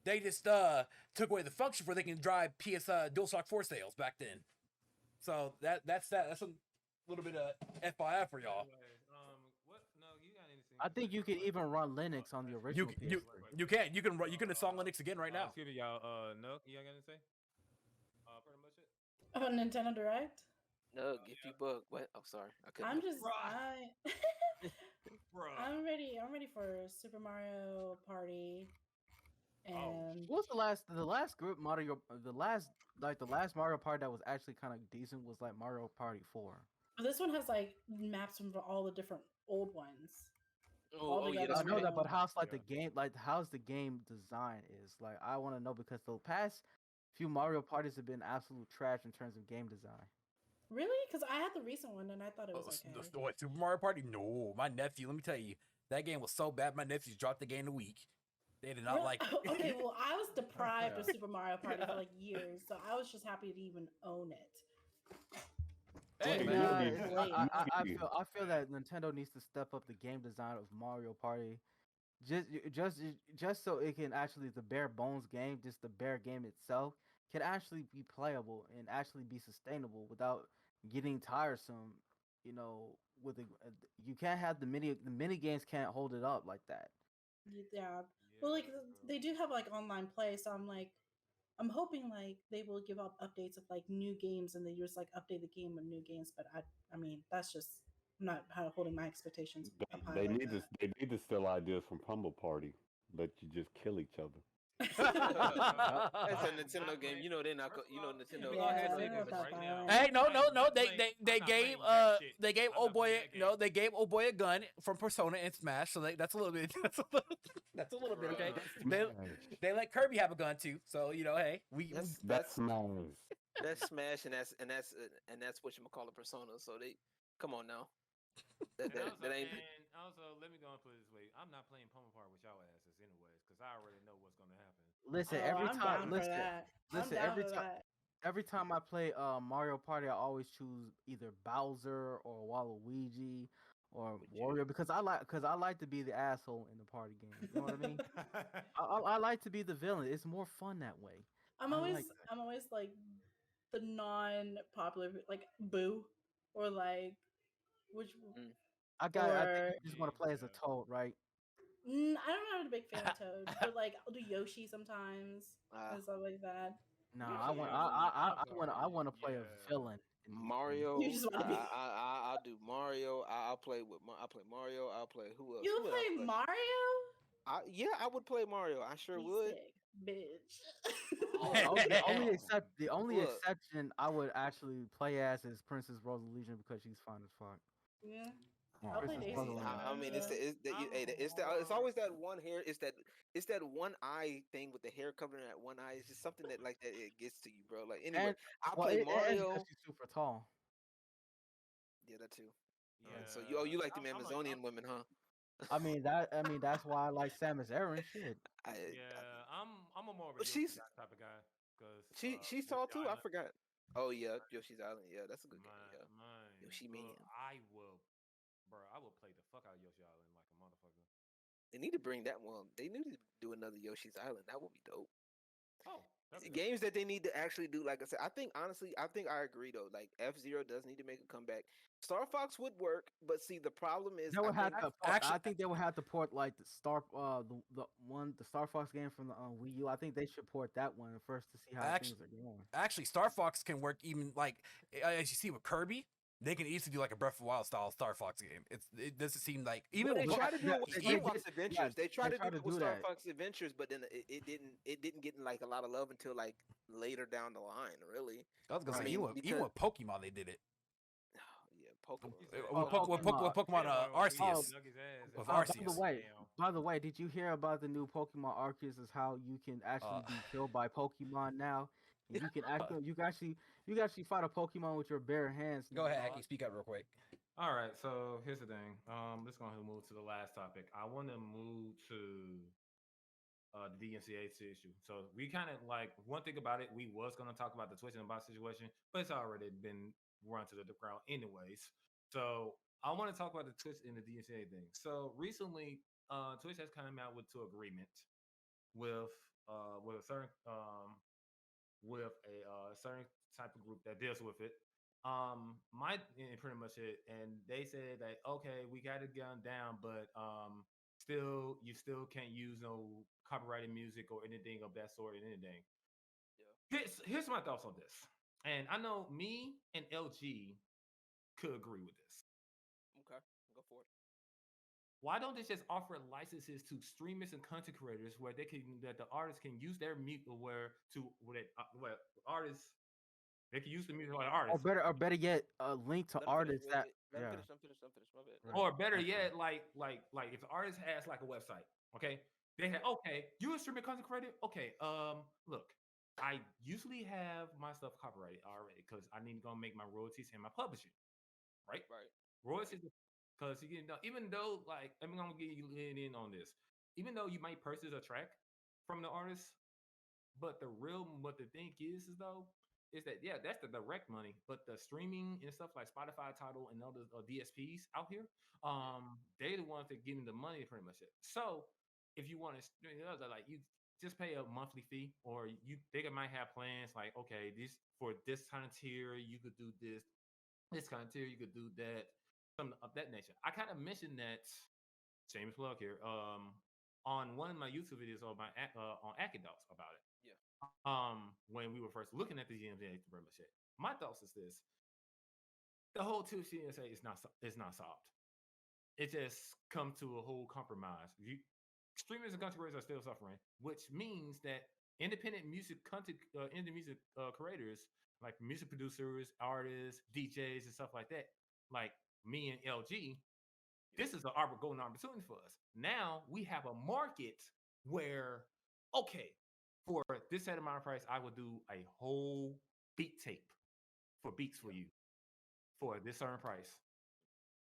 They just took away the function where they can drive DualShock 4 sales back then. So that's a little bit of FYI for y'all. Anyways, what? No, you got anything? I think you can even run Linux on the original PS3. You can install Linux again right now. Excuse me, y'all. Nook, you got anything to say? Pretty much it. About Nintendo Direct. No, if you bug. What? I'm sorry. I couldn't. I'm just Bruh. I'm ready for Super Mario Party. And What was the last group Mario the last Mario Party that was actually kind of decent was like Mario Party 4. this one has like maps from all the different old ones. Oh, yeah, I that's know right. that, but how's like Yeah. the game how's the game design is? Like I want to know because the past few Mario parties have been absolute trash in terms of game design. Really? Because I had the recent one and I thought it was okay. What, Super Mario Party? No, my nephew. Let me tell you, that game was so bad. My nephews dropped the game in a week. They did not like. Okay, well, I was deprived of Yeah. Super Mario Party for like years, so I was just happy to even own it. Hey, Hey, man. Nuggy, I Nuggy. feel that Nintendo needs to step up the game design of Mario Party, just so it can actually the bare bones game, just the bare game itself can actually be playable and actually be sustainable without getting tiresome. You can't have the mini games can't hold it up like that. Yeah. Well, like they do have like online play, so I'm hoping like they will give up updates of like new games and they just like update the game with new games. But I mean that's just I'm not holding my expectations up high They like need that. to steal ideas from Humble Party, but you just kill each other. That's a Nintendo game. You know they're not. You know Nintendo. Go ahead, Yeah, say they're this not right that now. violent. Hey, no. I'm They not gave playing that shit. they gave I'm not playing that game. they gave old boy a gun from Persona and Smash, so that's a little bit that's a little bit okay. They let Kirby have a gun too, so hey, That's Smash. that's Smash, and that's what you call a Persona. So they come on now. That ain't. And also, let me go and put it this way: I'm not playing Pummel Part with y'all asses, anyways, because I already know what's gonna happen. Listen, Oh, every I'm time. down for that. Listen, I'm down every for time. that. Every time I play Mario Party, I always choose either Bowser or Waluigi or Wario because I like to be the asshole in the party game. You know what I mean? I like to be the villain. It's more fun that way. I'm I always like like the non-popular, like Boo, or like which I think or you just want to play as a toad, right? I don't have a big fan of Toad, but like I'll do Yoshi sometimes and stuff like that. No, Yoshi I want to play a yeah. villain. Mario. You just want to be. I'll do Mario. I'll play with. I'll play Mario. I'll play who else? You Who would I play Mario? Yeah, I would play Mario. I sure You would. sick, bitch. The only Look. exception I would actually play as is Princess Rosalina because she's fine as fuck. Yeah. Oh, I'll play Princess Daisy. Rosalina. I mean, it's always that one hair. It's that one eye thing with the hair covering that one eye. It's just something that like that it gets to you, bro. Like anyway, I'll play and Mario. because she's super tall. Yeah, that too. Yeah. So you like the Amazonian women, huh? I mean that's why I like Samus Aran. Shit. I'm a more of a But Yoshi she's- type of guy because She's tall too. I forgot. Oh yeah, Yoshi's Island. Yeah, that's a good game. Yeah. Yoshi Man. I will play the fuck out of Yoshi Island like a motherfucker. They need to bring that one. They need to do another Yoshi's Island. That would be dope. Oh, that's good. Games that they need to actually do. Like I said, I think honestly, I agree though. Like F-Zero does need to make a comeback. Star Fox would work, but see, the problem is They would I have think- to I think they would have to port like the Star Fox game from the Wii U. I think they should port that one first to see how things are going. Actually, Star Fox can work even like as you see with Kirby. They can easily do like a Breath of the Wild style Star Fox game. It doesn't seem like even Well, they with, tried to do it with even Star Fox with- Adventures. They tried to do it with Star that. Fox Adventures, but then it didn't get like a lot of love until like later down the line. Really, I was gonna say mean, even with Pokemon they did it. Yeah, Pokemon. With Pokemon Arceus. With Arceus. By the way, did you hear about the new Pokemon Arceus? Is how you can actually be killed by Pokemon now. And you can actually fight a Pokemon with your bare hands. Go ahead, Aki, speak up real quick. All right, so here's the thing. Let's go ahead and move to the last topic. I want to move to the DMCA issue. So we kind of like one thing about it. We was gonna talk about the Twitch and the bot situation, but it's already been run to the ground anyways. So I want to talk about the Twitch and the DMCA thing. So recently, Twitch has come out with two agreement with a certain certain type of group that deals with it. Pretty much it, and they said that okay, we got it down, but you still can't use no copyrighted music or anything of that sort and anything. Yeah. Here's my thoughts on this, and I know me and LG could agree with this. Okay, go for it. Why don't they just offer licenses to streamers and content creators where that the artists can use their music artists they can use the music like artists, or better yet, a link to artists that I'm finished. My bad. Or better yet, like if the artist has like a website, okay, they have you a streaming content creator, okay, look, I usually have my stuff copyrighted already because I need to go make my royalties and my publishing, right? Royalties. Because even though, like, I'm gonna get you in on this. Even though you might purchase a track from the artist, but what the thing is though, is that that's the direct money. But the streaming and stuff like Spotify, Tidal, and other DSPs out here, they're the ones that give the money pretty much. So if you want to, like, you just pay a monthly fee, or they might have plans like, okay, this kind of tier you could do this kind of tier you could do that. Something of that nature. I kind of mentioned that, shameless plug here, on one of my YouTube videos on on Akitak about it. Yeah. When we were first looking at the GMJ pretty much it. My thoughts is this: the whole two CNSA is not solved. It just come to a whole compromise. streamers and content creators are still suffering, which means that independent music content, indie music creators, like music producers, artists, DJs, and stuff like that, like me and LG, this is a golden opportunity for us. Now we have a market where, okay, for this set amount of price, I will do a whole beat tape for beats for you for this certain price.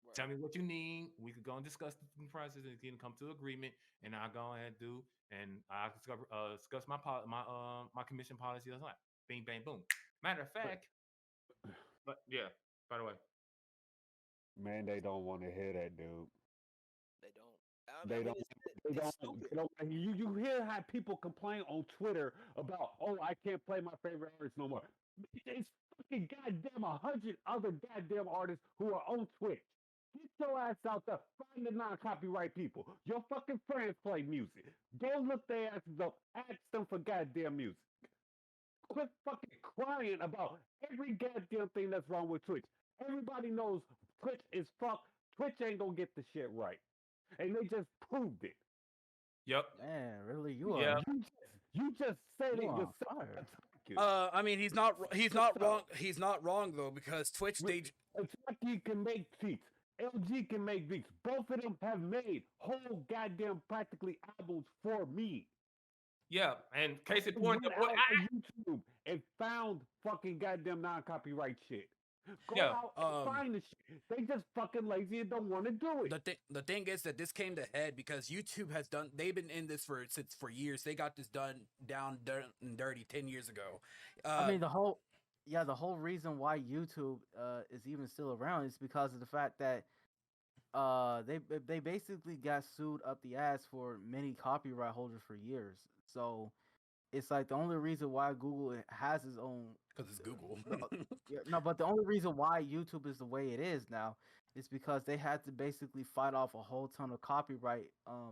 Right. Tell me what you need. We could go and discuss the prices and then come to agreement. And I'll go ahead and do, and I'll discuss my commission policy. That's like bing, bang, boom. Matter of fact, but yeah. By the way, Man, they don't want to hear that, dude. They don't. They don't. They it's don't. stupid. They don't. You hear how people complain on Twitter about, oh, I can't play my favorite artist no more. It's fucking goddamn 100 other goddamn artists who are on Twitch. Get your ass out there. Find the non-copyright people. Your fucking friends play music. Go look their asses up. Ask them for goddamn music. Quit fucking crying about every goddamn thing that's wrong with Twitch. Everybody knows Twitch is fucked. Twitch ain't gonna get the shit right. And they just proved it. yep. Man, really, you are. Yeah. You just said You it on yourself. fire. I mean, he's not wrong. He's not wrong though, because Twitch Taki can make beats. LG can make beats. Both of them have made whole goddamn practically albums for me. Yeah, and case in point, Went out on YouTube and found fucking goddamn non-copyright shit. Go out and find the shit. They just fucking lazy and don't want to do it. The thing is that this came to head because YouTube has done. They've been in this for years. They got this done down and dirty 10 years ago. I mean, the whole reason why YouTube is even still around is because of the fact that they basically got sued up the ass for many copyright holders for years. So it's like the only reason why Google has its own, because it's Google. but the only reason why YouTube is the way it is now is because they had to basically fight off a whole ton of copyright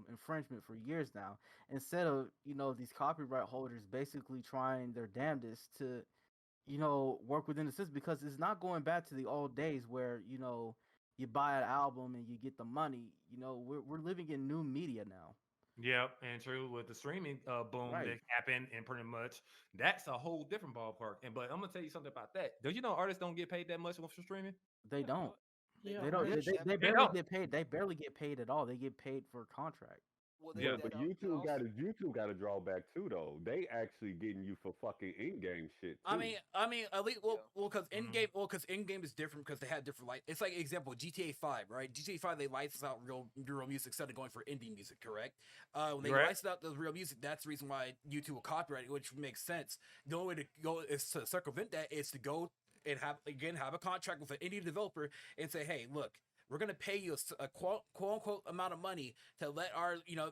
infringement for years now. Instead of these copyright holders basically trying their damnedest to work within the system, because it's not going back to the old days where you buy an album and you get the money. We're living in new media now. Yep, and true with the streaming boom that happened, and pretty much that's a whole different ballpark. But I'm gonna tell you something about that. Do you know artists don't get paid that much for streaming? They don't. Yeah, They don't. They barely get paid. They barely get paid at all. They get paid for contract. Well, Yeah, but YouTube got a drawback too, though. They actually getting you for fucking in-game shit. Too. I mean, at least because in-game is different because they had different It's like example GTA 5, right? GTA 5 they license out real music instead of going for indie music, correct? When they license out the real music, that's the reason why YouTube will copyright it, which makes sense. The only way to go is to circumvent that is to go and have a contract with an indie developer and say, hey, look. We're gonna pay you a quote unquote amount of money to let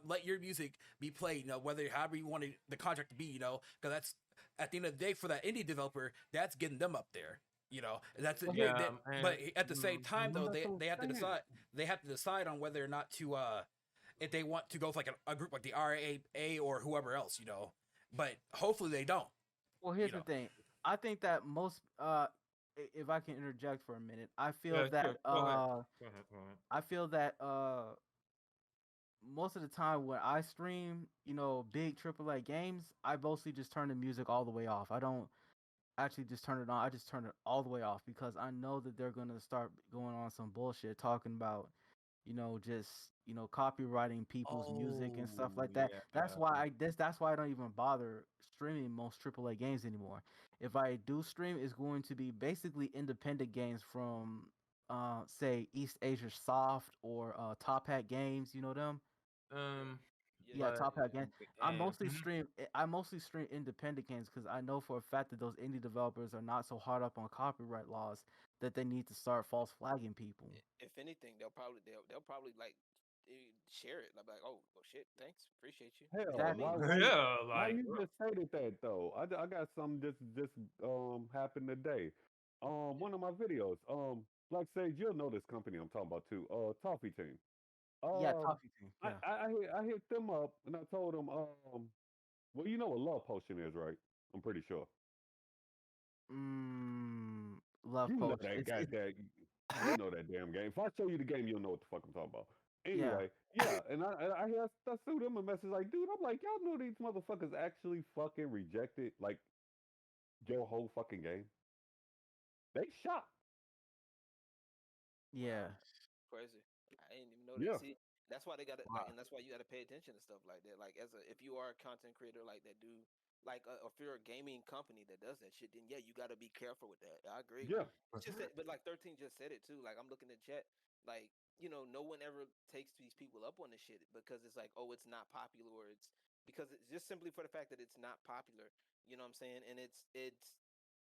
let your music be played. Whether however you want the contract to be. Because that's at the end of the day for that indie developer, that's getting them up there. That's it. But at the same time, though, they have to decide. They have to decide on whether or not to if they want to go with like a group like the RAA or whoever else. But hopefully they don't. Well, here's the thing. I think that most if I can interject for a minute, I feel that Go ahead. I feel that most of the time when I stream, big AAA games, I mostly just turn the music all the way off. I don't actually just turn it on. I just turn it all the way off because I know that they're gonna start going on some bullshit talking about just copywriting people's music and stuff like that. That's why I don't even bother streaming most AAA games anymore. If I do stream, it's going to be basically independent games from say East Asia Soft or Top Hat Games. You know them? Top Hat Games. I mostly stream independent games because I know for a fact that those indie developers are not so hard up on copyright laws that they need to start false flagging people. If anything, they'll probably like share it. Like, oh shit, thanks, appreciate you. Hell, Exactly. why you just stated that though? I got something just happened today. One of my videos. BlackSageD, you'll know this company I'm talking about too. Toffee Team. Toffee Team. Yeah. I hit them up and I told them, well, you know what love potion is, right? I'm pretty sure. Love you potion. Know that, you know that damn game. If I show you the game, you'll know what the fuck I'm talking about. Anyway, yeah, and I threw them a message like, dude, I'm like, y'all know these motherfuckers actually fucking rejected like your whole fucking game. They shocked. Yeah. Crazy. I didn't even know that. Yeah. See, that's why they got to like, and that's why you got to pay attention to stuff like that. Like, if you are a content creator like that, do like, if you're a gaming company that does that shit, then yeah, you got to be careful with that. I agree. Yeah. It's just that, but like 13 just said it too. Like, I'm looking at chat. Like, no one ever takes these people up on this shit because it's like, oh, it's not popular, or it's because it's just simply for the fact that it's not popular. You know what I'm saying? And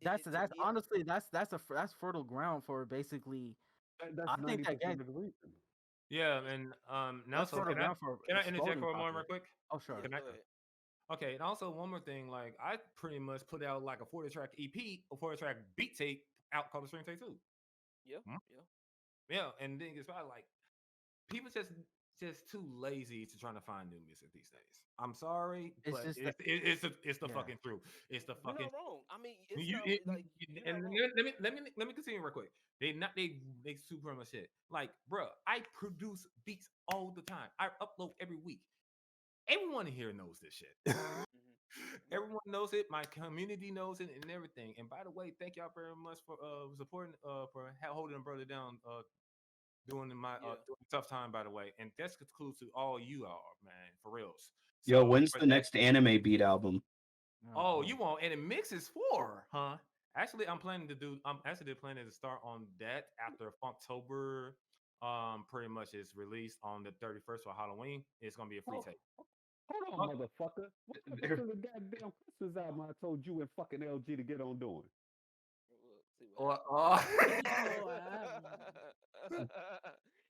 That's to me, honestly that's fertile ground for basically. That's I think 90% that game. of the reason. Yeah, and now That's so fertile can I ground for can I interject exploding for a moment popular. real quick? Oh sure. Can I? go ahead. Okay, and also one more thing, like I pretty much put out like a 40-track EP, a 40-track beat tape out called the String Tape 2. Yeah, Hmm? yeah. Yeah, and then it's probably like people just too lazy to trying to find new music these days. I'm sorry, It's but just it's the yeah. fucking truth. It's the You're fucking not wrong. I mean, it's you, not it, like you- you're and not wrong. let me continue real quick. They super much shit. Like, bruh, I produce beats all the time. I upload every week. Everyone here knows this shit. Everyone knows it. My community knows it and everything. And by the way, thank y'all very much for supporting for holding a brother down during my Yeah. during a tough time. By the way, and that's concludes to all you are, man, for reals. Yo, So when's for the that, next anime beat album? oh, you want and it mixes for, huh? Actually, I'm actually planning to start on that after Funktober. Pretty much is released on the 31st for Halloween. It's gonna be a free tape. Hold on, motherfucker. What happened to the goddamn Christmas album I told you and fucking LG to get on doing? See what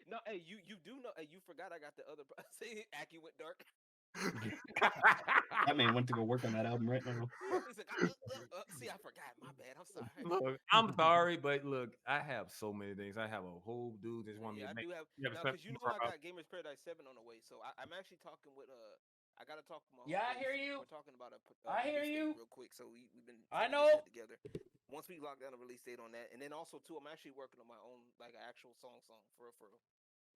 no, hey, you do know? Hey, you forgot I got the other. See, Aki went dark. That man went to go work on that album right now. He's like, see, I forgot. My bad. I'm sorry. Look, I'm sorry, but look, I have so many things. I have a whole dude that want me Yeah, to I make. do have You now spend because more I about- got Gamers Paradise 7 on the way, so I'm actually talking with I gotta talk with my Yeah, I homeboys. hear you. We're talking about a I hear release date you. real quick, so we've been I trying to know. get shit together. Once we lock down a release date on that, and then also too, I'm actually working on my own like actual song for real.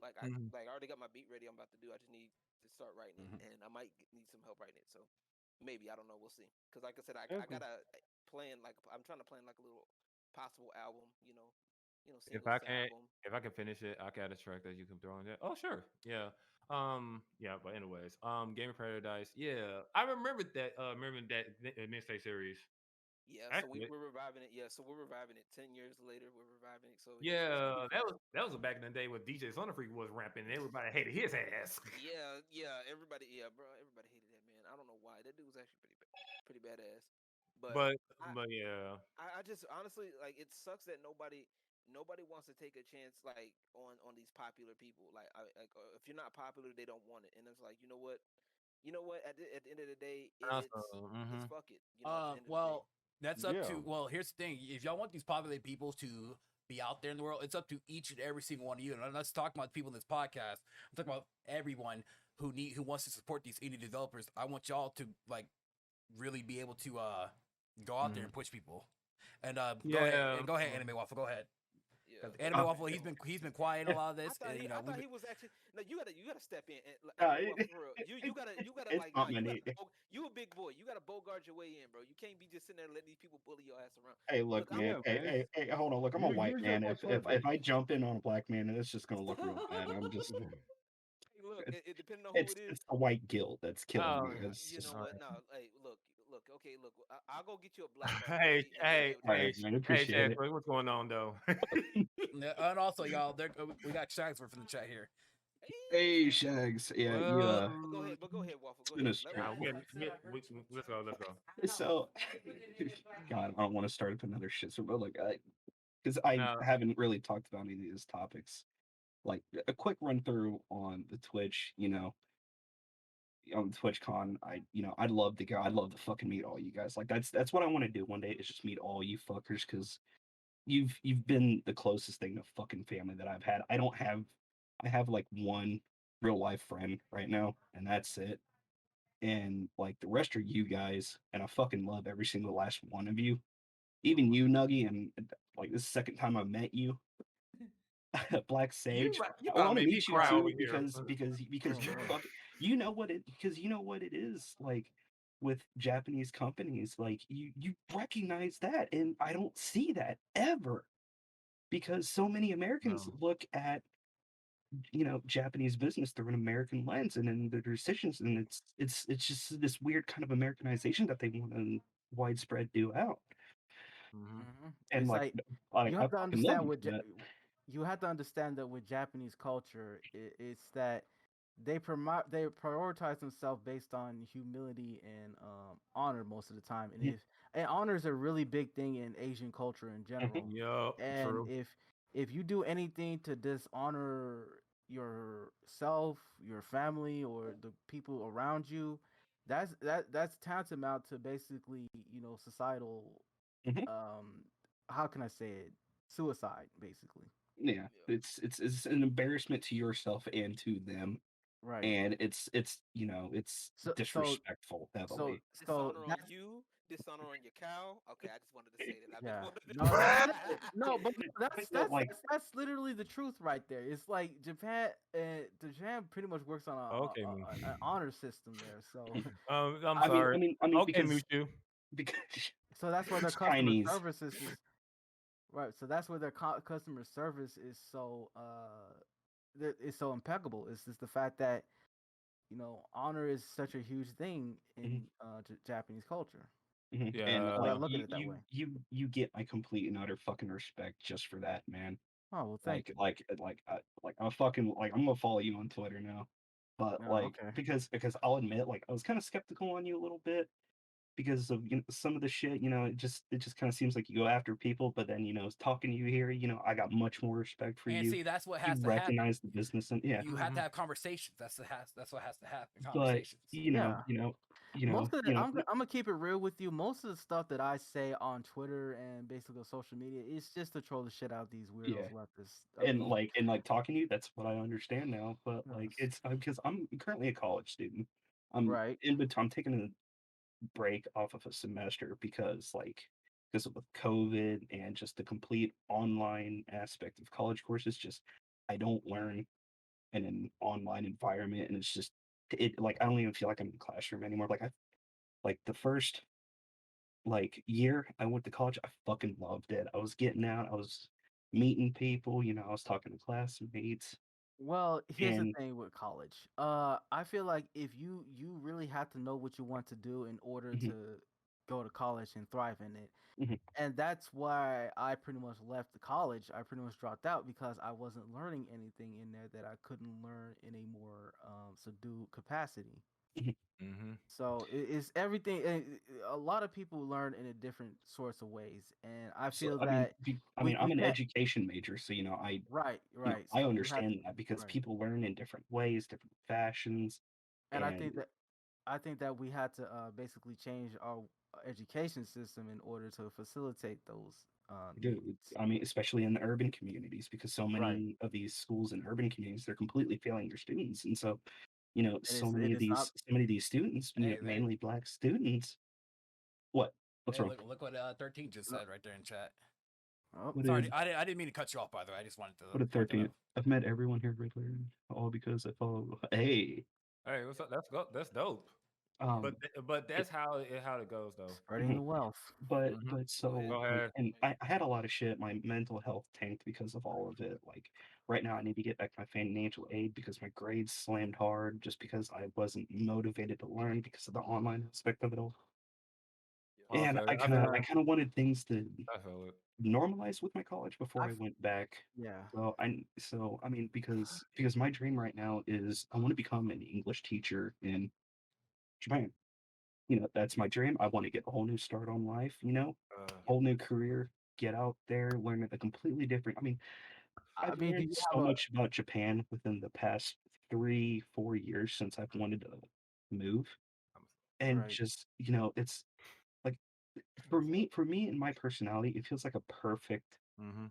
Like I already got my beat ready. I'm about to do. I just need to start writing it, and I might need some help writing it. So maybe I don't know. We'll see. Because like I said, I gotta plan like I'm trying to plan like a little possible album. If Singles I to can, album. if I can finish it, I got a track that you can throw in there. Oh, sure, yeah, yeah. But anyways, Game of Paradise, yeah, I remember that. Remember that mixtape series. Yeah, so Actually, we're reviving it. Yeah, so we're reviving it. 10 years later, we're reviving it. So yeah, it's yeah, gonna be that fun. was back in the day when DJ Sonafreak was rapping and everybody hated his ass. Yeah, everybody, bro, everybody hated that man. I don't know why. That dude was actually pretty badass. But but I, but yeah, I just honestly like it sucks that nobody wants to take a chance like on these popular people. Like if you're not popular, they don't want it. And it's like you know what, at the end of the day, it's fuck it. At the end of the day. Well, that's up Yeah. to. Well, here's the thing: if y'all want these popular people to be out there in the world, it's up to each and every single one of you. And I'm not talking about people in this podcast. I'm talking about everyone who wants to support these indie developers. I want y'all to like really be able to go out there and push people. And go ahead, Anime Waffle. Go ahead. Yeah. Anime Waffle, he's been quiet in a lot of this. I And, thought he was actually. No, you gotta step in. And, for real. You gotta it's like. not No, my need. you a big boy. You gotta bogart your way in, bro. You can't be just sitting there and letting these people bully your ass around. Hey, look, man. Hey, hold on. Look, I'm a white man. If I jump in on a black man, it's just gonna look real bad. I'm just. Hey, look, it depending on who it is. It's the white guilt that's killing me. It's You just, know what? No, hey, look. Okay, look. I'll go get you a black. hey, man, appreciate it. what's going on though? and also, y'all, we got Shagsworth in the chat here. Hey, Shags. Yeah, Go ahead, Waffle. Go been a ahead. Let's go. So, God, I don't want to start up another shit. So, but like, because I haven't really talked about any of these topics. Like a quick run through on the Twitch, on TwitchCon, I'd love to go. I'd love to fucking meet all you guys. Like that's what I want to do one day is just meet all you fuckers because you've been the closest thing to fucking family that I've had. I have like one real life friend right now, and that's it. And like the rest are you guys, and I fucking love every single last one of you. Even you, Nuggy, and like this is the second time I've met you. Black Sage. You I about want to made me meet you cry too over here. because Oh, you Lord. fucking you know what it is like with Japanese companies. Like you recognize that, and I don't see that ever because so many Americans No. look at Japanese business through an American lens and in their decisions, and it's just this weird kind of Americanization that they want to widespread do out. Mhm. And It's like like I you have to fucking love understand them what for that. you have to understand that with Japanese culture, it's that they prioritize themselves based on humility and honor most of the time, and Yeah. and honor is a really big thing in Asian culture in general. Yup. And True. if you do anything to dishonor yourself, your family, or the people around you, that's tantamount to basically societal Mhm. how can I say it, suicide basically. Yeah, it's an embarrassment to yourself and to them, Right. and it's So so disrespectful so heavily. so Dishonor on that's you, dishonor on your cow. Okay, I just wanted to say that. I just yeah. wanted to. No, no, but But no, like that's literally the truth right there. It's like Japan pretty much works on Okay, me. an honor system there. So I'm I mean, sorry. Okay, because Mushu. because so that's where their it's customer Chinese. service is right. So that's where their customer service is so it's so impeccable. It's just the fact that honor is such a huge thing in Mhm, Japanese culture. and So I like Yeah. look at it that way. you get my complete and utter fucking respect just for that, man. Oh well, thank you. I'm gonna follow you on Twitter now, but Oh, okay. because I'll admit like I was kind of skeptical on you a little bit because of some of the shit. It just kind of seems like you go after people, but then talking to you here, I got much more respect for And you. see, that's what You has to happen. recognize the business, and yeah, You have to have conversations. That's what has to happen. but Conversations. Yeah. Most of the, I'm gonna keep it real with you. Most of the stuff that I say on Twitter and basically on social media is just to troll the shit out of these yeah. weirdos leftists. I And mean, talking to you, that's what I understand now. But like yes. it's because I'm currently a college student. I'm Right. in between. I'm taking a break off of a semester because of COVID and just the complete online aspect of college courses. Just I don't learn in an online environment, and it's just I don't even feel like I'm in the classroom anymore. The first year I went to college, I fucking loved it. I was getting out, I was meeting people, I was talking to classmates, Well, here's the and thing with college. I feel like if you really have to know what you want to do in order mhm, to go to college and thrive in it. mhm, And that's why I pretty much left the college. I pretty much dropped out because I wasn't learning anything in there that I couldn't learn in a more subdued capacity. mhm. Mm-hmm. So it's everything. A lot of people learn in a different sorts of ways, and I So feel I mean, that we I'm an can't. education major, so Right, right. I So you have understand that because right, people learn in different ways, different fashions, and and I think that we had to basically change our education system in order to facilitate those dude, needs. I mean, especially in the urban communities, because so Right, many of these schools in urban communities, they're completely failing their students, and so and it is not. so many of these students, Hey, hey, mainly black students. What? What's hey! wrong? Look what 13 just No, said right there in chat. oh, What Sorry, did I didn't mean to cut you off. By the way, I just wanted to what did point that 13? out. I've met everyone here regularly, all because I follow. Hey, Hey, what's up? That's dope. um, But it, that's how it goes though. spreading mhm. the wealth. Mm-hmm. But Go ahead. so Go ahead. and I had a lot of shit. My mental health tanked because of all of it. Like right now, I need to get back my financial aid because my grades slammed hard just because I wasn't motivated to learn because of the online aspect of it all. I And feel it. I feel it. Yeah, I kind of wanted things to I feel it. normalize with my college before I I've went back. yeah. I mean because my dream right now is I want to become an English teacher in Japan. That's my dream. I want to get a whole new start on life, whole new career, get out there, learn a completely different. I mean, I I've mean, do learned you so have a? much about Japan within the past 3, 4 years since I've wanted to move. And Right. just, it's like for me and my personality, it feels like a perfect Mm-hmm.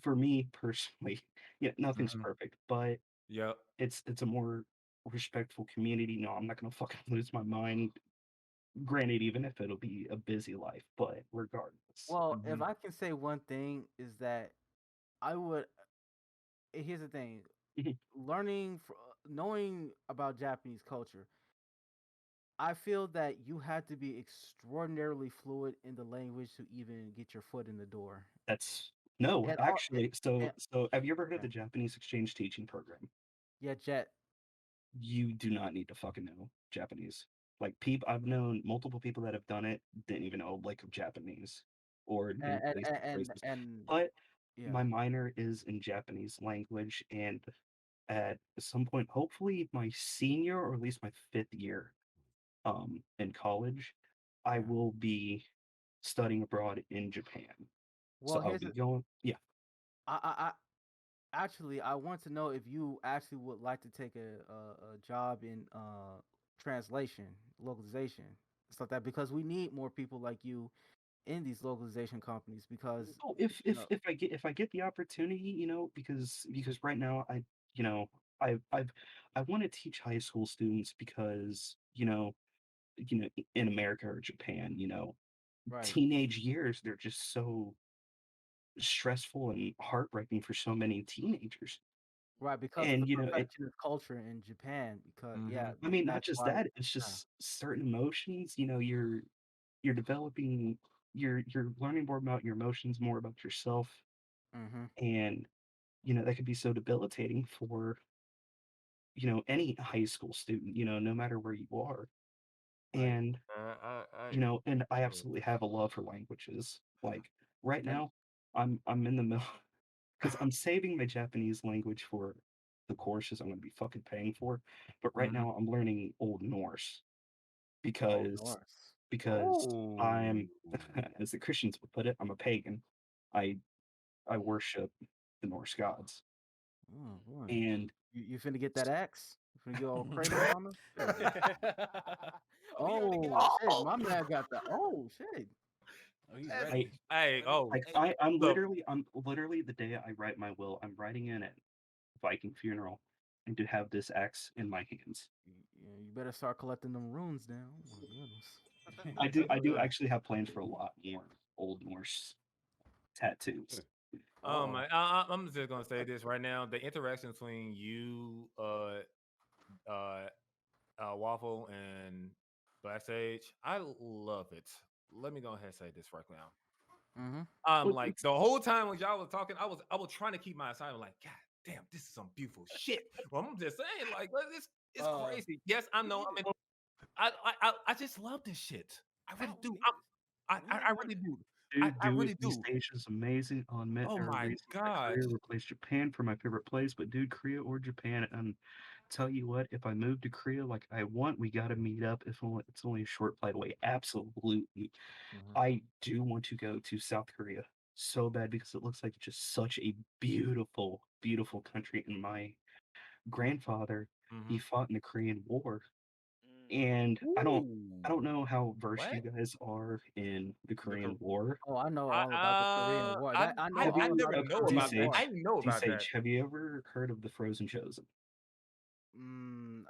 for me personally, yeah, nothing's Mm-hmm. perfect, but Yep. it's a more respectful community. No, I'm not gonna fucking lose my mind. Granted, even if it'll be a busy life, but regardless. Well, if Mm-hmm. I can say one thing is that I would. here's the thing: Mhm. knowing about Japanese culture. I feel that you had to be extraordinarily fluid in the language to even get your foot in the door. That's no, And all, actually. So, and, have you ever heard of okay. the Japanese exchange teaching program? Yeah, Jet. You do not need to fucking know Japanese. Like, I've known multiple people that have done it, didn't even know like Japanese or knew And basic phrases. and But yeah. my minor is in Japanese language, and at some point, hopefully my senior or at least my 5th year, in college, I Yeah. will be studying abroad in Japan. So Well, I'll be going. Yeah. I actually I want to know if you actually would like to take a job in translation, localization, stuff like that, because we need more people like you in these localization companies because Oh, if you if know if I get the opportunity, because right now you know, I want to teach high school students because in America or Japan, right. teenage years, they're just so stressful and heartbreaking for so many teenagers. Right, because of the And perfectionist culture in Japan. Because yeah, I mean, not that's just why. that, it's Yeah. just certain emotions. You're developing, you're learning more about your emotions, more about yourself, Mm-hmm. and that could be so debilitating for any high school student, no matter where you are. Right. And I and I yeah. absolutely have a love for languages. Like right now, I'm in the middle because I'm saving my Japanese language for the courses I'm going to be fucking paying for. But right Mhm. now, I'm learning Old Norse Oh, because Norse. because Oh. I'm, as the Christians would put it, I'm a pagan. I I worship the Norse gods, Oh boy, and you finna get that axe? You finna get all Kratos on us? Shit. Oh, he already Oh got. shit, my man got the oh shit. Oh, he's That's, I ready. hey, oh, like hey, look. I'm literally the day I write my will, I'm writing in it Viking funeral and to have this axe in my hands. Yeah, you better start collecting them runes now. Oh my goodness. I do actually have plans for a lot more Old Norse tattoos. Oh, I'm just gonna say this right now. The interaction between you, uh, Waffle and Black Sage, I love it. Let me go ahead and say this right now. mm-hmm. But Like it's the whole time when y'all was talking, I was trying to keep my assignment. Like, God damn, this is some beautiful shit. Well, I'm just saying, like, it's crazy. Yes, I know. I mean, I just love this shit. I really do. I really do. I dude, really East do. Asia's amazing. I'll admit Oh there are my reasons that god. Korea replaced Japan for my favorite place, but dude, Korea or Japan, and tell you what, if I move to Korea like I want, we gotta meet up. If only it's only a short flight away. Absolutely. Mm-hmm. I do want to go to South Korea so bad because it looks like just such a beautiful, beautiful country. And my grandfather, he Mm-hmm. fought in the Korean War, Mm. and I don't Ooh. know how versed What? you guys are in the The Korean War. Oh, I know I all about the Korean War. That I know I Have I all you, about didn't the know D about Korean that. War. I Sage, didn't know D about that. Sage, have you ever heard of the Frozen Chosen?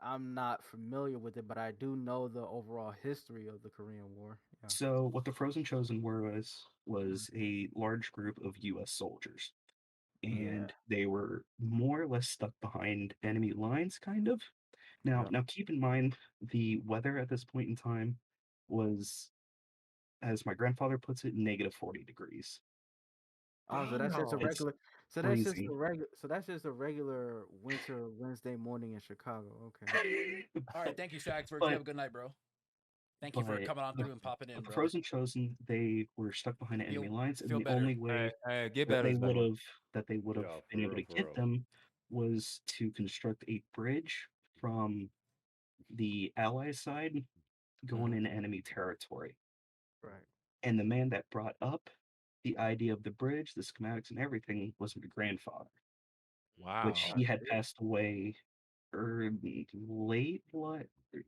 I'm not familiar with it, but I do know the overall history of the Korean War. Yeah. So, what the Frozen Chosen were Mm. was a large group of U.S. soldiers, Yeah. and they were more or less stuck behind enemy lines, kind of. Now, Yeah. now keep in mind the weather at this point in time was, as my grandfather puts it, negative 40 degrees. Oh, so that's just a Damn. It's regular. So that's just freezing. a regular. So that's just a regular winter Wednesday morning in Chicago. Okay. All right, thank you, Shagsworth. You but have a good night, bro. Thank you but for coming on the, through and popping in, but the brother. Frozen Chosen, they were stuck behind enemy Feel lines, and feel the better. only way Get that better they is would better. have Yeah, been for able real, to for get real. them was to construct a bridge from the Ally side going Mhm. into enemy territory. Right. And the man that brought up the idea of the bridge, the schematics, and everything was my grandfather, which Wow. he had passed away late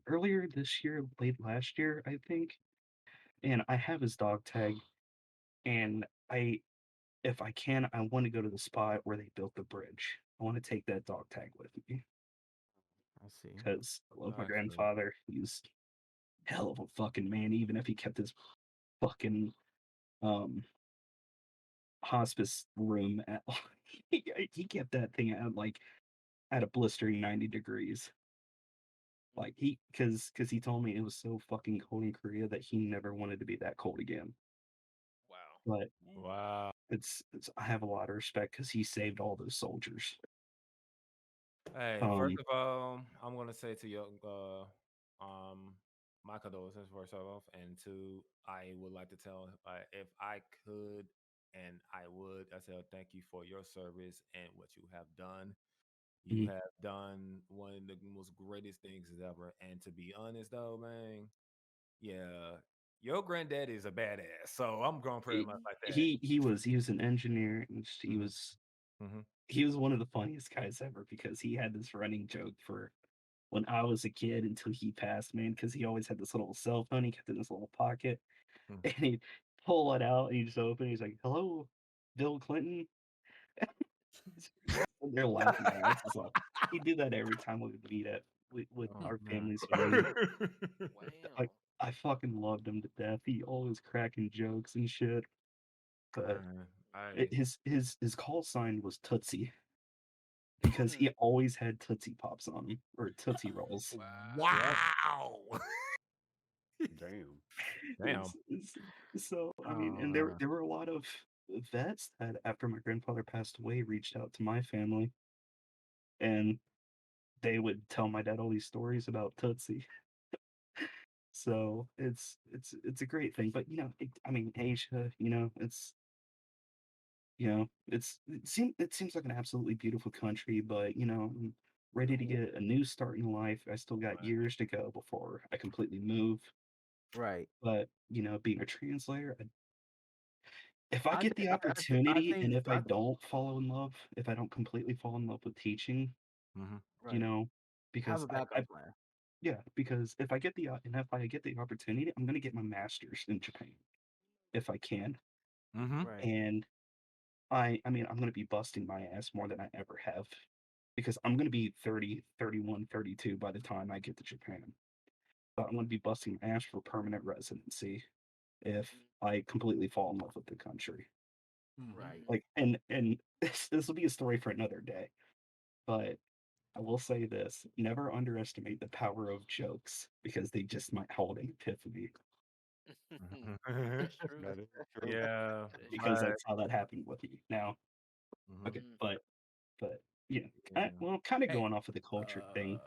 earlier this year, late last year, I think. And I have his dog tag, and if I can, I want to go to the spot where they built the bridge. I want to take that dog tag with me I see. because I love my I see. grandfather. He's hell of a fucking man, even if he kept his fucking um hospice room at he kept that thing at a blistering 90 degrees. Like because he told me it was so fucking cold in Korea that he never wanted to be that cold again. Wow. But Wow. it's I have a lot of respect because he saved all those soldiers. Hey, first of all, I'm gonna say to your my condolences first off, and two, I would like to tell if I could and I would, I say thank you for your service and what you have done. You Mhm. have done one of the most greatest things ever. And to be honest, though, man, yeah, your granddad is a badass. So I'm going pretty much like that. He was an engineer and Mm-hmm. he was one of the funniest guys ever because he had this running joke for when I was a kid until he passed, man, because he always had this little cell phone he kept in his little pocket, and he'd pull it out and he'd just open it, he's like, "Hello, Bill Clinton." And they're laughing their asses off. He'd do that every time we would meet with Oh, our man. families. And Wow. I fucking loved him to death. He always cracking jokes and shit. But his call sign was Tootsie because he always had Tootsie Pops on him or Tootsie Rolls. Wow. Damn. Damn. So I mean, Oh, and man. there were a lot of vets that after my grandfather passed away reached out to my family, and they would tell my dad all these stories about Tootsie. So it's a great thing. But I mean, Asia, it seems like an absolutely beautiful country, but I'm ready to get a new start in life. I still got years to go before I completely move. Right. But being a translator, if I I get think the I opportunity, and think if I don't fall in love, if I don't completely fall in love with teaching, you right. know, Have because a I backup plan. yeah, because if I get the opportunity, I'm gonna get my master's in Japan if I can, Right. and I mean I'm gonna be busting my ass more than I ever have, because I'm gonna be 30, 31, 32 by the time I get to Japan. But I'm gonna be busting my ass for permanent residency if I completely fall in love with the country. Right. Like, and this will be a story for another day, but I will say this: never underestimate the power of jokes because they just might hold an epiphany. That's true. That is true. Yeah. Because that's how that happened with you. Now, okay, Mhm. but Yeah. well, kind of Hey, going off of the culture thing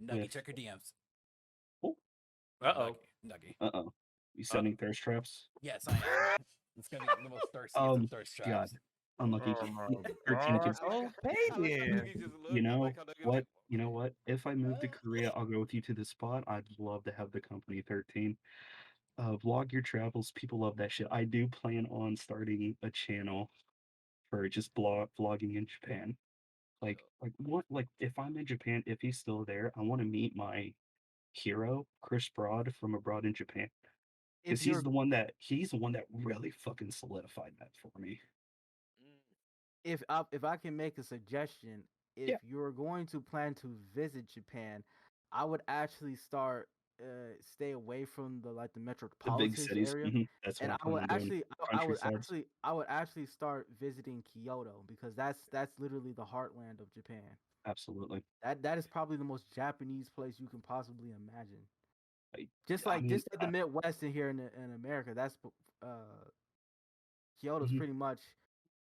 Nuggy, with check your DMs. oh, Uh-oh. Nuggy. you sending thirst traps? Yes, I am. It's gonna be the most thirstiest of thirst God, traps. unlucky. Oh my 13 gosh. kids. I like Okay I like how then. Nuggy just looked. You I know like how Nuggy was what? like, You know what? If I move to Korea, I'll go with you to the spot. I'd love to have the company 13. Vlog your travels. People love that shit. I do plan on starting a channel for just vlogging in Japan. Like if I'm in Japan, if he's still there, I want to meet my hero, Chris Broad from abroad in Japan. Because If you're he's the one that really fucking solidified that for me. if I can make a suggestion, if Yeah, you're going to plan to visit Japan, I would actually stay away from the the big metropolitan cities. area, That's what and I plan on doing. Countrysides. I would actually start visiting Kyoto because that's literally the heartland of Japan. Absolutely. That is probably the most Japanese place you can possibly imagine. I, Just I like mean, the Midwest in here in America, Kyoto's mhm, pretty much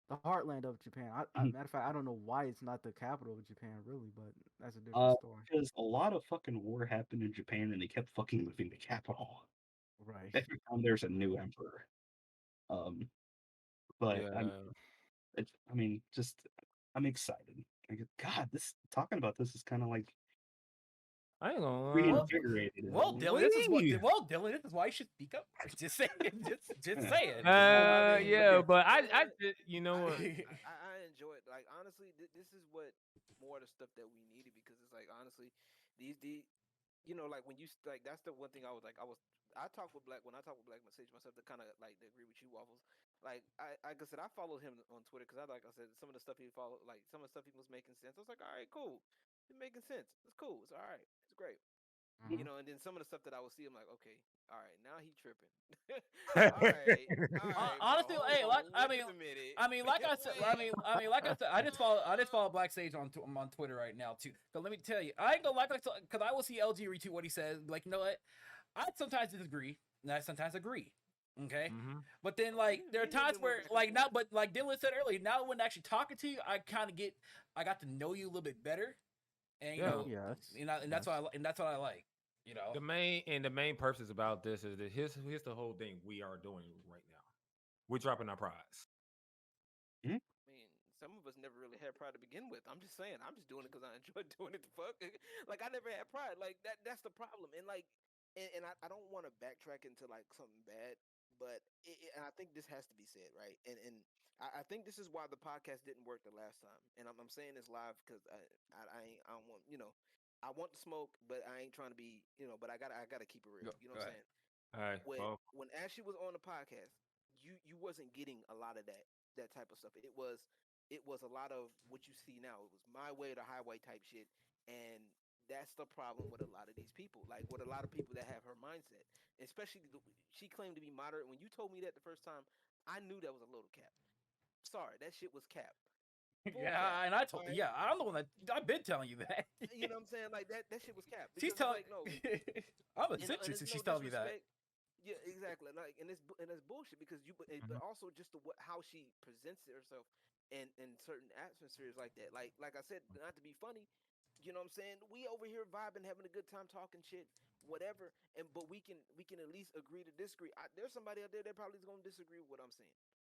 the heartland of Japan. mhm. Matter of fact, I don't know why it's not the capital of Japan, really, but that's a different story. Because a lot of fucking war happened in Japan, and they kept fucking moving the capital Right. every time there's a new emperor. Um, but Yeah. I mean, just I'm excited. God, this talking about this is kind of like I ain't gonna lie. reinvigorated. Dylan, this is why you should speak up. Just saying, just saying. Yeah, but I you know what? I enjoy it. Like honestly, this is what more of the stuff that we needed because it's like honestly, these like when you like that's the one thing I talk with Black when I talk with Black Message myself to kind of like to agree with you waffles. Like like I said, I followed him on Twitter because like I said some of the stuff he followed, like some of the stuff he was making sense. I was like, all right, cool, it's making sense. It's cool. It's all right. It's great. You know, and then some of the stuff that I would see, I'm like, okay, all right, now he tripping. all right, Honestly, bro, hey, hold like on, I wait mean, a minute. I mean, like I said, Wait. like I said, I just follow Black Sage on Twitter right now too. Cause let me tell you, I ain't gonna like because I will see LG retweet what he says. Like, you know what? I sometimes disagree, and I sometimes agree. Okay, but then like there are times where like now, but like Dylan said earlier, now when actually talking to you, I got to know you a little bit better, and you know, and that's what I like. You know, the main purpose about this is that here's the whole thing we are doing right now. We're dropping our prize. I mean, some of us never really had pride to begin with. I'm just saying, I'm just doing it because I enjoy doing it. The fuck, like I never had pride. Like that's the problem. And like, and I don't want to backtrack into like something bad, but and I think this has to be said, right? And I think this is why the podcast didn't work the last time. And I'm saying this live because I don't want, you know, I want to smoke, but I ain't trying to be, you know, but I gotta keep it real. You know what I'm saying? All right. When Ashley was on the podcast, you wasn't getting a lot of that type of stuff. It was a lot of what you see now. It was my way or the highway type shit, and that's the problem with a lot of these people. Like with a lot of people that have her mindset, especially she claimed to be moderate. When you told me that the first time, I knew that was a little cap. Sorry, that shit was cap. And I told I'm the one that I've been telling you that. You know what I'm saying? Like that shit was cap. She's telling like, no. I'm a citrus and she's telling me that. Yeah, exactly. Like, and it's bullshit because but also just how she presents herself in certain atmospheres like that. Like I said, not to be funny, you know what I'm saying? We over here vibing, having a good time, talking shit, whatever. But we can at least agree to disagree. There's somebody out there that probably is gonna disagree with what I'm saying.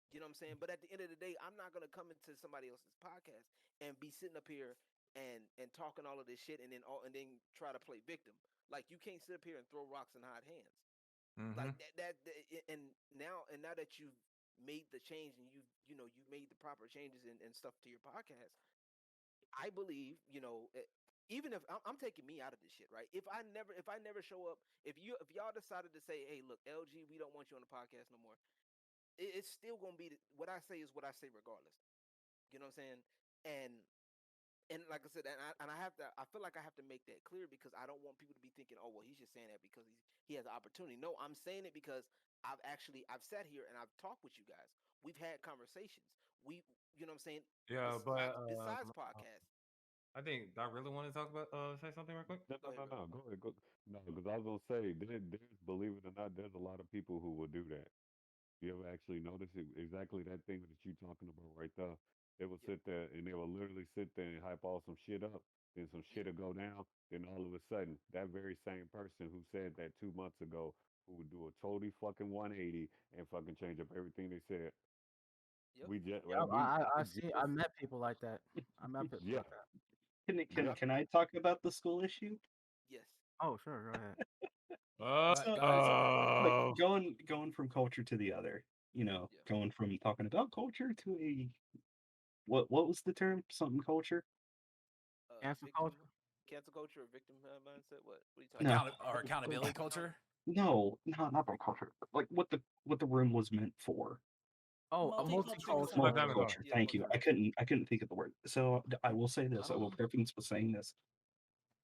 You know what I'm saying? But at the end of the day, I'm not gonna come into somebody else's podcast and be sitting up here and talking all of this shit and then try to play victim. Like you can't sit up here and throw rocks and hide hands. Like that and now that you've made the change and you've made the proper changes and stuff to your podcast, I believe even if I'm taking me out of this shit, right? If I never show up, if y'all decided to say, hey, look, LG, we don't want you on the podcast no more, it's still gonna be what I say is what I say regardless. You know what I'm saying? And like I said, and I feel like I have to make that clear because I don't want people to be thinking, oh well, he's just saying that because he has an opportunity. No, I'm saying it because I've sat here and I've talked with you guys. We've had conversations. You know what I'm saying? Yeah, besides podcasts. I think I really want to talk about say something real quick. No, go ahead. No, because I was gonna say, there's believe it or not, there's a lot of people who will do that. You ever actually notice exactly that thing that you're talking about right there? They will sit there and they will literally sit there and hype all some shit up. Then some shit will go down. Then all of a sudden, that very same person who said that 2 months ago, who would do a totally fucking 180 and fucking change up everything they said. Yep. We just, I met people like that. I met people like that. Can I talk about the school issue? Yes. Oh, sure, go ahead. Like going from culture to the other, going from talking about culture to a what was the term? Something culture? Cancel culture. Cancel culture or victim mindset? What are you talking about? Or accountability culture? No, not that culture. Like what the room was meant for. Oh, a multicultural. Multiculture. Thank you. I couldn't think of the word. So I will say this. I will preface with saying this.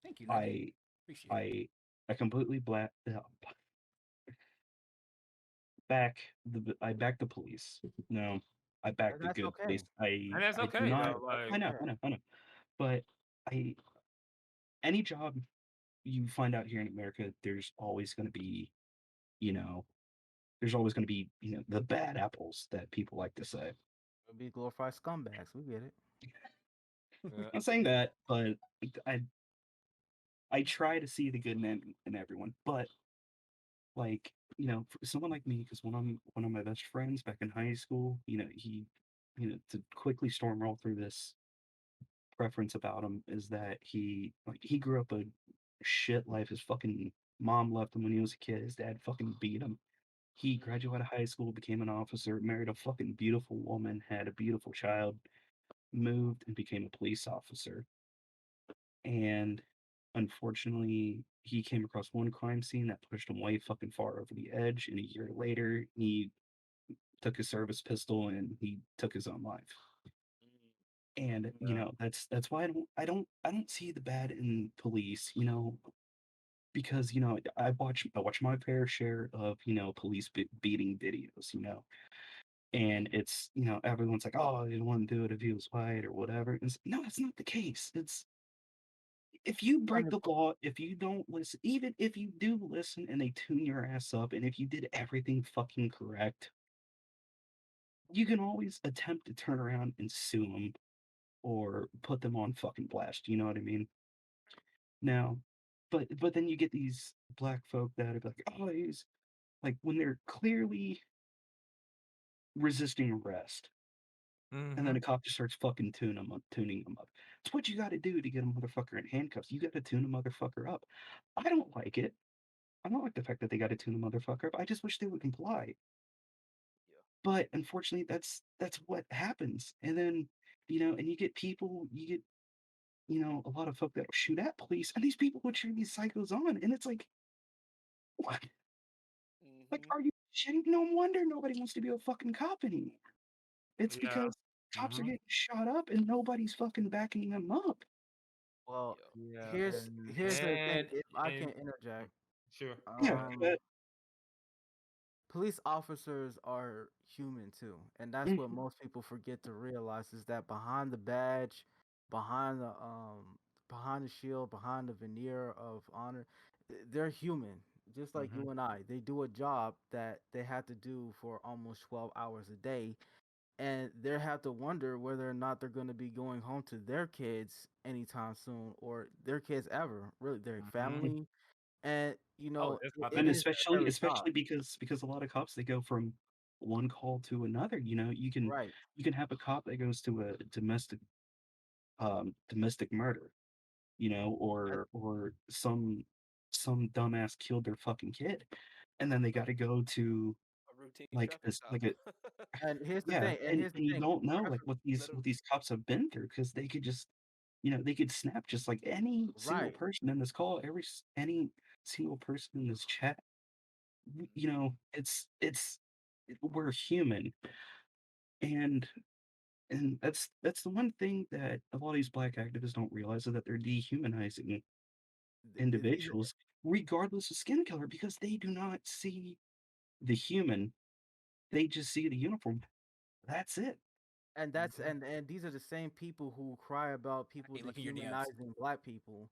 Thank you. I completely I back the police. No, I back the good police. And that's okay. I know. But any job you find out here in America, there's always going to be, the bad apples that people like to say. It'll be glorified scumbags. We get it. I'm saying that, but I try to see the good in everyone. But like, for someone like me, because one of my best friends back in high school, he, to quickly storm roll through this preference about him is that he grew up a shit life. His fucking mom left him when he was a kid. His dad fucking beat him. He graduated high school, became an officer, married a fucking beautiful woman, had a beautiful child, moved and became a police officer. And unfortunately, he came across one crime scene that pushed him way fucking far over the edge. And a year later, he took his service pistol and he took his own life. And that's why I don't see the bad in police. because I watch my fair share of police beating videos, and it's everyone's like, oh, they don't want to do it if he was white or whatever. No, that's not the case. It's if you break the law, if you don't listen, even if you do listen and they tune your ass up, and if you did everything fucking correct, you can always attempt to turn around and sue them or put them on fucking blast. You know what I mean? Now, but then you get these black folk that are like, oh, he's like when they're clearly resisting arrest, and then a cop just starts fucking tuning them up. It's what you got to do to get a motherfucker in handcuffs. You got to tune a motherfucker up. I don't like it. I don't like the fact that they got to tune a motherfucker up. I just wish they would comply. But unfortunately, that's what happens. And then and you get people, you get a lot of folk that'll shoot at police, and these people would cheer these psychos on, and it's like, what? Like, are you shitting? No wonder nobody wants to be a fucking cop anymore. It's Yeah. because cops are getting shot up and nobody's fucking backing them up. Well, Yeah. here's the thing. And, If I and can interject, sure. Yeah, but police officers are human too, and that's what most people forget to realize is that behind the badge, behind the shield, behind the veneer of honor, they're human, just like you and I. They do a job that they have to do for almost 12 hours a day, and they have to wonder whether or not they're going to be going home to their kids anytime soon, or their kids ever, really, their family. And Oh, it's not it and that. is a especially scary job. especially because a lot of cops, they go from one call to another. Right. You can have a cop that goes to a domestic murder, or some dumbass killed their fucking kid, and then they got to go to A routine like traffic this stop. like a And here's the yeah, thing. And and here's the and you thing. don't know like Traffic what these let 'em- what these cops have been through, because they could just they could snap just like any single Right. person in this call, any single person in this chat. It's we're human, and that's the one thing that a lot of these black activists don't realize, is that they're dehumanizing These individuals regardless of skin color, because they do not see the human, they just see the uniform. That's it. and that's and these are the same people who cry about people Hey, look at your DMs. dehumanizing black people.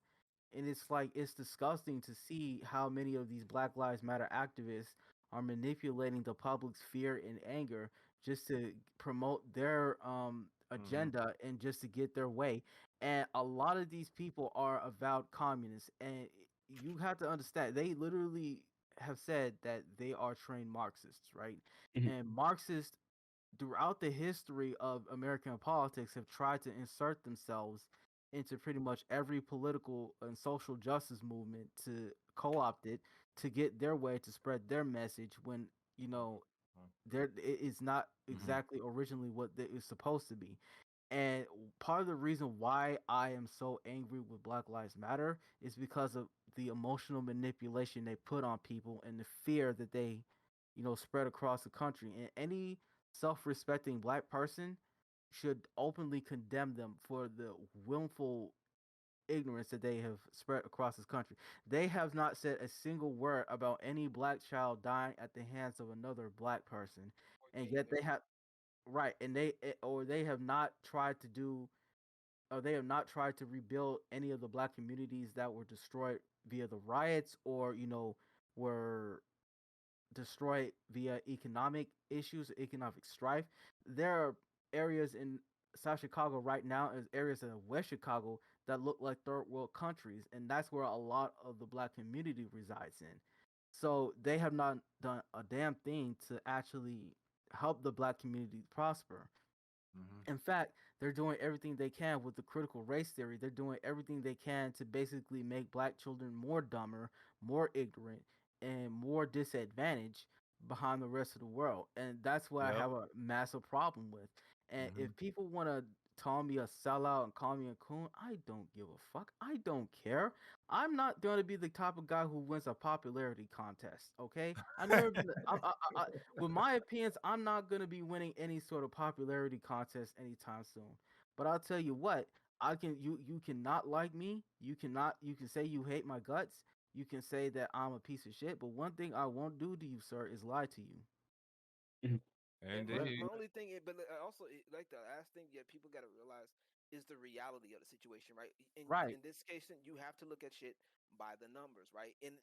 And it's like it's disgusting to see how many of these Black Lives Matter activists are manipulating the public's fear and anger just to promote their agenda and just to get their way. And a lot of these people are avowed communists, and you have to understand they literally have said that they are trained Marxists, right? Mhm, And Marxists throughout the history of American politics have tried to insert themselves into pretty much every political and social justice movement to co-opt it to get their way to spread their message when there it is not exactly originally what it is supposed to be. And part of the reason why I am so angry with Black Lives Matter is because of the emotional manipulation they put on people and the fear that they, spread across the country. And any self-respecting black person should openly condemn them for the willful ignorance that they have spread across this country. They have not said a single word about any black child dying at the hands of another black person, and yet they have right, and or they have not tried to do, or they have not tried to rebuild any of the black communities that were destroyed via the riots, or were destroyed via economic issues, economic strife. There are areas in South Chicago right now, as areas in West Chicago that look like third world countries, and that's where a lot of the black community resides in. So they have not done a damn thing to actually help the black community prosper. In fact, they're doing everything they can with the critical race theory. They're doing everything they can to basically make black children more dumber, more ignorant, and more disadvantaged behind the rest of the world. And that's what I Yep. have a massive problem with. And if people want to call me a sellout and call me a coon, I don't give a fuck. I don't care. I'm not going to be the type of guy who wins a popularity contest. Okay, I never been. With my opinions, I'm not going to be winning any sort of popularity contest anytime soon. But I'll tell you what, I can. You cannot like me. You cannot. You can say you hate my guts. you can say that I'm a piece of shit. But one thing I won't do to you, sir, is lie to you. And My only thing, but also like the last thing, yeah, people got to realize is the reality of the situation, right? Right. In this case, you have to look at shit by the numbers, right? In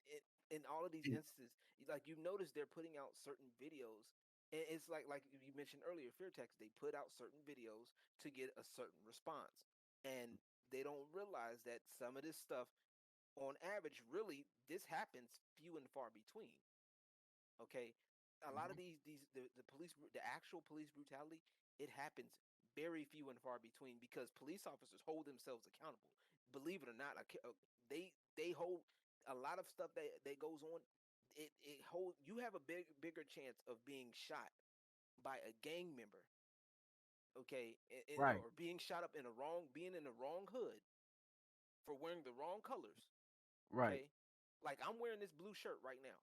all of these instances, like you notice, they're putting out certain videos, and it's like you mentioned earlier, Fear Text. They put out certain videos to get a certain response, and they don't realize that some of this stuff, on average, really, this happens few and far between. Okay, a lot of the police the actual police brutality, it happens very few and far between because police officers hold themselves accountable. Believe it or not, they hold a lot of stuff that goes on. It hold you have a bigger chance of being shot by a gang member, okay, Right. or being shot up in a wrong being in the wrong hood for wearing the wrong colors. Right. Okay, like I'm wearing this blue shirt right now.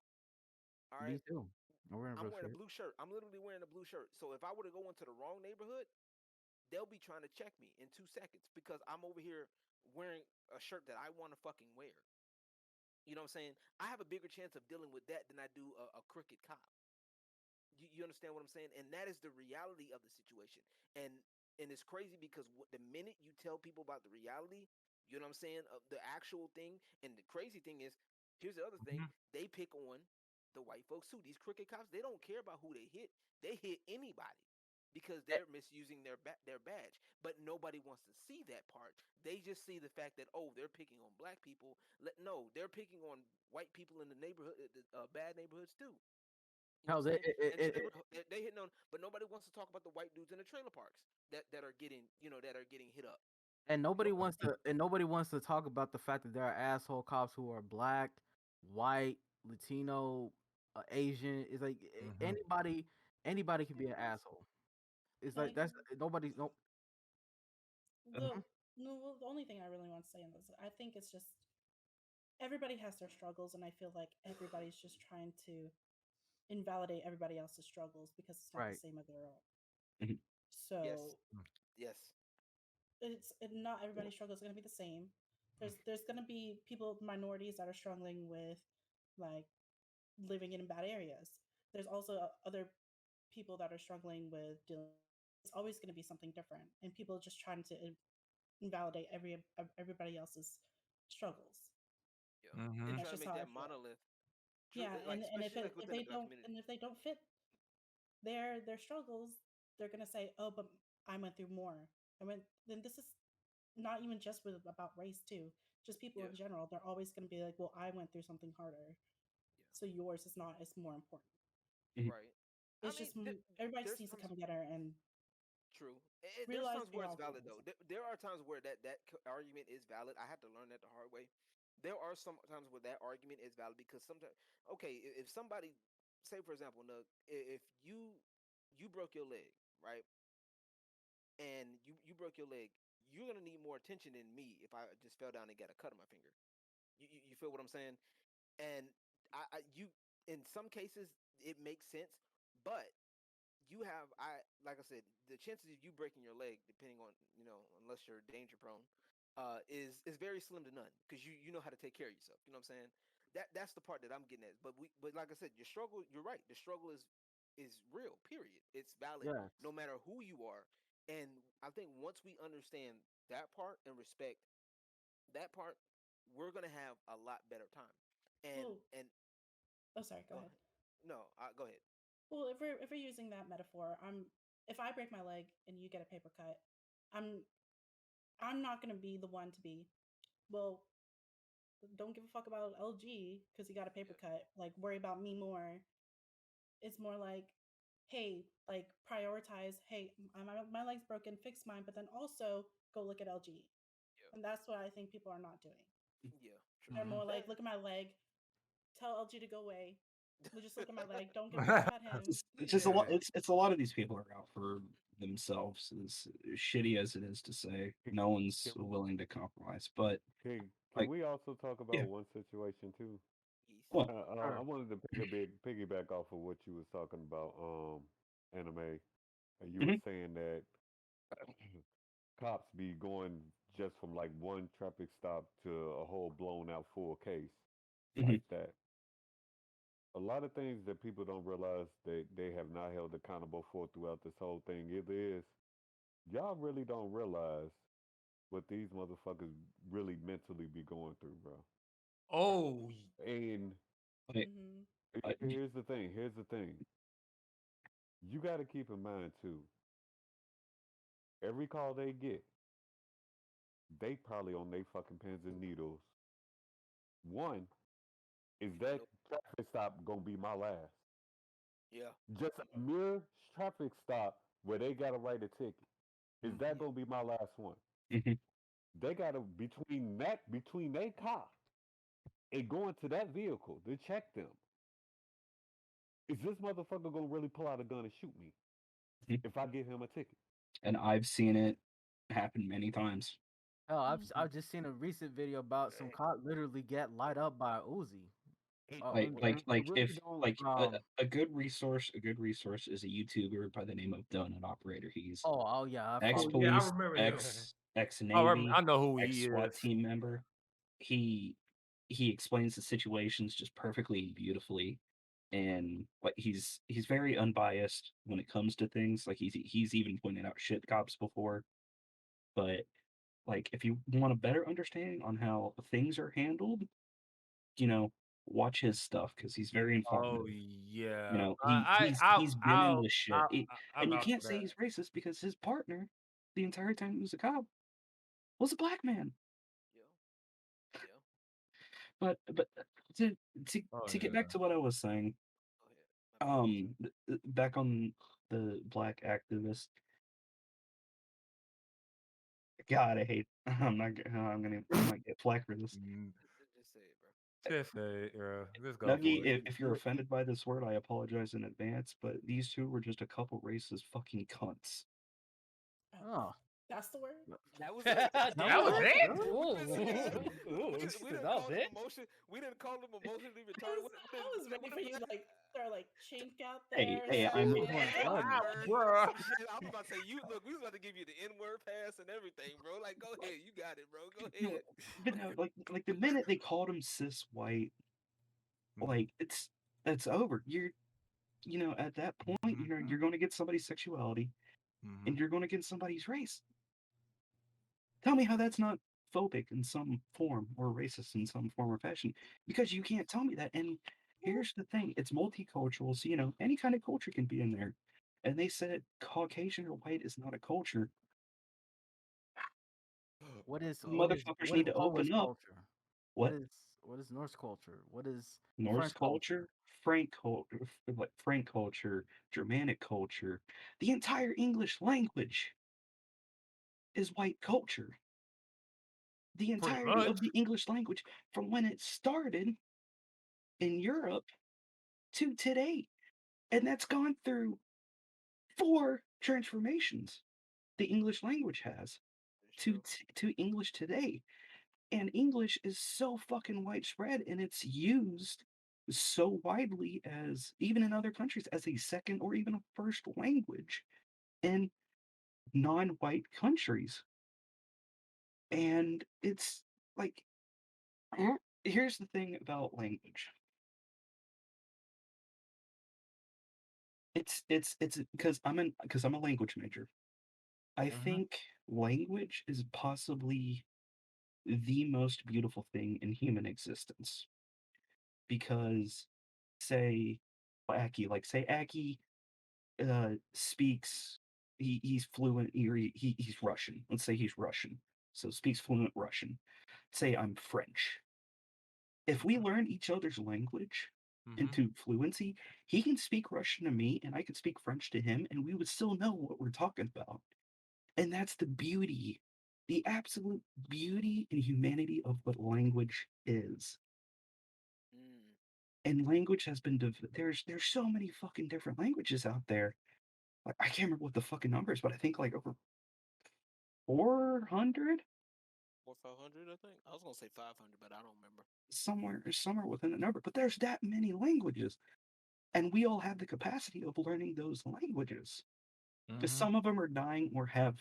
All Me right, too. I'm wearing a I'm blue wearing a shirt. blue shirt. I'm literally wearing a blue shirt. So if I were to go into the wrong neighborhood, they'll be trying to check me in 2 seconds because I'm over here wearing a shirt that I want to fucking wear. You know what I'm saying? I have a bigger chance of dealing with that than I do a crooked cop. You understand what I'm saying? And that is the reality of the situation. And it's crazy because the minute you tell people about the reality, you know what I'm saying, of the actual thing, and the crazy thing is, here's the other thing, they pick on the white folks too. These crooked cops, they don't care about who they hit. They hit anybody because they're misusing their badge. But nobody wants to see that part. They just see the fact that, oh, they're picking on black people. No, they're picking on white people in the neighborhood, bad neighborhoods too. You know No, what I'm they, saying? And so they hitting on, but nobody wants to talk about the white dudes in the trailer parks that are getting, that are getting hit up. and nobody Nobody. wants to and nobody wants to talk about the fact that there are asshole cops who are black, white, Latino, Asian. It's like anybody can be an asshole. It's like Like that's nobody's no. the no, well, the only thing I really want to say in this, I think it's just everybody has their struggles, and I feel like everybody's just trying to invalidate everybody else's struggles because it's not the Right. same as their own. Mhm. Yes. So Yes. not everybody's struggle is going to be the same. There's going to be people, minorities that are struggling with like living in bad areas. There's also other people that are struggling with dealing. It's always going to be something different, and people just trying to invalidate everybody else's struggles. Yeah. They're And that's trying to just make how I that feel. monolith. True. Yeah, Like and especially like if within the they black don't community. and if they don't fit their struggles, they're gonna say, "Oh, but I went through more." I went. Then this is not even just with about race too. Just people Yeah. in general. They're always gonna be like, "Well, I went through something harder, Yeah. so yours is not as more important." Right. I It's mean, just everybody just there's needs to times. come together and True. There's realize times we're where it's all valid humans. though. There are times where that argument is valid. I had to learn that the hard way. There are some times where that argument is valid because sometimes, okay, if somebody, say for example, Nug, if you broke your leg, right, and you broke your leg, you're gonna need more attention than me if I just fell down and got a cut on my finger. You feel what I'm saying? And you in some cases it makes sense, but you have like I said, the chances of you breaking your leg, depending on unless you're danger prone, is very slim to none because you know how to take care of yourself. You know what I'm saying? That's the part that I'm getting at. But like I said, your struggle. You're right. The struggle is real. Period. It's valid Yes. no matter who you are. And I think once we understand that part and respect that part, we're gonna have a lot better time. And Well, and oh, sorry. Go go ahead. ahead. No, go ahead. Well, if we're using that metaphor, if I break my leg and you get a paper cut, I'm I'm not gonna be the one to be, well, don't give a fuck about LG because he got a paper Yeah. cut. Like, worry about me more. It's more like, hey, like prioritize. Hey, my leg's broken, fix mine, but then also go look at LG. Yeah. And that's what I think people are not doing. Yeah. True. They're more That. like, look at my leg. Tell LG to go away. We'll just look at my leg. Don't give a fuck about him. It's just a lot. Yeah. It's a lot of these people are out for themselves. As shitty as it is to say, no one's Can, willing to compromise. But can like, we also talk yeah, about one situation too? Yes. well, I wanted to piggyback off of what you was talking about, anime. You were mhm. saying that cops be going just from like one traffic stop to a whole blown out full case. like that. A lot of things that people don't realize they have not held accountable for throughout this whole thing either is y'all really don't realize what these motherfuckers really mentally be going through, bro. Oh, And Like, here's the thing. Here's the thing. You got to keep in mind too. Every call they get, they probably on their fucking pins and needles. One, is that traffic stop gonna be my last? Yeah. Just a mere traffic stop where they gotta write a ticket. Is that gonna be my last one? mhm. They gotta between their car and going to that vehicle to check them. Is this motherfucker gonna really pull out a gun and shoot me Mhm. if I give him a ticket? And I've seen it happen many times. Hell, I've just seen a recent video about some cop literally get light up by Uzi. A good resource is a YouTuber by the name of Donut Operator. He's Oh yeah, I ex follow him. yeah, I police, remember him. ex I Navy, know who ex he SWAT is. team member. He explains the situations just perfectly and beautifully, and like he's very unbiased when it comes to things. Like he's even pointed out shit cops before, but like if you want a better understanding on how things are handled, you know, watch his stuff because he's very informative. Oh yeah. You know, I'll, he's been in this shit, I'll and you vouch can't for say that. he's racist because his partner, the entire time he was a cop, was a black man. Yeah. But to Oh, to get yeah. back to what I was saying, Go ahead. back on the black activist. God, I hate. I'm not. I might get flack for this. Just say it, bro. Just say it, bro. Just go Nuggy, for it. if you're offended by this word, I apologize in advance. But these two were just a couple racist fucking cunts. Oh, That's the word. That was That it. was was it? it? We didn't call them emotion. We didn't call them emotionally I retarded. was ready for you to like throw like chink out Hey, there. I'm. Bruh. I was about to say, you look. We was about to give you the N-word pass and everything, bro. Like, go ahead, you got it, bro. Go ahead. But no, like the minute they called him cis white, like it's over. At that point, you're going to get somebody's sexuality, and you're going to get somebody's race. Tell me how that's not phobic in some form or racist in some form or fashion, because you can't tell me that. And here's the thing: it's multicultural, so any kind of culture can be in there. And they said Caucasian or white is not a culture. what is Motherfuckers need to Polish open up. culture? What? What is Norse culture? What is Norse French culture, Frank culture, like Frank culture, Germanic culture, the entire English language is white culture. The Pretty entirety much. of the English language from when it started in Europe to today. And that's gone through 4 transformations the English language has to English today. And English is so fucking widespread and it's used so widely as even in other countries as a second or even a first language in non-white countries. And it's like here's the thing about language. It's because I'm a language major. I think language is possibly the most beautiful thing in human existence because say Aki speaks he's fluent or he's Russian. Let's say he's Russian. So speaks fluent Russian. Say I'm French. If we learn each other's language into fluency, he can speak Russian to me and I can speak French to him and we would still know what we're talking about. And that's the beauty, the absolute beauty and humanity of what language is. And language has been there's so many fucking different languages out there. Like I can't remember what the fucking number is, but I think like over 400. Or 500, I think. I was gonna say 500, but I don't remember. Somewhere within the number, but there's that many languages, and we all have the capacity of learning those languages. Because some of them are dying or have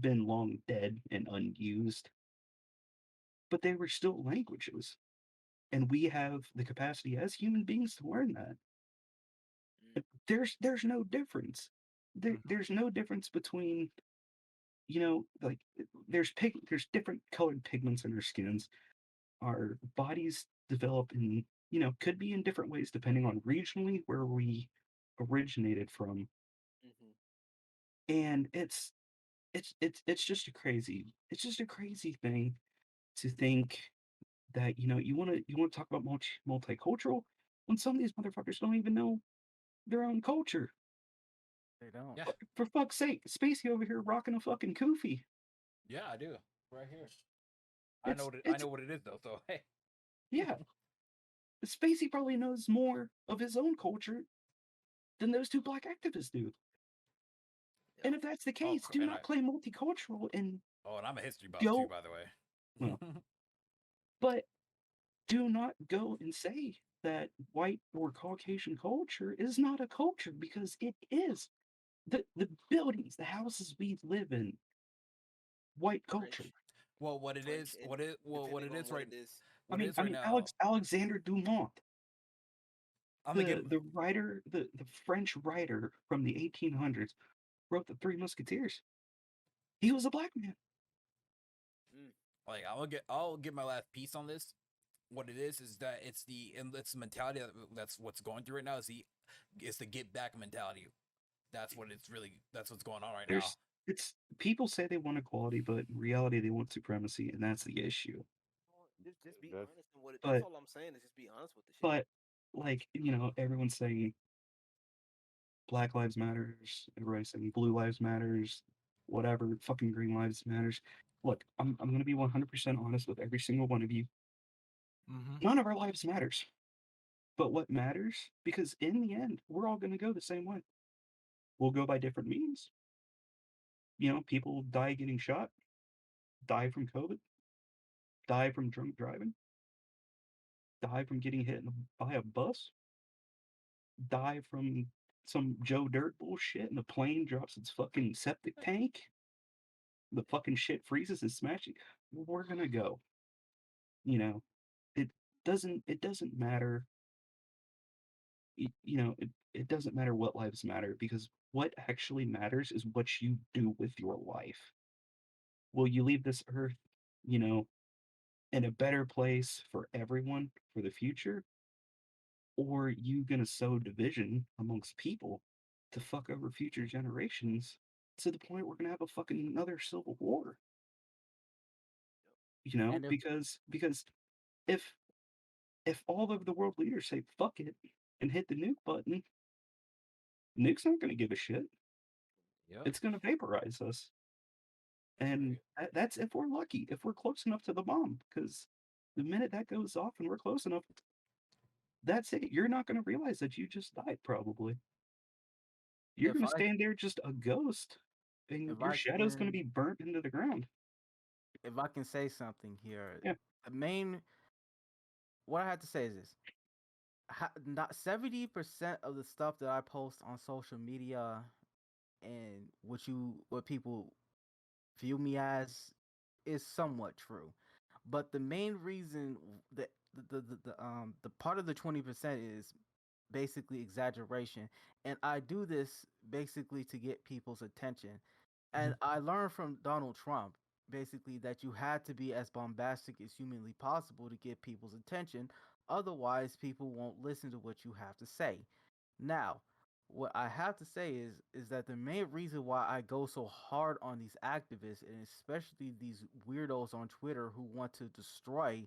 been long dead and unused, but they were still languages. and we have the capacity as human beings to learn that. There's no difference. There's no difference between, like there's different colored pigments in our skins. Our bodies develop in, could be in different ways depending on regionally where we originated from. And it's just a crazy thing to think that, you want to talk about multicultural when some of these motherfuckers don't even know their own culture. They don't. Yeah. For fuck's sake, Spacey over here rocking a fucking kufi. Yeah, I do. Right here. I It's- know what it's- it is though. So hey. Yeah. Spacey probably knows more of his own culture than those two black activists do. And if that's the case, do not play multicultural and and I'm a history buff too, by the way. Well, but do not go and say that white or Caucasian culture is not a culture, because it is. The buildings, the houses we live in, white culture. Well, what it is right now. Alexander Dumas, I'm gonna the writer, the French writer from the 1800s, wrote the Three Musketeers. He was a black man. Like I'll get my last piece on this. What it is that it's the mentality that's what's going through right now is the get back mentality. That's what's going on right now. It's people say they want equality, but in reality they want supremacy, and that's the issue. Just be honest in what But- that's all I'm saying is just be honest with the shit. But like, everyone's saying Black Lives Matters, everybody's saying Blue Lives Matters, whatever, fucking Green Lives Matters. Look, I'm gonna be 100% honest with every single one of you. None of our lives matters. But what matters, because in the end, we're all gonna go the same way. We'll go by different means. People die getting shot, die from COVID, die from drunk driving, die from getting hit by a bus, die from some Joe Dirt bullshit and the plane drops its fucking septic tank. The fucking shit freezes and smashes. We're gonna go. It doesn't matter. It doesn't matter what lives matter, because what actually matters is what you do with your life. Will you leave this earth, in a better place for everyone for the future? Or are you gonna sow division amongst people to fuck over future generations to the point we're gonna have a fucking another civil war? Because if all of the world leaders say fuck it and hit the nuke button, nuke's not gonna give a shit. It's gonna vaporize us. And that's if we're lucky, if we're close enough to the bomb, because the minute that goes off and we're close enough, that's it. You're not going to realize that you just died, probably. You're going to stand there just a ghost, and your shadow's going to be burnt into the ground. If I can say something here, Yeah. What I have to say is this: not 70% of the stuff that I post on social media and what people view me as is somewhat true, but the main reason that the part of the 20% is basically exaggeration, and I do this basically to get people's attention. And I learned from Donald Trump basically that you had to be as bombastic as humanly possible to get people's attention, otherwise people won't listen to what you have to say. Now, what I have to say is that the main reason why I go so hard on these activists, and especially these weirdos on Twitter who want to destroy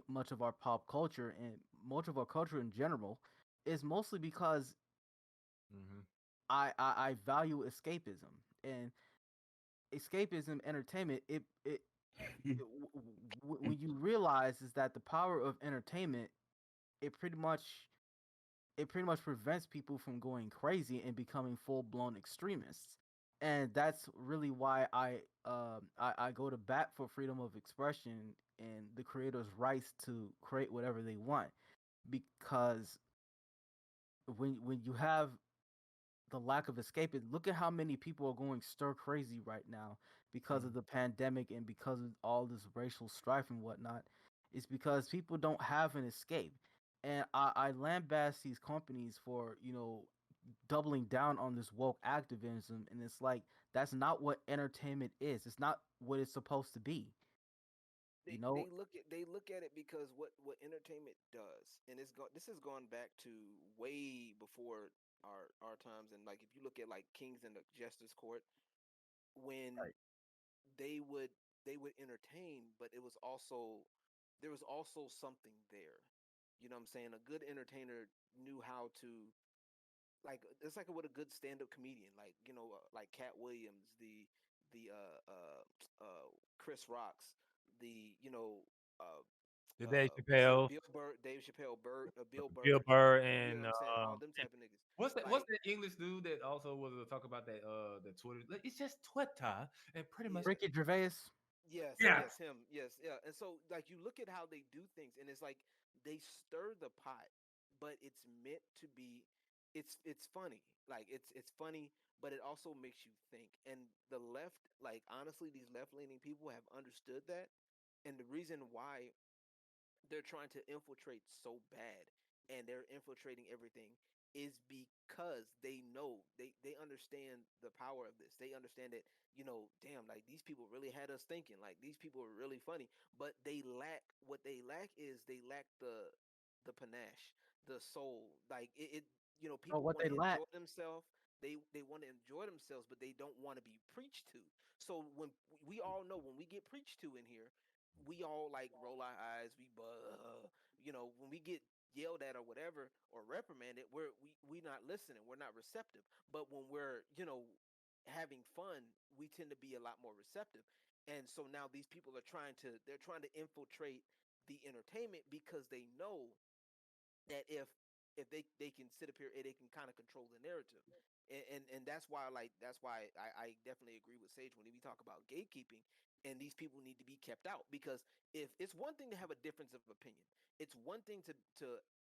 much of our pop culture and much of our culture in general, is mostly because I value escapism, and escapism entertainment when you realize is that the power of entertainment, it pretty much prevents people from going crazy and becoming full-blown extremists. And that's really why I go to bat for freedom of expression and the creators' rights to create whatever they want, because when you have the lack of escapism, look at how many people are going stir crazy right now because of the pandemic and because of all this racial strife and whatnot. is because people don't have an escape. And I lambast these companies for, doubling down on this woke activism, and it's like that's not what entertainment is. It's not what it's supposed to be. They look at it because what entertainment does, and this has gone back to way before our times. And like if you look at like Kings and the Jester's Court, when Right. they would they would entertain, but it was also there was also something there. You know what I'm saying? A good entertainer knew how to, like, it's like with a good stand-up comedian, like like Cat Williams, the Chris Rocks, the uh The Dave what's it, Chappelle, Bill Burr, Dave Chappelle, Bill Bill Burr. Burr, You know and what I'm saying? All them type of niggas. what's that? What's Like, that English dude that also was talk about that the Twitter? Like, it's just Twitter, and pretty much. Ricky Gervais. yes, Yeah. yes, him, yes, yeah. And so like you look at how they do things, and it's like they stir the pot, but it's meant to be. It's funny, like it's funny, but it also makes you think. And the left, like honestly, these left leaning people have understood that, and the reason why they're trying to infiltrate so bad, and they're infiltrating everything, is because they know they understand the power of this. They understand that, damn, like these people really had us thinking, like these people are really funny, but they lack what they lack is they lack the panache, the soul. Like it Oh, people what want they to lack. enjoy themselves. They want to enjoy themselves, but they don't want to be preached to. So when we all know, when we get preached to in here, we all like roll our eyes, when we get yelled at or whatever or reprimanded, we not listening, we're not receptive. But when we're having fun, we tend to be a lot more receptive. And so now these people are trying to infiltrate the entertainment because they know that if they can sit up here and they can kind of control the narrative. And that's why I definitely agree with Sage when we talk about gatekeeping, and these people need to be kept out. Because if it's one thing to have a difference of opinion, it's one thing to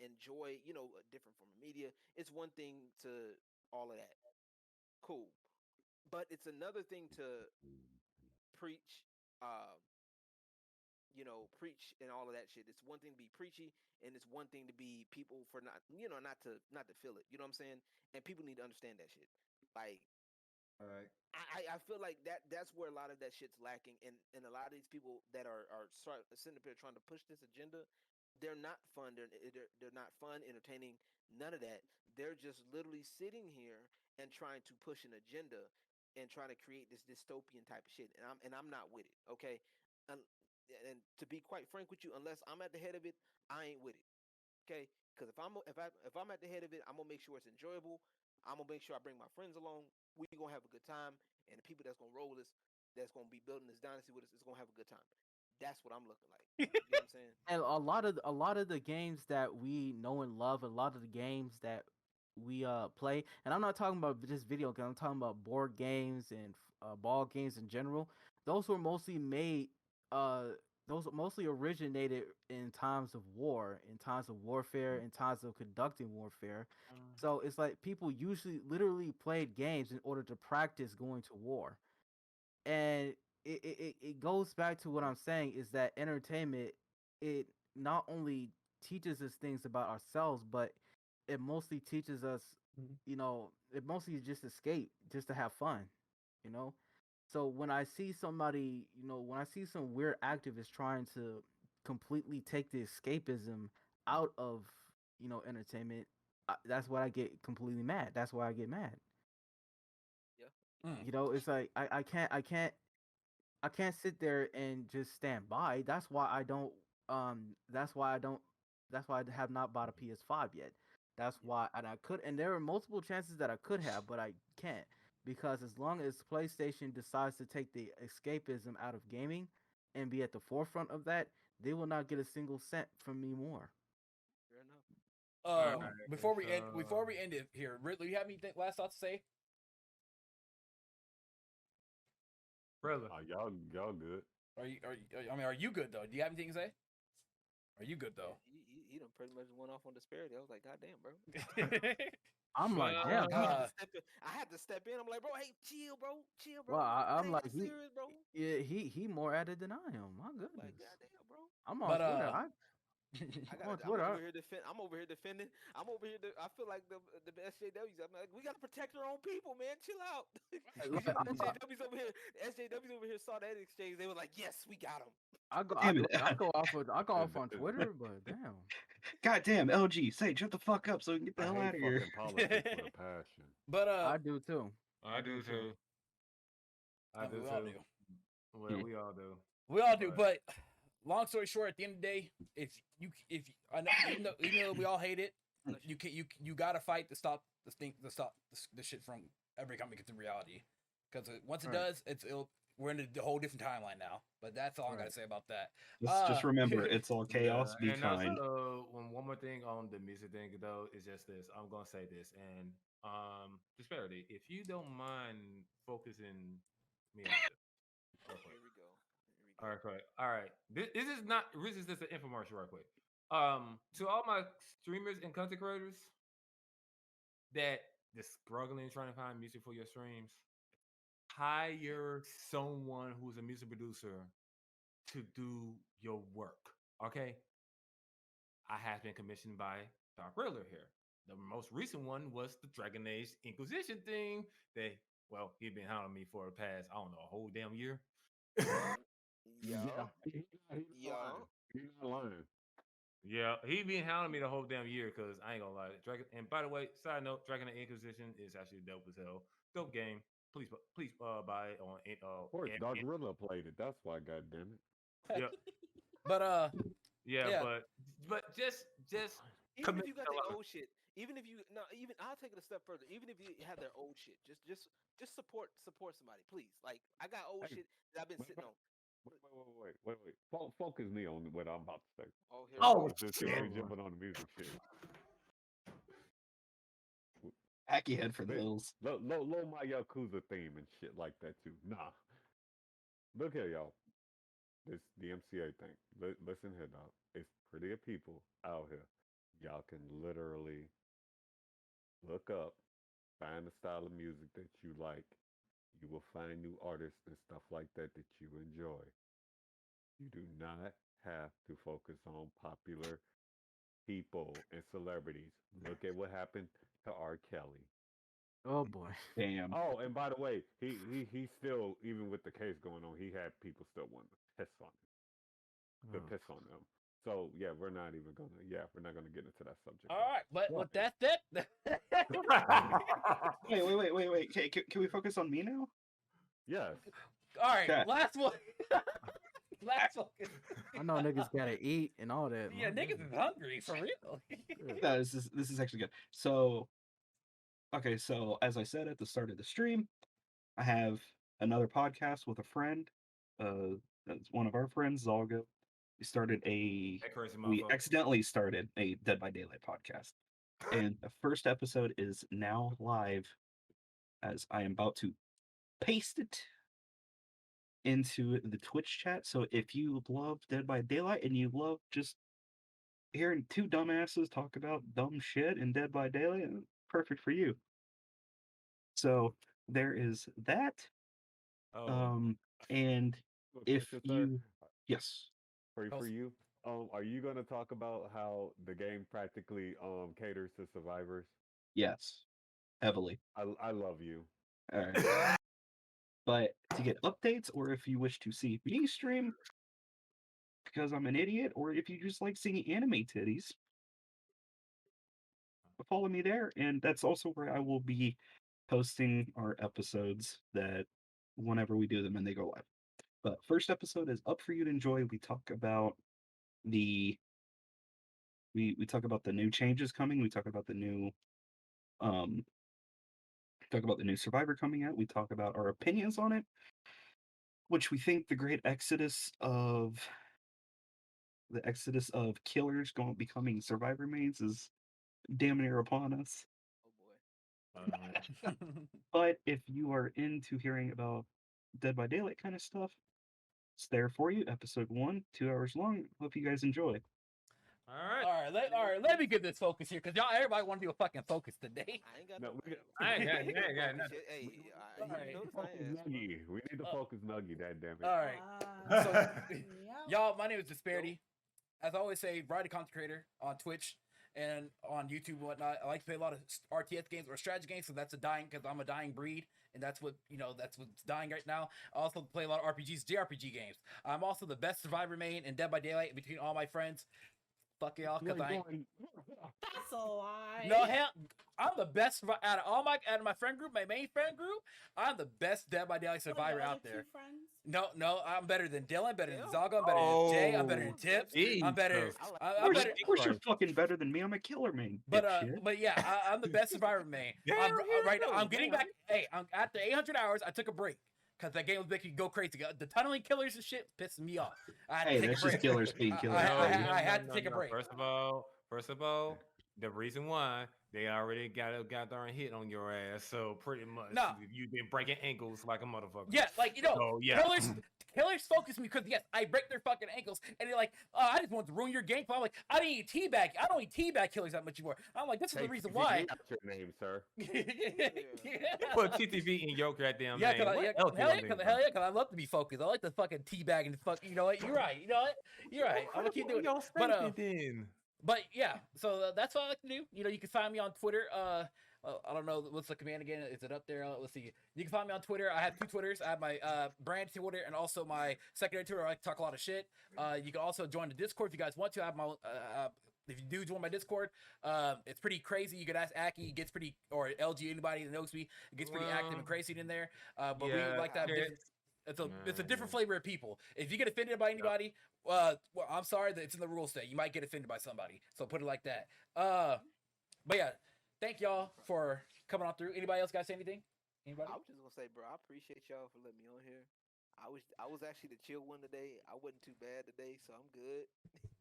enjoy a different form of media, it's one thing to all of that, cool, but it's another thing to preach, uh preach and all of that shit. It's one thing to be preachy, and it's one thing to be people for not to feel it. You know what I'm saying? And people need to understand that shit. Like, All right. I feel like that's where a lot of that shit's lacking, and a lot of these people that are sitting up here trying to push this agenda, they're not fun. They're not fun, entertaining, none of that. They're just literally sitting here and trying to push an agenda and trying to create this dystopian type of shit, and I'm not with it. Okay, Un- and to be quite frank with you, unless I'm at the head of it, I ain't with it. Okay, because if I'm at the head of it, I'm gonna make sure it's enjoyable. I'm gonna make sure I bring my friends along. We gonna have a good time, and the people that's gonna roll this, that's gonna be building this dynasty with us, is gonna have a good time. That's what I'm looking like. You know what I'm saying? And a lot of the games that we know and love, a lot of the games that we play, and I'm not talking about just video games. I'm talking about board games and ball games in general. Those were mostly made. Uh, those mostly originated in times of war, in times of warfare, in times of conducting warfare. So it's like people usually literally played games in order to practice going to war. And it goes back to what I'm saying is that entertainment, it not only teaches us things about ourselves, but it mostly teaches us, it mostly is just escape, just to have fun, you know. So when I see somebody, when I see some weird activist trying to completely take the escapism out of, entertainment, that's why I get completely mad. That's why I get mad. Yeah. It's like I can't sit there and just stand by. That's why I don't that's why I have not bought a PS5 yet. That's why, and I could, and there are multiple chances that I could have, but I can't, because as long as PlayStation decides to take the escapism out of gaming and be at the forefront of that, they will not get a single cent from me more. Fair enough. Before we end it here, Ridley, you have anything last thoughts to say? Brother. Y'all good. Are you good though? Do you have anything to say? Are you good though? He done pretty much went off on Disbearity. I was like, God damn, bro. I'm like, damn. I had to step in. I'm like, bro, hey, chill, bro. Well, It I'm ain't like, that serious, bro. yeah, he more at it than I am. My goodness. Like, goddamn, bro. I'm on Twitter. I'm over here defending. I feel like the SJWs. I'm like, we gotta protect our own people, man. Chill out. SJWs over here. SJWs over here saw that exchange. They were like, yes, we got them. I go off on Twitter, but damn. Goddamn, LG, say shut the fuck up so we can get the hell out of here. Politics with a passion. But I do too. I do too. We all do. Well, we all do. We all do. But long story short, at the end of the day, I know, even though we all hate it, you gotta fight to stop the shit from ever coming into reality. Because once it does, we're in a whole different timeline now. But that's all I gotta say about that. Just remember, it's all chaos. Be and kind. Also, one more thing on the music thing though is just this. I'm gonna say this and Disbearity. If you don't mind focusing me on this. Here we go. All right, correct. All right. This is just an infomercial right quick. To all my streamers and content creators that just struggling trying to find music for your streams, hire someone who's a music producer to do your work. Okay. I have been commissioned by Dark Riddler here. The most recent one was the Dragon Age Inquisition thing. He'd been hounding me for the past, I don't know, a whole damn year. He's not lying. Yeah, he been hounding me the whole damn year because I ain't gonna lie. And by the way, side note, Dragon Age Inquisition is actually dope as hell. Dope game. Please buy it on. Of course, Dark Riddler played it. That's why, goddamn it. Yeah. But yeah. But just even if you got the old shit, I'll take it a step further. Even if you have their old shit, just support somebody, please. Like I got old shit that I've been sitting on. Wait. Focus me on what I'm about to say. Shit. Jumping on the music shit. Hacky head for the hills. Low my Yakuza theme and shit like that too. Nah. Look here, y'all. This the MCA thing. Listen here, dog. It's prettier people out here. Y'all can literally look up, find the style of music that you like. You will find new artists and stuff like that you enjoy. You do not have to focus on popular people and celebrities. Look at what happened to R. Kelly. Oh boy. Damn. Oh, and by the way, he still, even with the case going on, he had people still wanting to piss on him. To piss on them. So yeah, we're not gonna get into that subject. All right, but with that Wait. Okay, can we focus on me now? Yes. All right, last one. Last one. I know niggas gotta eat and all that. Yeah, niggas is hungry for real. No, this is actually good. So, okay, so as I said at the start of the stream, I have another podcast with a friend. That's one of our friends, Zalgo. We accidentally started a Dead by Daylight podcast. And the first episode is now live as I am about to paste it into the Twitch chat. So if you love Dead by Daylight and you love just hearing two dumbasses talk about dumb shit in Dead by Daylight, perfect for you. So there is that. And if you, yes. For you, are you going to talk about how the game practically caters to survivors? Yes, heavily. I love you. All right. But to get updates, or if you wish to see me stream, because I'm an idiot, or if you just like seeing anime titties, follow me there. And that's also where I will be posting our episodes that whenever we do them and they go live. But first episode is up for you to enjoy. We talk about we talk about the new changes coming. We talk about the new Survivor coming out. We talk about our opinions on it, which we think the great exodus of killers becoming Survivor mains is damn near upon us. Oh boy. But if you are into hearing about Dead by Daylight kind of stuff, it's there for you. Episode 1, 2 hours long. Hope you guys enjoy. All right. All right. Let me get this focus here, because everybody want to do a fucking focus today. I ain't got No, no. I ain't got nothing. Hey, All you right. notice I Focus ain't asked. Nuggy. We need to focus Nuggy. That damn it. All right. So, y'all, my name is Disbearity. As I always say, variety content creator on Twitch and on YouTube and whatnot. I like to play a lot of RTS games or strategy games, so that's because I'm a dying breed, and that's what's dying right now. I also play a lot of RPGs, JRPG games. I'm also the best survivor main in Dead by Daylight between all my friends. Fuck y'all, because I ain't. That's a lie. No, hell, I'm the best out of my friend group, my main friend group. I'm the best Dead by Daylight survivor out there. No, I'm better than Dylan, better than Zaga, I'm better than Jay, I'm better than Tips. I'm better. Of course, you're fucking better than me. I'm a killer main. But yeah, I'm the best survivor main. I'm getting back. Hey, I'm after 800 hours. I took a break because that game was making me go crazy. The tunneling killers and shit pissing me off. Hey, that's just killers being killers. I had to take a break. First of all, the reason why they already got a goddamn hit on your ass, so pretty much you've been breaking ankles like a motherfucker. Yeah, killers focus me because yes, I break their fucking ankles, and they're like, "Oh, I just want to ruin your game." I'm like, "I didn't eat teabag. I don't eat teabag killers that much anymore." I'm like, "This is the reason why." That's your name, sir. Put TTV in your goddamn yeah, name. Hell yeah, because I love to be focused. I like to fucking teabag and fuck. You know what? You're right. You're right. I'm gonna keep doing it. But yeah, so that's what I like to do. You can find me on Twitter. I don't know what's the command again. Is it up there? Let's see. You can find me on Twitter. I have two Twitters. I have my brand Twitter and also my secondary Twitter. I like to talk a lot of shit. You can also join the Discord if you guys want to. I have my if you do join my Discord, it's pretty crazy. You could ask Aki. It gets pretty, or LG, anybody that knows me. It gets pretty active and crazy in there. But we like that. It's a different flavor of people. If you get offended by anybody, well, I'm sorry that it's in the rules today. You might get offended by somebody, so put it like that. But yeah, thank y'all for coming on through. Anybody else got to say anything? Anybody? I was just gonna say, bro, I appreciate y'all for letting me on here. I was actually the chill one today. I wasn't too bad today, so I'm good.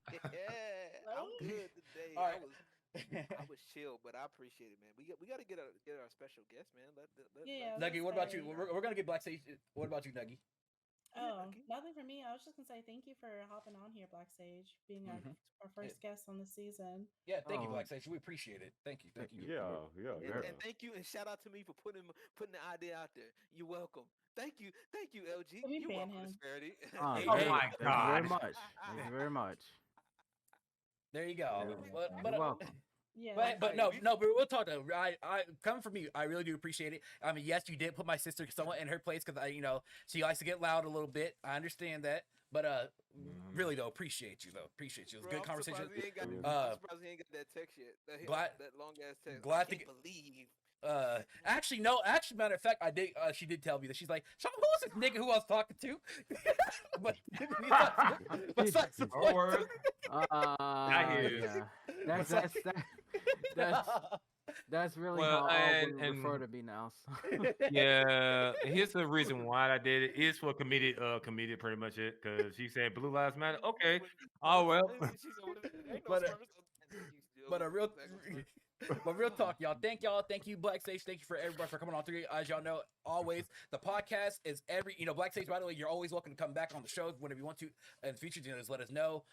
Yeah, I'm good today. All right. I was chill, but I appreciate it, man. We got to get our special guest, man. Nuggy, what about you? We're gonna get BlackSage. What about you, Nuggy? Oh, nothing for me. I was just gonna say thank you for hopping on here, BlackSage, being our first guest on the season. Yeah, thank you, BlackSage. We appreciate it. Thank you. Yeah. And thank you, and shout out to me for putting the idea out there. You're welcome. Thank you, LG. You're welcome, Disbearity. Oh my God! Thank you very much. There you go. You're welcome. Yeah, but no, but we'll talk to. I coming from me, I really do appreciate it. I mean, yes, you did put my sister somewhat in her place because she likes to get loud a little bit. I understand that, but really though, appreciate you. It was a good conversation. I'm surprised he ain't got that text yet. That long ass text. Glad I can't believe. Actually, matter of fact, I did. She did tell me that she's like, Sean, who was this nigga who I was talking to? but besides the point. That's really how all women refer to me now. So. Yeah, here's the reason why I did it. It's for comedic pretty much it, because she said Blue Lives Matter. Okay, oh well. But real talk, y'all. Thank you, BlackSage. Thank you for everybody for coming on through. As y'all know, always the podcast is BlackSage. By the way, you're always welcome to come back on the show whenever you want to in the future. Just let us know.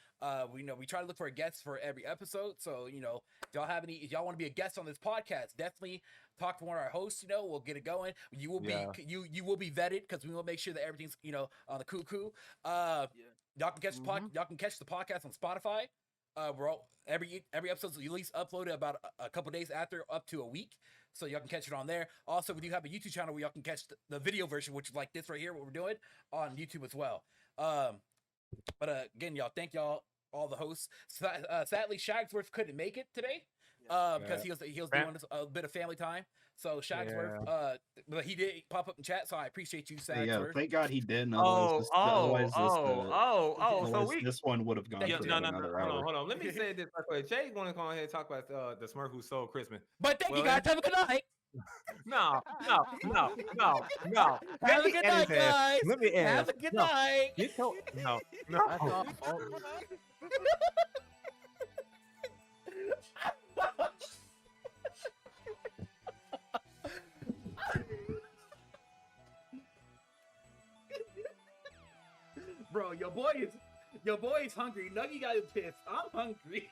We try to look for a guest for every episode. So if y'all want to be a guest on this podcast, definitely talk to one of our hosts. We'll get it going. You will be you will be vetted because we will make sure that everything's on the cuckoo. Y'all can catch y'all can catch the podcast on Spotify. We're all, every episode's at least uploaded about a couple days after, up to a week, so y'all can catch it on there. Also, we do have a YouTube channel where y'all can catch the video version, which is like this right here, what we're doing on YouTube as well. But again, y'all, thank y'all, all the hosts. Sadly, Shagsworth couldn't make it today because he was doing a bit of family time. So Shagsworth, but he did pop up in chat, so I appreciate you, Shagsworth. Yeah, thank God he didn't. So this one would have gone for another hour. Hold on. Let me say this real quick. Jay want to go ahead and talk about the Smurf who sold Christmas. But thank you guys. Have a good night. No. Have a good night, guys. Let me ask. Have a good night. No. Bro, your boy is hungry. Nuggy got his pissed. I'm hungry.